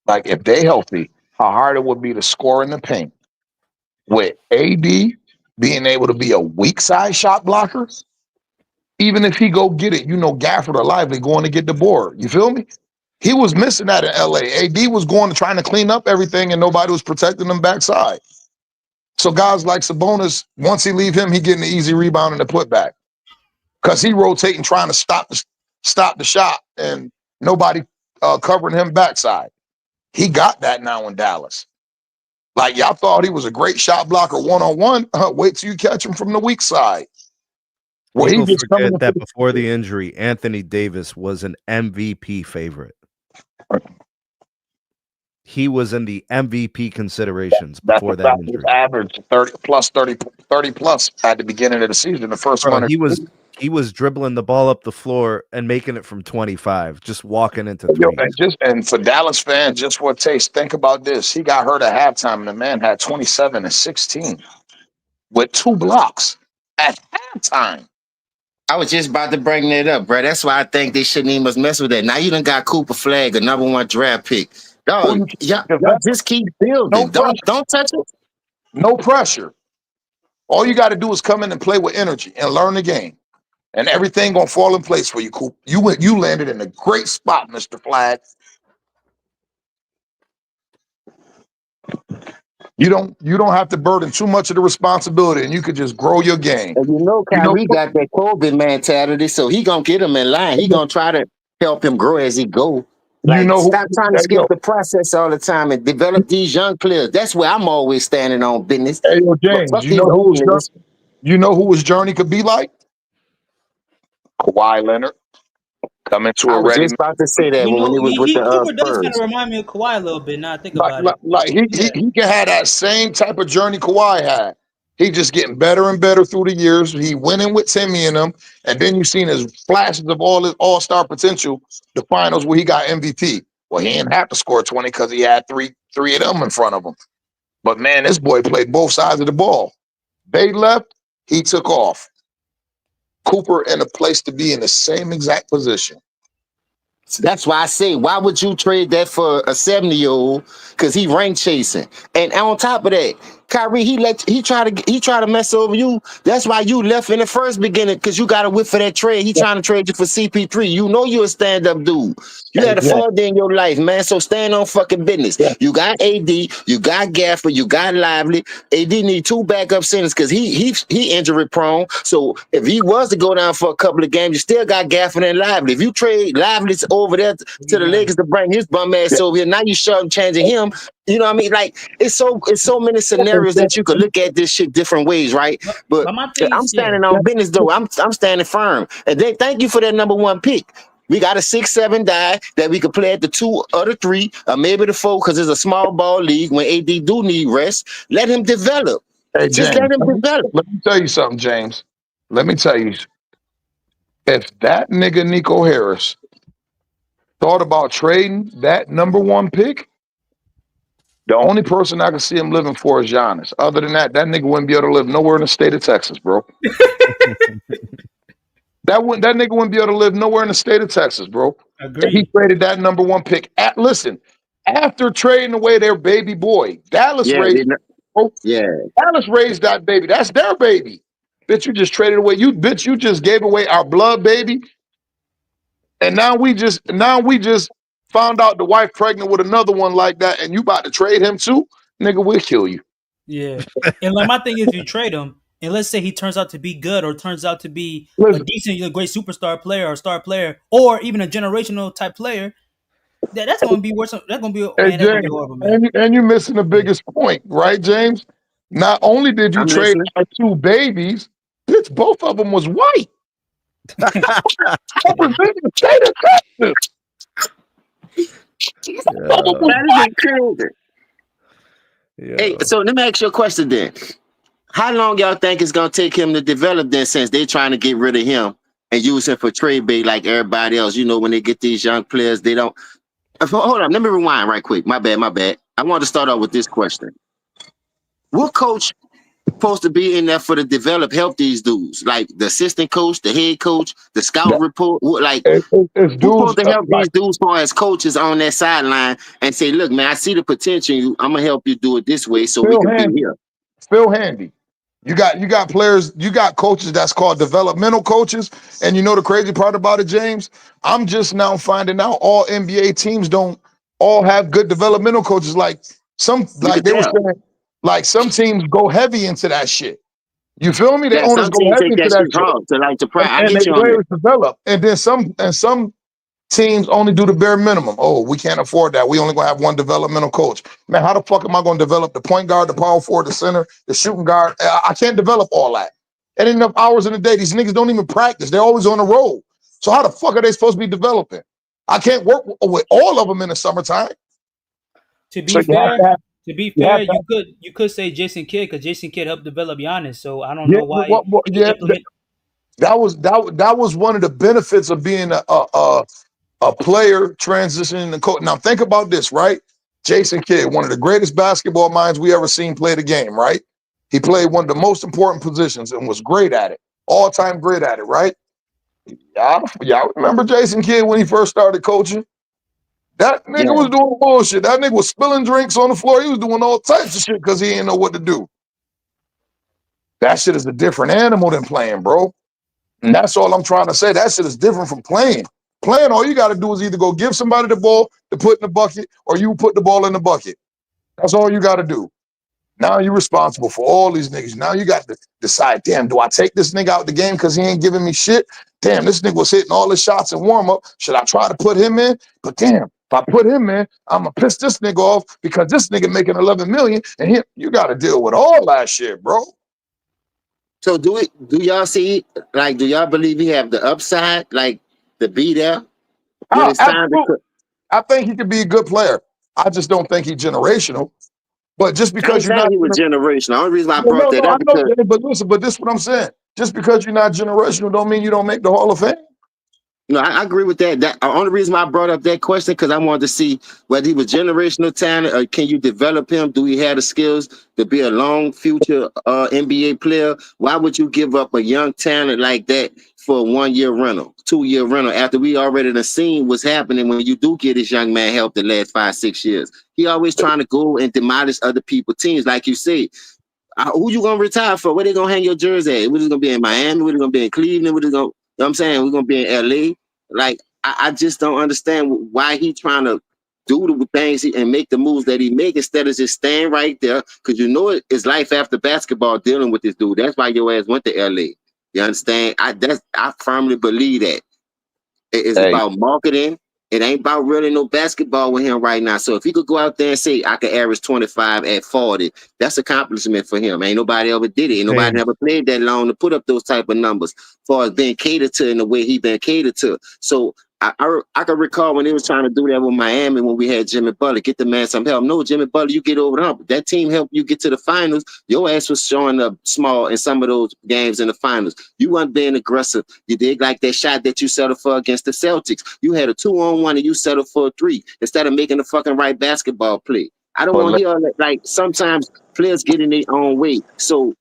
Like if they healthy, how hard it would be to score in the paint with AD being able to be a weak side shot blocker. Even if he go get it, Gafford or Lively going to get the board. You feel me? He was missing that in LA. AD was going to trying to clean up everything, and nobody was protecting him backside. So guys like Sabonis, once he leave him, he getting the easy rebound and the putback because he rotating, trying to stop the shot, and nobody covering him backside. He got that now in Dallas. Like y'all thought he was a great shot blocker one-on-one. Wait till you catch him from the weak side. Well, people forget that before the injury, Anthony Davis was an MVP favorite. He was in the MVP considerations before that injury. Average 30 plus at the beginning of the season. The first one he was dribbling the ball up the floor and making it from 25, just walking into threes. And for Dallas fans, just for a taste, think about this. He got hurt at halftime, and the man had 27 and 16 with 2 blocks at halftime. I was just about to bring that up, bro. That's why I think they shouldn't even mess with that. Now you done got Cooper Flagg, the number 1 draft pick. Dog, y'all just keep building. Don't touch it. No pressure. All you got to do is come in and play with energy and learn the game. And everything gonna fall in place for you, Coop. You landed in a great spot, Mr. Flagg. You don't have to burden too much of the responsibility, and you could just grow your game. And Kyrie got that COVID mentality, so he gonna get him in line. He gonna try to help him grow as he go. Stop trying to skip the process all the time and develop these young players. That's where I'm always standing on business. Hey, yo, James, you know who his journey could be like? Kawhi Leonard coming to a ready. I was just about to say that when he was with the Cooper does kind of remind me of Kawhi a little bit. Now I think about it. Like he can have that same type of journey Kawhi had. He just getting better and better through the years. He winning with Timmy and them, and then you seen his flashes of all his all-star potential. The finals where he got MVP. Well, he didn't have to score 20 because he had three of them in front of him. But man, this boy played both sides of the ball. They left, he took off. Cooper in a place to be in the same exact position. So that's why I say, why would you trade that for a 70-year-old? Because he rank chasing, and on top of that, Kyrie he tried to mess over you. That's why you left in the first beginning because you got to whip for that trade. He trying to trade you for CP3. You know you're a stand-up dude. You had a fall day in your life, man. So stand on fucking business. You got AD, you got Gafford, you got Lively. AD need 2 backup centers because he injury prone. So if he was to go down for a couple of games, you still got Gafford and Lively. If you trade Lively over there to the Lakers to bring his bum ass over here, now you changing him. You know what I mean? Like it's so many scenarios that you could look at this shit different ways, right? But I'm standing on business though. I'm standing firm. And then thank you for that number 1 pick. We got a 6-7 guy that we could play at the 2 or the 3, or maybe the 4, because it's a small ball league. When AD do need rest, let him develop. Hey, Just James, let him develop. Let me tell you something, James. Let me tell you, if that nigga Nico Harris thought about trading that number 1 pick, the only person I can see him living for is Giannis. Other than that nigga wouldn't be able to live nowhere in the state of Texas, bro. That nigga wouldn't be able to live nowhere in the state of Texas, bro. Agreed. He traded that number 1 pick. After trading away their baby boy, Dallas raised that baby. That's their baby. Bitch, you just traded away. You just gave away our blood baby. And now we just found out the wife pregnant with another one like that, and you about to trade him too? Nigga, we'll kill you. Yeah. And like my thing is, you trade him, and let's say he turns out to be good or turns out to be a decent, great superstar player or star player, or even a generational type player, that's going to be worse. That's going to be, horrible, man. And you're missing the biggest point, right, James? Not only did you trade our 2 babies, bitch, both of them was white. Hey, so let me ask you a question then. How long y'all think it's gonna take him to develop then, since they're trying to get rid of him and use him for trade bait like everybody else? You know, when they get these young players, they don't. Hold on, let me rewind right quick. My bad. I want to start off with this question. What coach supposed to be in there for to help these dudes? Like the assistant coach, the head coach, the scout report. It's who's supposed dudes to help these dudes as coaches on that sideline and say, look, man, I see the potential in you. I'm gonna help you do it this way so we can be here. Phil Handy. You got players, you got coaches that's called developmental coaches. And you know the crazy part about it, James? I'm just now finding out all NBA teams don't all have good developmental coaches. Like they were saying, like some teams go heavy into that shit. You feel me? They owners go heavy into that shit. And they players develop. And then some teams only do the bare minimum. Oh, we can't afford that. We only gonna have one developmental coach. Man, how the fuck am I gonna develop the point guard, the power forward, the center, the shooting guard? I can't develop all that. Ain't enough hours in the day. These niggas don't even practice. They're always on the road. So how the fuck are they supposed to be developing? I can't work with all of them in the summertime. To be fair, you could say Jason Kidd, because Jason Kidd helped develop Giannis. So I don't know why. That was one of the benefits of being a player transitioning to coach. Now think about this, right? Jason Kidd, one of the greatest basketball minds we ever seen play the game, right? He played one of the most important positions and was great at it, all-time great at it, right? Y'all remember Jason Kidd when he first started coaching? That nigga was doing bullshit. That nigga was spilling drinks on the floor. He was doing all types of shit because he didn't know what to do. That shit is a different animal than playing, bro. And that's all I'm trying to say. That shit is different from playing. Playing, all you got to do is either go give somebody the ball to put in the bucket or you put the ball in the bucket. That's all you got to do. Now you're responsible for all these niggas. Now you got to decide, damn, do I take this nigga out the game because he ain't giving me shit? Damn, this nigga was hitting all his shots in warm-up. Should I try to put him in? But damn, if I put him in, I'm going to piss this nigga off because this nigga making $11 million and you got to deal with all that shit, bro. So do y'all see, like, do y'all believe he have the upside, like, to be there? I think he could be a good player. I just don't think he's generational. But just because you're not, he was generational. The only reason why I brought that up, but listen, but this is what I'm saying. Just because you're not generational, don't mean you don't make the Hall of Fame. No, I agree with that. The only reason why I brought up that question because I wanted to see whether he was generational talent or can you develop him? Do he have the skills to be a long future NBA player? Why would you give up a young talent like that for a 1 year rental, 2 year rental after we already done seen what's happening when you do get this young man help the last 5-6 years? He always trying to go and demolish other people's teams, like you say. Who you gonna retire for? Where they gonna hang your jersey at? We're just gonna be in Miami. We're gonna be in Cleveland. We're just gonna, you know what I'm saying? We're gonna be in LA. Like I just don't understand why he trying to do the things and make the moves that he make instead of just staying right there. Because you know it's life after basketball dealing with this dude. That's why your ass went to LA. You understand? I firmly believe that it's about marketing. It ain't about really no basketball with him right now. So if he could go out there and say, I could average 25 at 40, that's accomplishment for him. Ain't nobody ever did it. Ain't nobody ever played that long to put up those type of numbers as far as being catered to in the way he been catered to. So I can recall when they was trying to do that with Miami when we had Jimmy Butler, get the man some help. No, Jimmy Butler, you get over the hump. That team helped you get to the finals. Your ass was showing up small in some of those games in the finals. You weren't being aggressive. You did like that shot that you settled for against the Celtics. You had a 2-on-1 and you settled for a 3 instead of making the fucking right basketball play. I don't want to hear all that. Like sometimes players get in their own way. So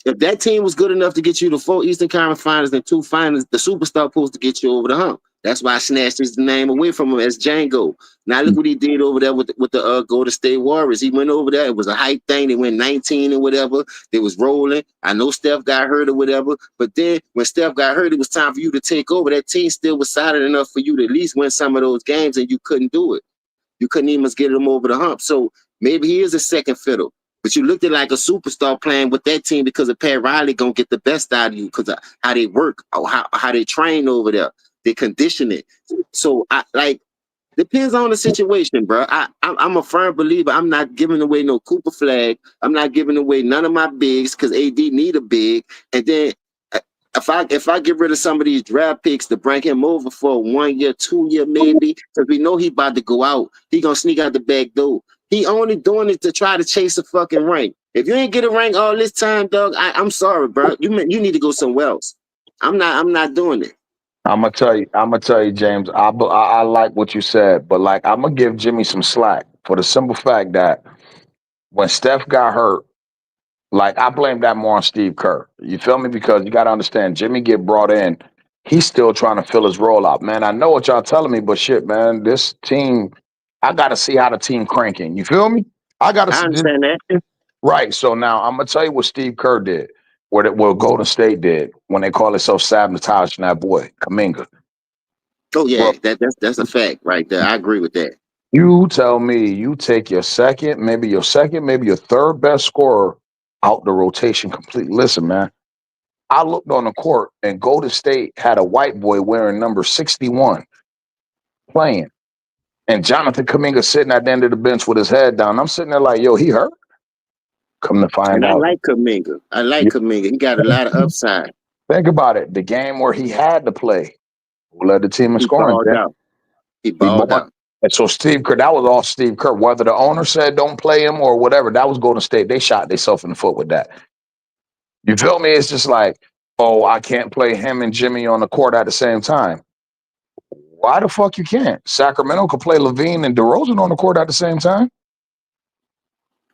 if that team was good enough to get you to 4 Eastern Conference Finals and 2 finals, the superstar supposed to get you over the hump. That's why I snatched his name away from him as Django. Now look what he did over there with the Golden State Warriors. He went over there. It was a hype thing. They went 19 and whatever. They was rolling. I know Steph got hurt or whatever. But then when Steph got hurt, it was time for you to take over. That team still was solid enough for you to at least win some of those games, and you couldn't do it. You couldn't even get them over the hump. So maybe he is a second fiddle. But you looked at like a superstar playing with that team because of Pat Riley gonna get the best out of you because of how they work or how they train over there. They condition it. So I like depends on the situation, bro. I'm a firm believer. I'm not giving away no Cooper Flagg. I'm not giving away none of my bigs because AD need a big. And then if I get rid of some of these draft picks to bring him over for 1 year, 2 year maybe, because we know he about to go out, he gonna sneak out the back door. He only doing it to try to chase a fucking ring. If you ain't get a ring all this time, dog, I'm sorry, bro. You need to go somewhere else. I'm not doing it. I'm gonna tell you, James. I like what you said, but like I'm gonna give Jimmy some slack for the simple fact that when Steph got hurt, like I blame that more on Steve Kerr. You feel me? Because you got to understand, Jimmy get brought in, he's still trying to fill his role out. Man, I know what y'all telling me, but shit, man, this team, I got to see how the team cranking. You feel me? I got to I see this. understand that. Right. So now I'm gonna tell you what Steve Kerr did, what Golden State did when they call themselves sabotaging that boy Kaminga. Oh Bro, yeah, that's a fact right there. I agree with that. you tell me you take your second, maybe your third best scorer out the rotation complete. Listen, man. I looked on the court and Golden State had a white boy wearing number 61 playing. And Jonathan Kaminga sitting at the end of the bench with his head down. I'm sitting there like, yo, he hurt? Come to find And I out. like Kaminga. You He got a lot of upside. think about it. The game where he had to play, who led the team in He scoring, balled Jim? out. He He balled bought. out. And so Steve Kerr, that was all Steve Kerr. Whether the owner said don't play him or whatever, that was Golden State. They shot themselves in the foot with that. You feel me? It's just like, oh, I can't play him and Jimmy on the court at the same time. Why the fuck you can't? Sacramento could play Levine and DeRozan on the court at the same time.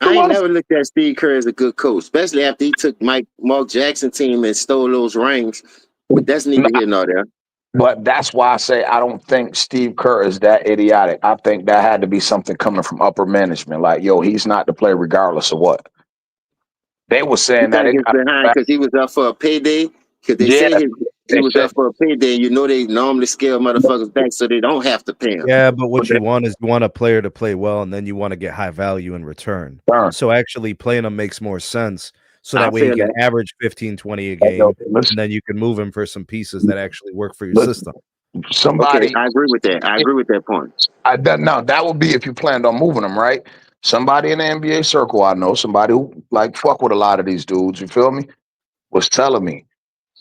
I ain't never looked at Steve Kerr as a good coach, especially after he took Mark Jackson team and stole those rings. But that's neither here nor there. But that's why I say I don't think Steve Kerr is that idiotic. I think that had to be something coming from upper management. Like, yo, he's not to play regardless of what. They were You saying that think it it's got behind because he was up for a payday? Because they yeah, say he they was said up for a payday. You know they normally scale motherfuckers back so they don't have to pay him. Yeah, but what you want is you want a player to play well, and then you want to get high value in return. So actually playing him makes more sense. So that I way he feel can that. average 15, 20 a game, and then you can move him for some pieces that actually work for your system. Okay, somebody I agree with that. I agree with that point. now that would be if you planned on moving him, right? Somebody in the NBA circle I know, somebody who like fuck with a lot of these dudes, you feel me? Was telling me,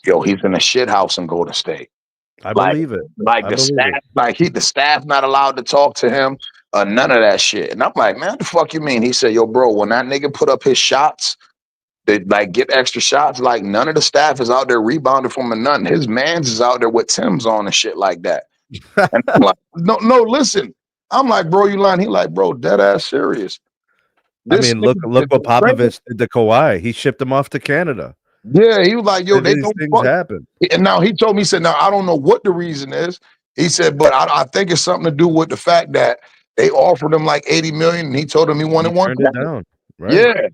yo, he's in a shit house in Golden State. I Like, believe it. like I the believe staff, it. the staff not allowed to talk to him, none of that shit. And I'm like, man, what the fuck you mean? He said, yo, bro, when that nigga put up his shots, they like get extra shots. Like none of the staff is out there rebounding from a nothing. His man's is out there with Tim's on and shit like that. And I'm like, no, listen. I'm like, bro, you lying. He like, bro, dead ass serious. I mean, look what Popovich did to Kawhi. He shipped him off to Canada. Yeah, he was like, yo, they These don't things fuck. happen. And now he told me, he said, now I don't know what the reason is. He said, but I think it's something to do with the fact that they offered him like 80 million and he told him he wanted Turned it down. Right. Yeah.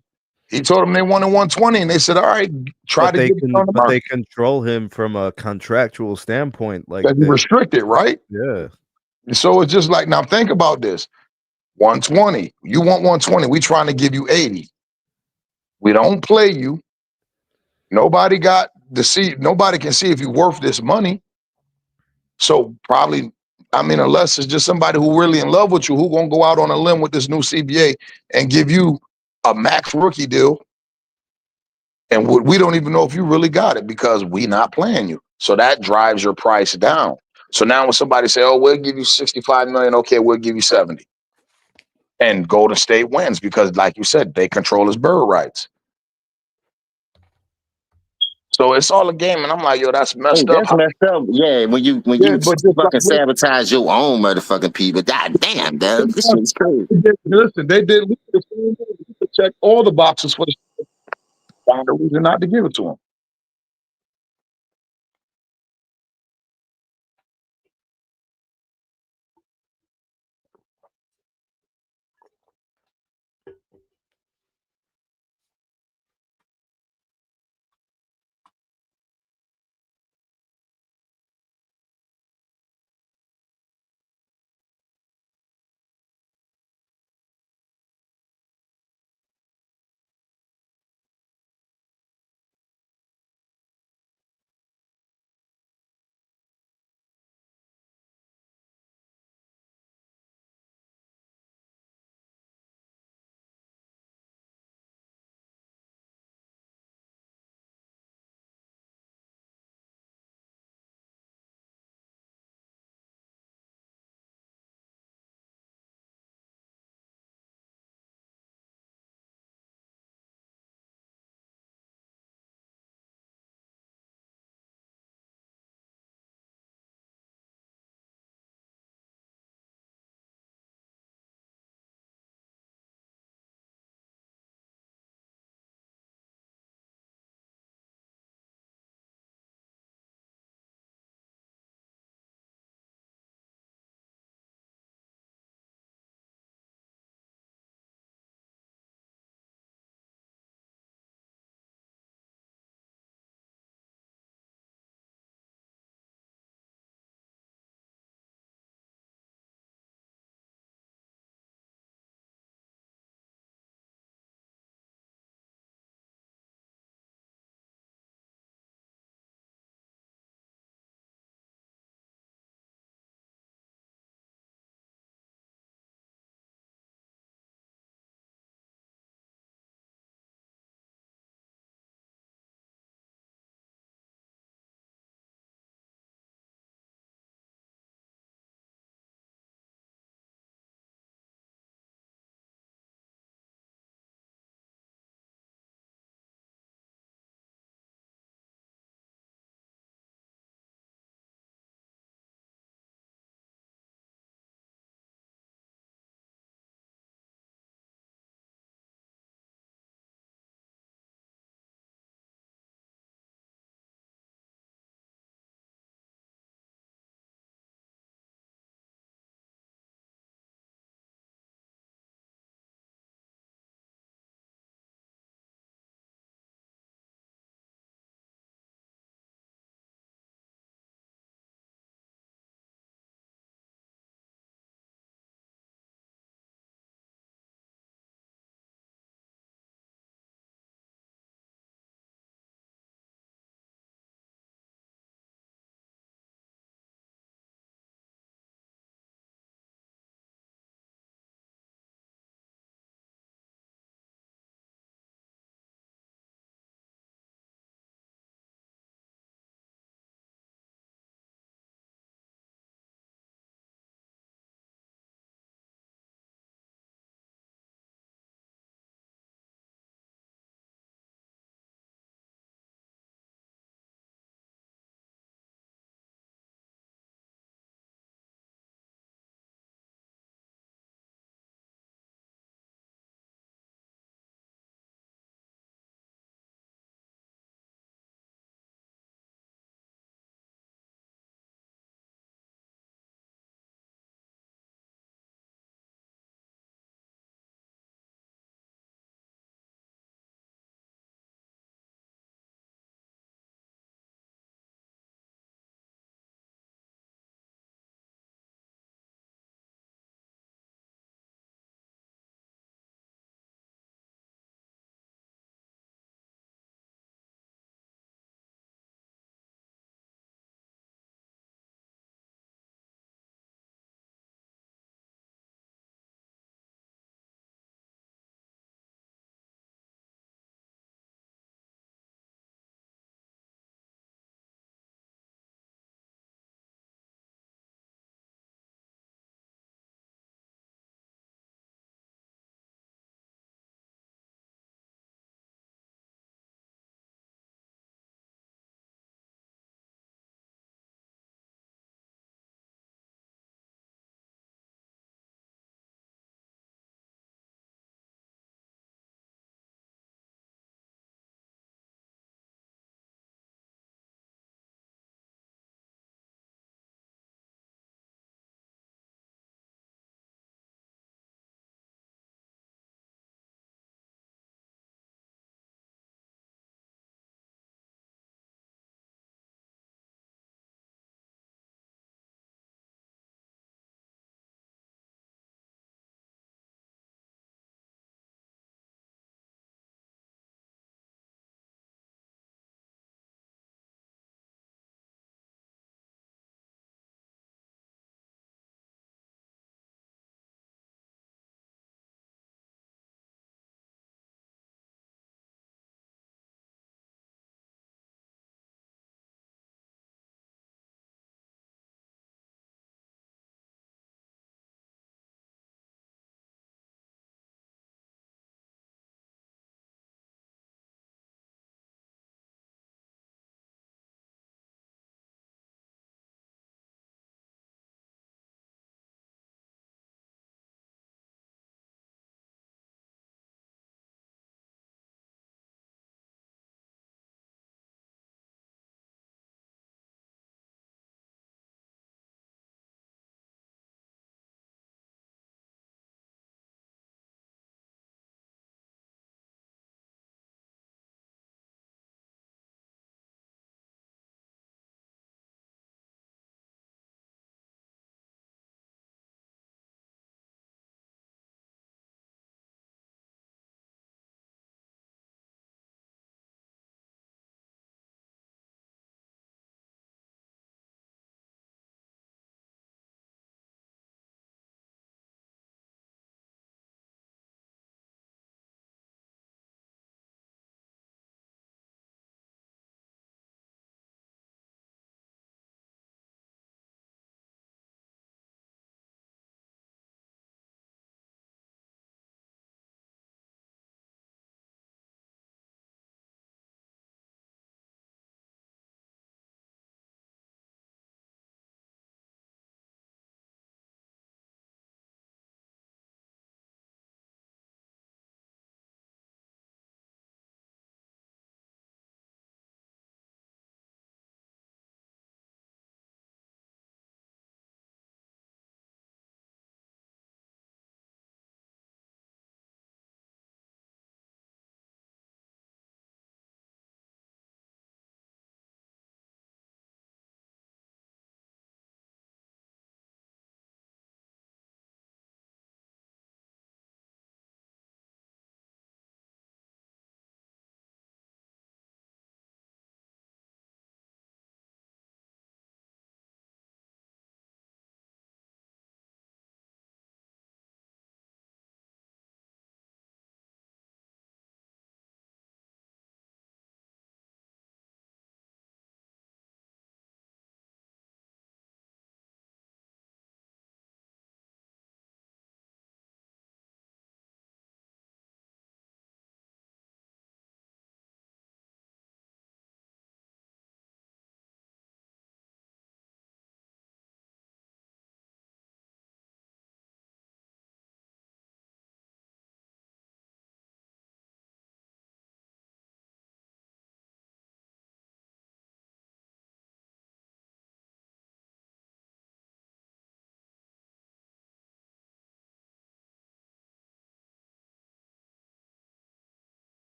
He told him they wanted 120 and they said, all right, try to get it on the But they market. control him from a contractual standpoint. Like Because he's restricted, right? Yeah. So it's just like, now think about this. 120. You want 120. We trying to give you 80. We don't play you. Nobody got to see, nobody can see if you're worth this money. So probably, I mean, unless it's just somebody who really in love with you, who gonna go out on a limb with this new CBA and give you a max rookie deal. And we don't even know if you really got it because we not playing you. So that drives your price down. So now when somebody say, oh, we'll give you 65 million, okay, we'll give you 70. And Golden State wins because, like you said, they control his bird rights. So it's all a game, and I'm like, yo, that's messed up. That's messed up. Yeah, when you but just fucking sabotage your own motherfucking people. God damn, dog. This shit's crazy. Listen, they did the same thing. Check all the boxes for the found a reason not to give it to him.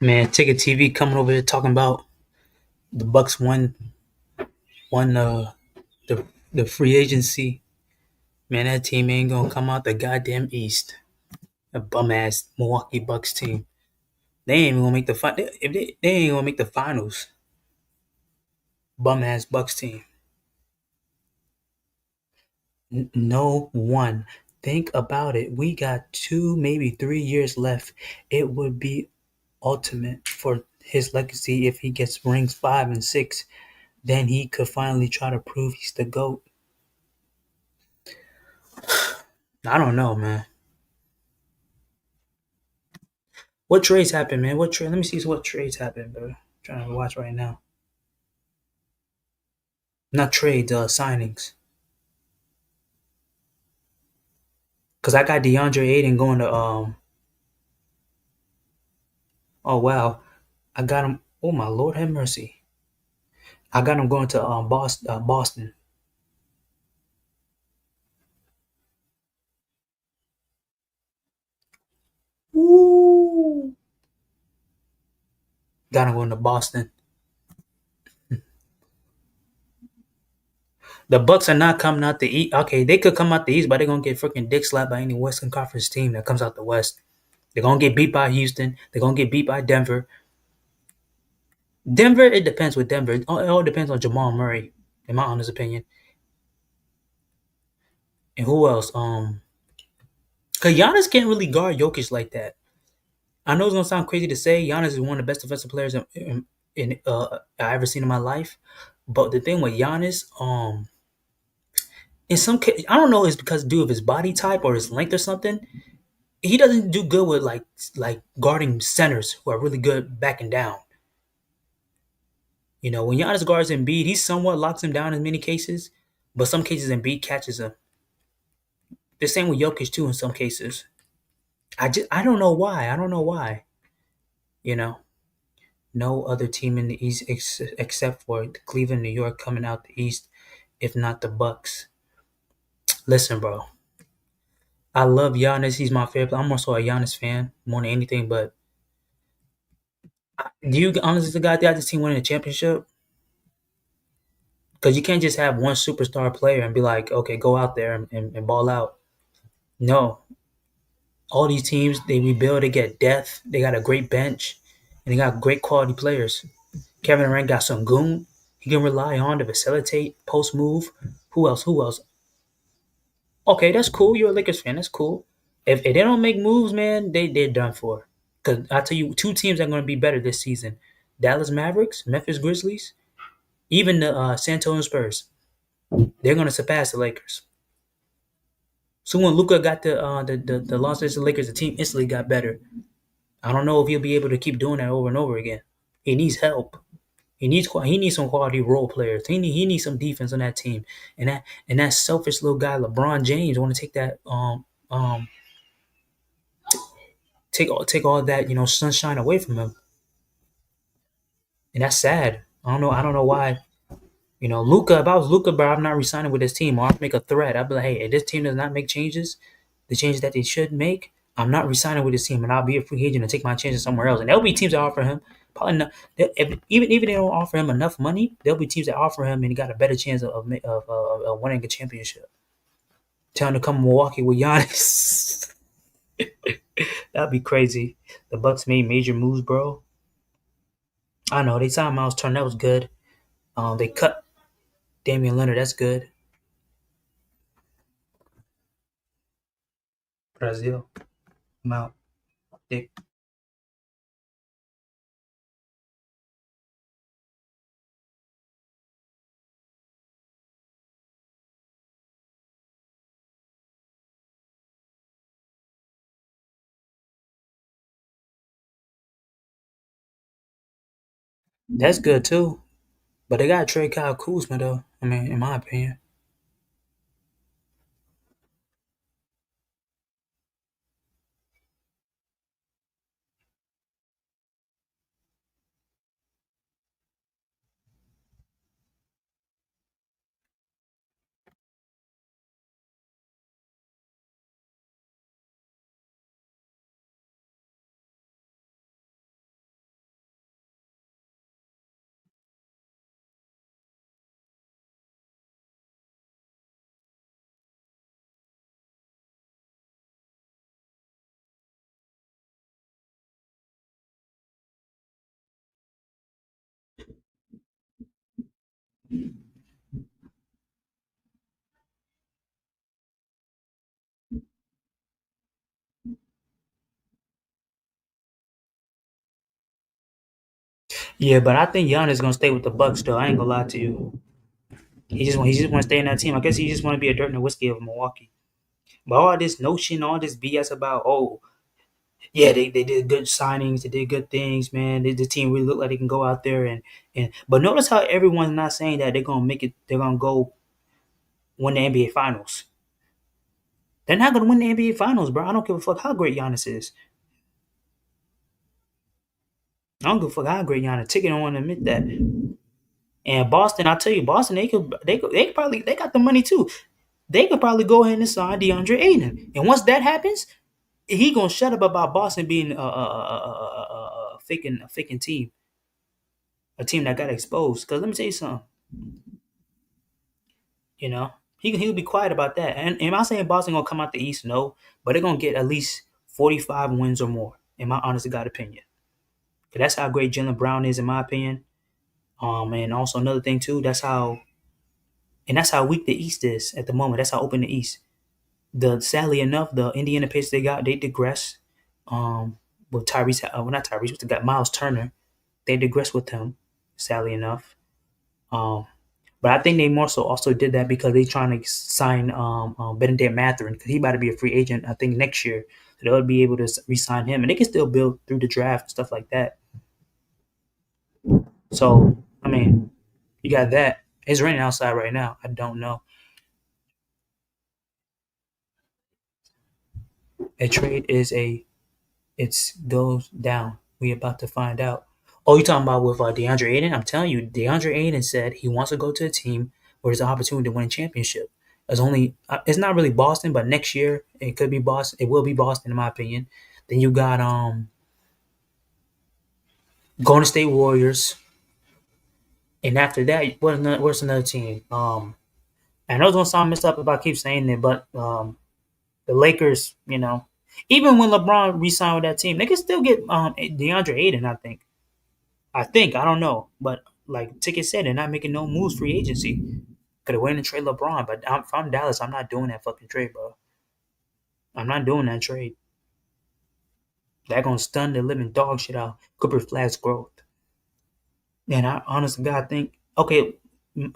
Man, Ticket TV coming over here talking about the Bucks won the free agency. Man, that team ain't gonna come out the goddamn East. A bum ass Milwaukee Bucks team. They ain't even gonna make the they ain't gonna make the finals. Bum ass Bucks team. No one. Think about it. We got 2, maybe 3 years left. It would be ultimate for his legacy if he gets rings 5 and 6. Then he could finally try to prove he's the GOAT. I don't know, man. What trades happened, man? What trade? Let me see what trades happened, bro. I'm trying to watch right now. Not trades, signings. Cause I got DeAndre Ayton going to Oh wow, I got him. Oh my Lord, have mercy. I got him going to Boston. Woo! Got him going to Boston. The Bucks are not coming out the East. Okay, they could come out the East, but they're gonna get freaking dick slapped by any Western Conference team that comes out the West. They're gonna get beat by Houston. They're gonna get beat by Denver. Denver, it depends with Denver. It all depends on Jamal Murray, in my honest opinion. And who else? Cause Giannis can't really guard Jokic like that. I know it's gonna sound crazy to say Giannis is one of the best defensive players I ever seen in my life. But the thing with Giannis, in some case, I don't know, it's because due of his body type or his length or something. He doesn't do good with like guarding centers who are really good backing down. You know, when Giannis guards Embiid, he somewhat locks him down in many cases, but some cases Embiid catches him. The same with Jokic too in some cases. I don't know why. I don't know why. You know, no other team in the East except for Cleveland, New York coming out the East, if not the Bucks. Listen, bro. I love Giannis. He's my favorite. I'm more so a Giannis fan more than anything. But do you honestly got this team winning a championship? Because you can't just have one superstar player and be like, okay, go out there and ball out. No. All these teams, they rebuild, they get depth, they got a great bench, and they got great quality players. Kevin Durant got some goon he can rely on to facilitate, post move. Who else? Who else? Okay, that's cool. You're a Lakers fan. That's cool. If they don't make moves, man, they're done for. Because I tell you, 2 teams are going to be better this season: Dallas Mavericks, Memphis Grizzlies, even the San Antonio Spurs. They're going to surpass the Lakers. So when Luka got the Los Angeles Lakers, the team instantly got better. I don't know if he'll be able to keep doing that over and over again. He needs help. He needs some quality role players. He needs some defense on that team. And that selfish little guy LeBron James want to take that take all that sunshine away from him. And that's sad. I don't know why. Luca. If I was Luca, bro, I'm not resigning with this team. Or I'll make a threat. I'll be like, hey, if this team does not make the changes that they should make, I'm not resigning with this team, and I'll be a free agent and take my chances somewhere else. And there'll be teams that offer him probably not, even if they don't offer him enough money, there'll be teams that offer him and he got a better chance of winning a championship. Tell him to come to Milwaukee with Giannis. That'd be crazy. The Bucks made major moves, bro. I know they signed Miles Turner. That was good. They cut Damian Leonard. That's good. Brazil. I'm out. They, that's good too. But they got to trade Kyle Kuzma though. I mean, in my opinion. Yeah, but I think Giannis is gonna stay with the Bucks though. I ain't gonna lie to you. He just want to stay in that team. I guess he just want to be a dirt and whiskey of Milwaukee. But all this notion, all this BS about yeah, they did good signings, they did good things, man. The team really look like they can go out there and but notice how everyone's not saying that they're gonna make it. They're gonna go win the NBA Finals. They're not gonna win the NBA Finals, bro. I don't give a fuck how great Giannis is. I don't give a fuck how great Giannis. Ticket don't want to admit that. And Boston, I tell you, Boston, they could probably they got the money too. They could probably go ahead and sign DeAndre Ayton. And once that happens, he gonna shut up about Boston being a faking team, a team that got exposed. Cause let me tell you something, you know, he'll be quiet about that. And am I saying Boston gonna come out the East? No, but they're gonna get at least 45 wins or more, in my honest to God opinion. Cause that's how great Jalen Brown is, in my opinion. And also another thing too, that's how weak the East is at the moment. That's how open the East. Sadly enough, the Indiana Pacers they digress. With Tyrese, not Tyrese, but they got Miles Turner. They digress with him, sadly enough. But I think they more so also did that because they trying to sign Benedict Mathurin because he about to be a free agent. I think next year, so they'll be able to re-sign him, and they can still build through the draft and stuff like that. So I mean, you got that. It's raining outside right now. I don't know. A trade is it goes down. We about to find out. Oh, you talking about with DeAndre Ayton? I'm telling you, DeAndre Ayton said he wants to go to a team where there's an opportunity to win a championship. It's not really Boston, but next year it could be Boston. It will be Boston, in my opinion. Then you got Golden State Warriors, and after that, what's another team? I know it's gonna sound messed up if I keep saying it, but the Lakers, even when LeBron re-signed with that team, they can still get DeAndre Ayton. I don't know, but like Ticket said, they're not making no moves free agency. Could have went and trade LeBron, but if I'm Dallas, I'm not doing that fucking trade, bro. I'm not doing that trade. That gonna stun the living dog shit out Cooper Flagg's growth. And I honestly, God think, okay,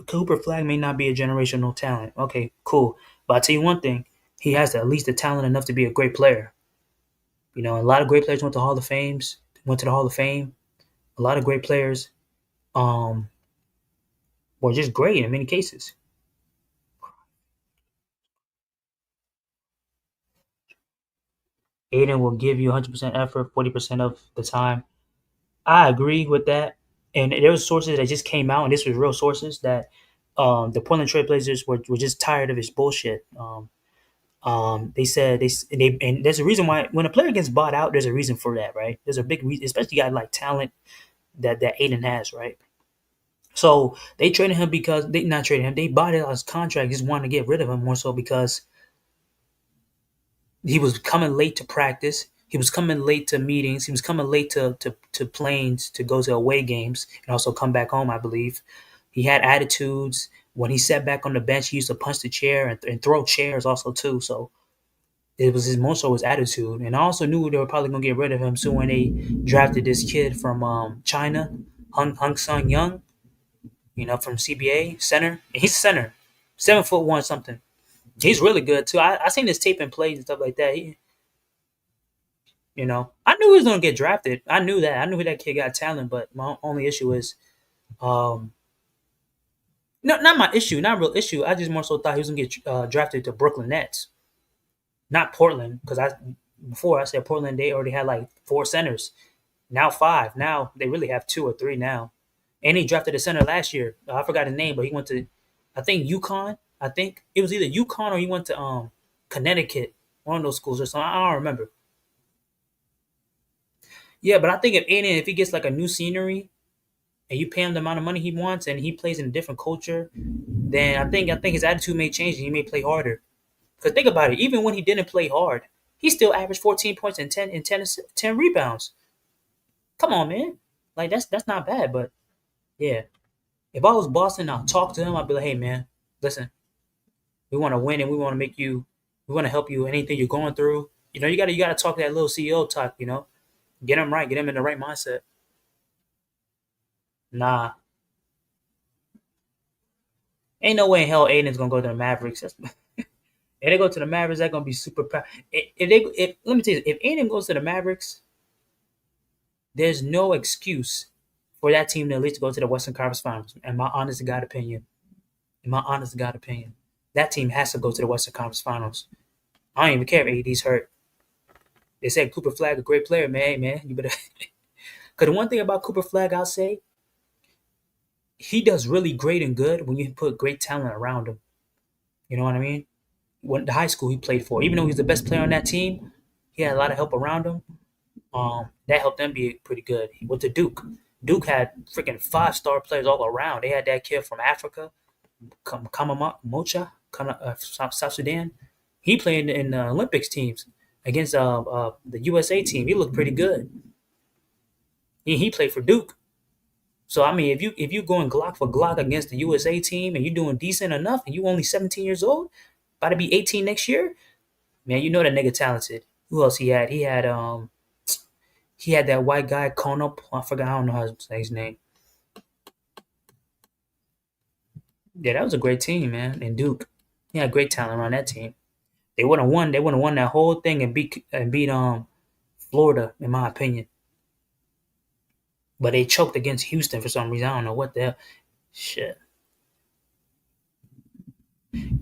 Cooper Flagg may not be a generational talent. Okay, cool, but I tell you one thing, he has at least the talent enough to be a great player. A lot of great players went to the Hall of Fame. A lot of great players, were just great in many cases. Aiden will give you 100% effort 40% of the time. I agree with that. And there was sources that just came out, and this was real sources that the Portland Trailblazers were just tired of his bullshit. They said and there's a reason why when a player gets bought out, there's a reason for that, right? There's a big reason, especially guys like talent that Aiden has, right? So they traded him because they not traded him. They bought it on his contract, just wanted to get rid of him more so because he was coming late to practice. He was coming late to meetings. He was coming late to planes to go to away games and also come back home, I believe. He had attitudes. When he sat back on the bench, he used to punch the chair and throw chairs also too. So it was more so his attitude. And I also knew they were probably going to get rid of him. So when they drafted this kid from China, Hung Sung Young, from CBA, center. And he's center, 7'1" something. He's really good too. I seen his tape and plays and stuff like that. I knew he was gonna get drafted. I knew that. I knew that kid got talent, but my only issue is, no, not my issue, not real issue. I just more so thought he was gonna get drafted to Brooklyn Nets, not Portland, because before I said Portland, they already had like 4 centers, now 5. Now they really have 2 or 3 now, and he drafted a center last year. I forgot his name, but he went to, I think UConn. I think it was either UConn or he went to Connecticut, one of those schools or something. I don't remember. Yeah, but I think if he gets like a new scenery and you pay him the amount of money he wants and he plays in a different culture, then I think his attitude may change and he may play harder. Because think about it, even when he didn't play hard, he still averaged 14 points and 10 rebounds. Come on, man. Like that's not bad, but yeah. If I was Boston, I'll talk to him. I'd be like, hey man, listen, we want to win and we want to make you, we want to help you anything you're going through. You know, you gotta talk to that little CEO type. You know, get him right, get him in the right mindset. Nah, ain't no way in hell Aiden's gonna go to the Mavericks. If they go to the Mavericks, they're gonna be super proud. Let me tell you, if Aiden goes to the Mavericks, there's no excuse for that team to at least go to the Western Conference Finals. In my honest to God opinion, that team has to go to the Western Conference Finals. I don't even care if AD's hurt. They said Cooper Flagg a great player, man. You better. Because the one thing about Cooper Flagg, I'll say, he does really great and good when you put great talent around him. You know what I mean? When the high school he played for, even though he's the best player on that team, he had a lot of help around him. That helped them be pretty good. He went to Duke. Duke had freaking 5-star players all around. They had that kid from Africa, Mocha, South Sudan. He played in the Olympics teams against the USA team. He looked pretty good. He played for Duke. So I mean, if you going Glock for Glock against the USA team and you're doing decent enough and you only 17 years old, about to be 18 next year, man, you know that nigga talented. Who else he had? He had that white guy, Kono. I forgot. I don't know how to say his name. Yeah, that was a great team, man. And Duke, he had great talent around that team. They would have won. They would have won that whole thing and beat Florida, in my opinion. But they choked against Houston for some reason. I don't know what the hell. Shit.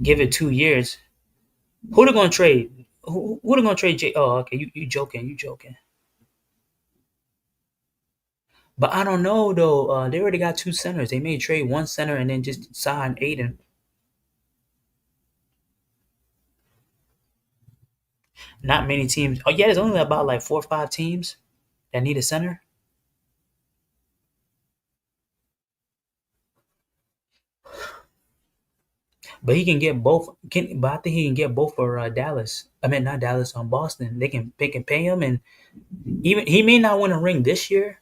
Give it 2 years. Who they gonna trade? Who they gonna trade? Oh, okay. You joking? You joking? But I don't know though. They already got 2 centers. They may trade 1 center and then just sign Aiden. Not many teams. Oh yeah, there's only about like 4 or 5 teams that need a center. But he can get both. But I think he can get both for Dallas. I mean, not Dallas, Boston. They can pay him, and even he may not win a ring this year,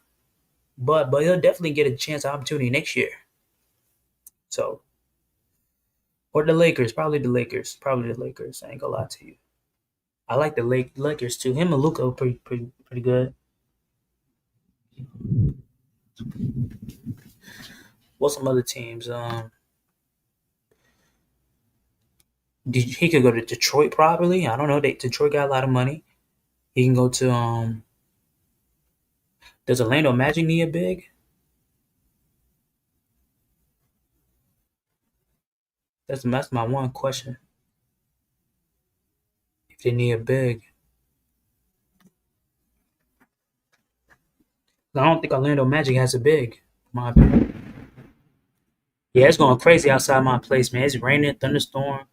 but he'll definitely get a chance opportunity next year. So, or the Lakers, probably the Lakers. I ain't gonna lie to you. I like the Lakers too. Him and Luka are pretty good. What's some other teams? He could go to Detroit probably. I don't know. Detroit got a lot of money. He can go to Does Orlando Magic need a big? That's my one question. If they need a big, I don't think Orlando Magic has a big. My opinion. Yeah, it's going crazy outside my place, man. It's raining, thunderstorm.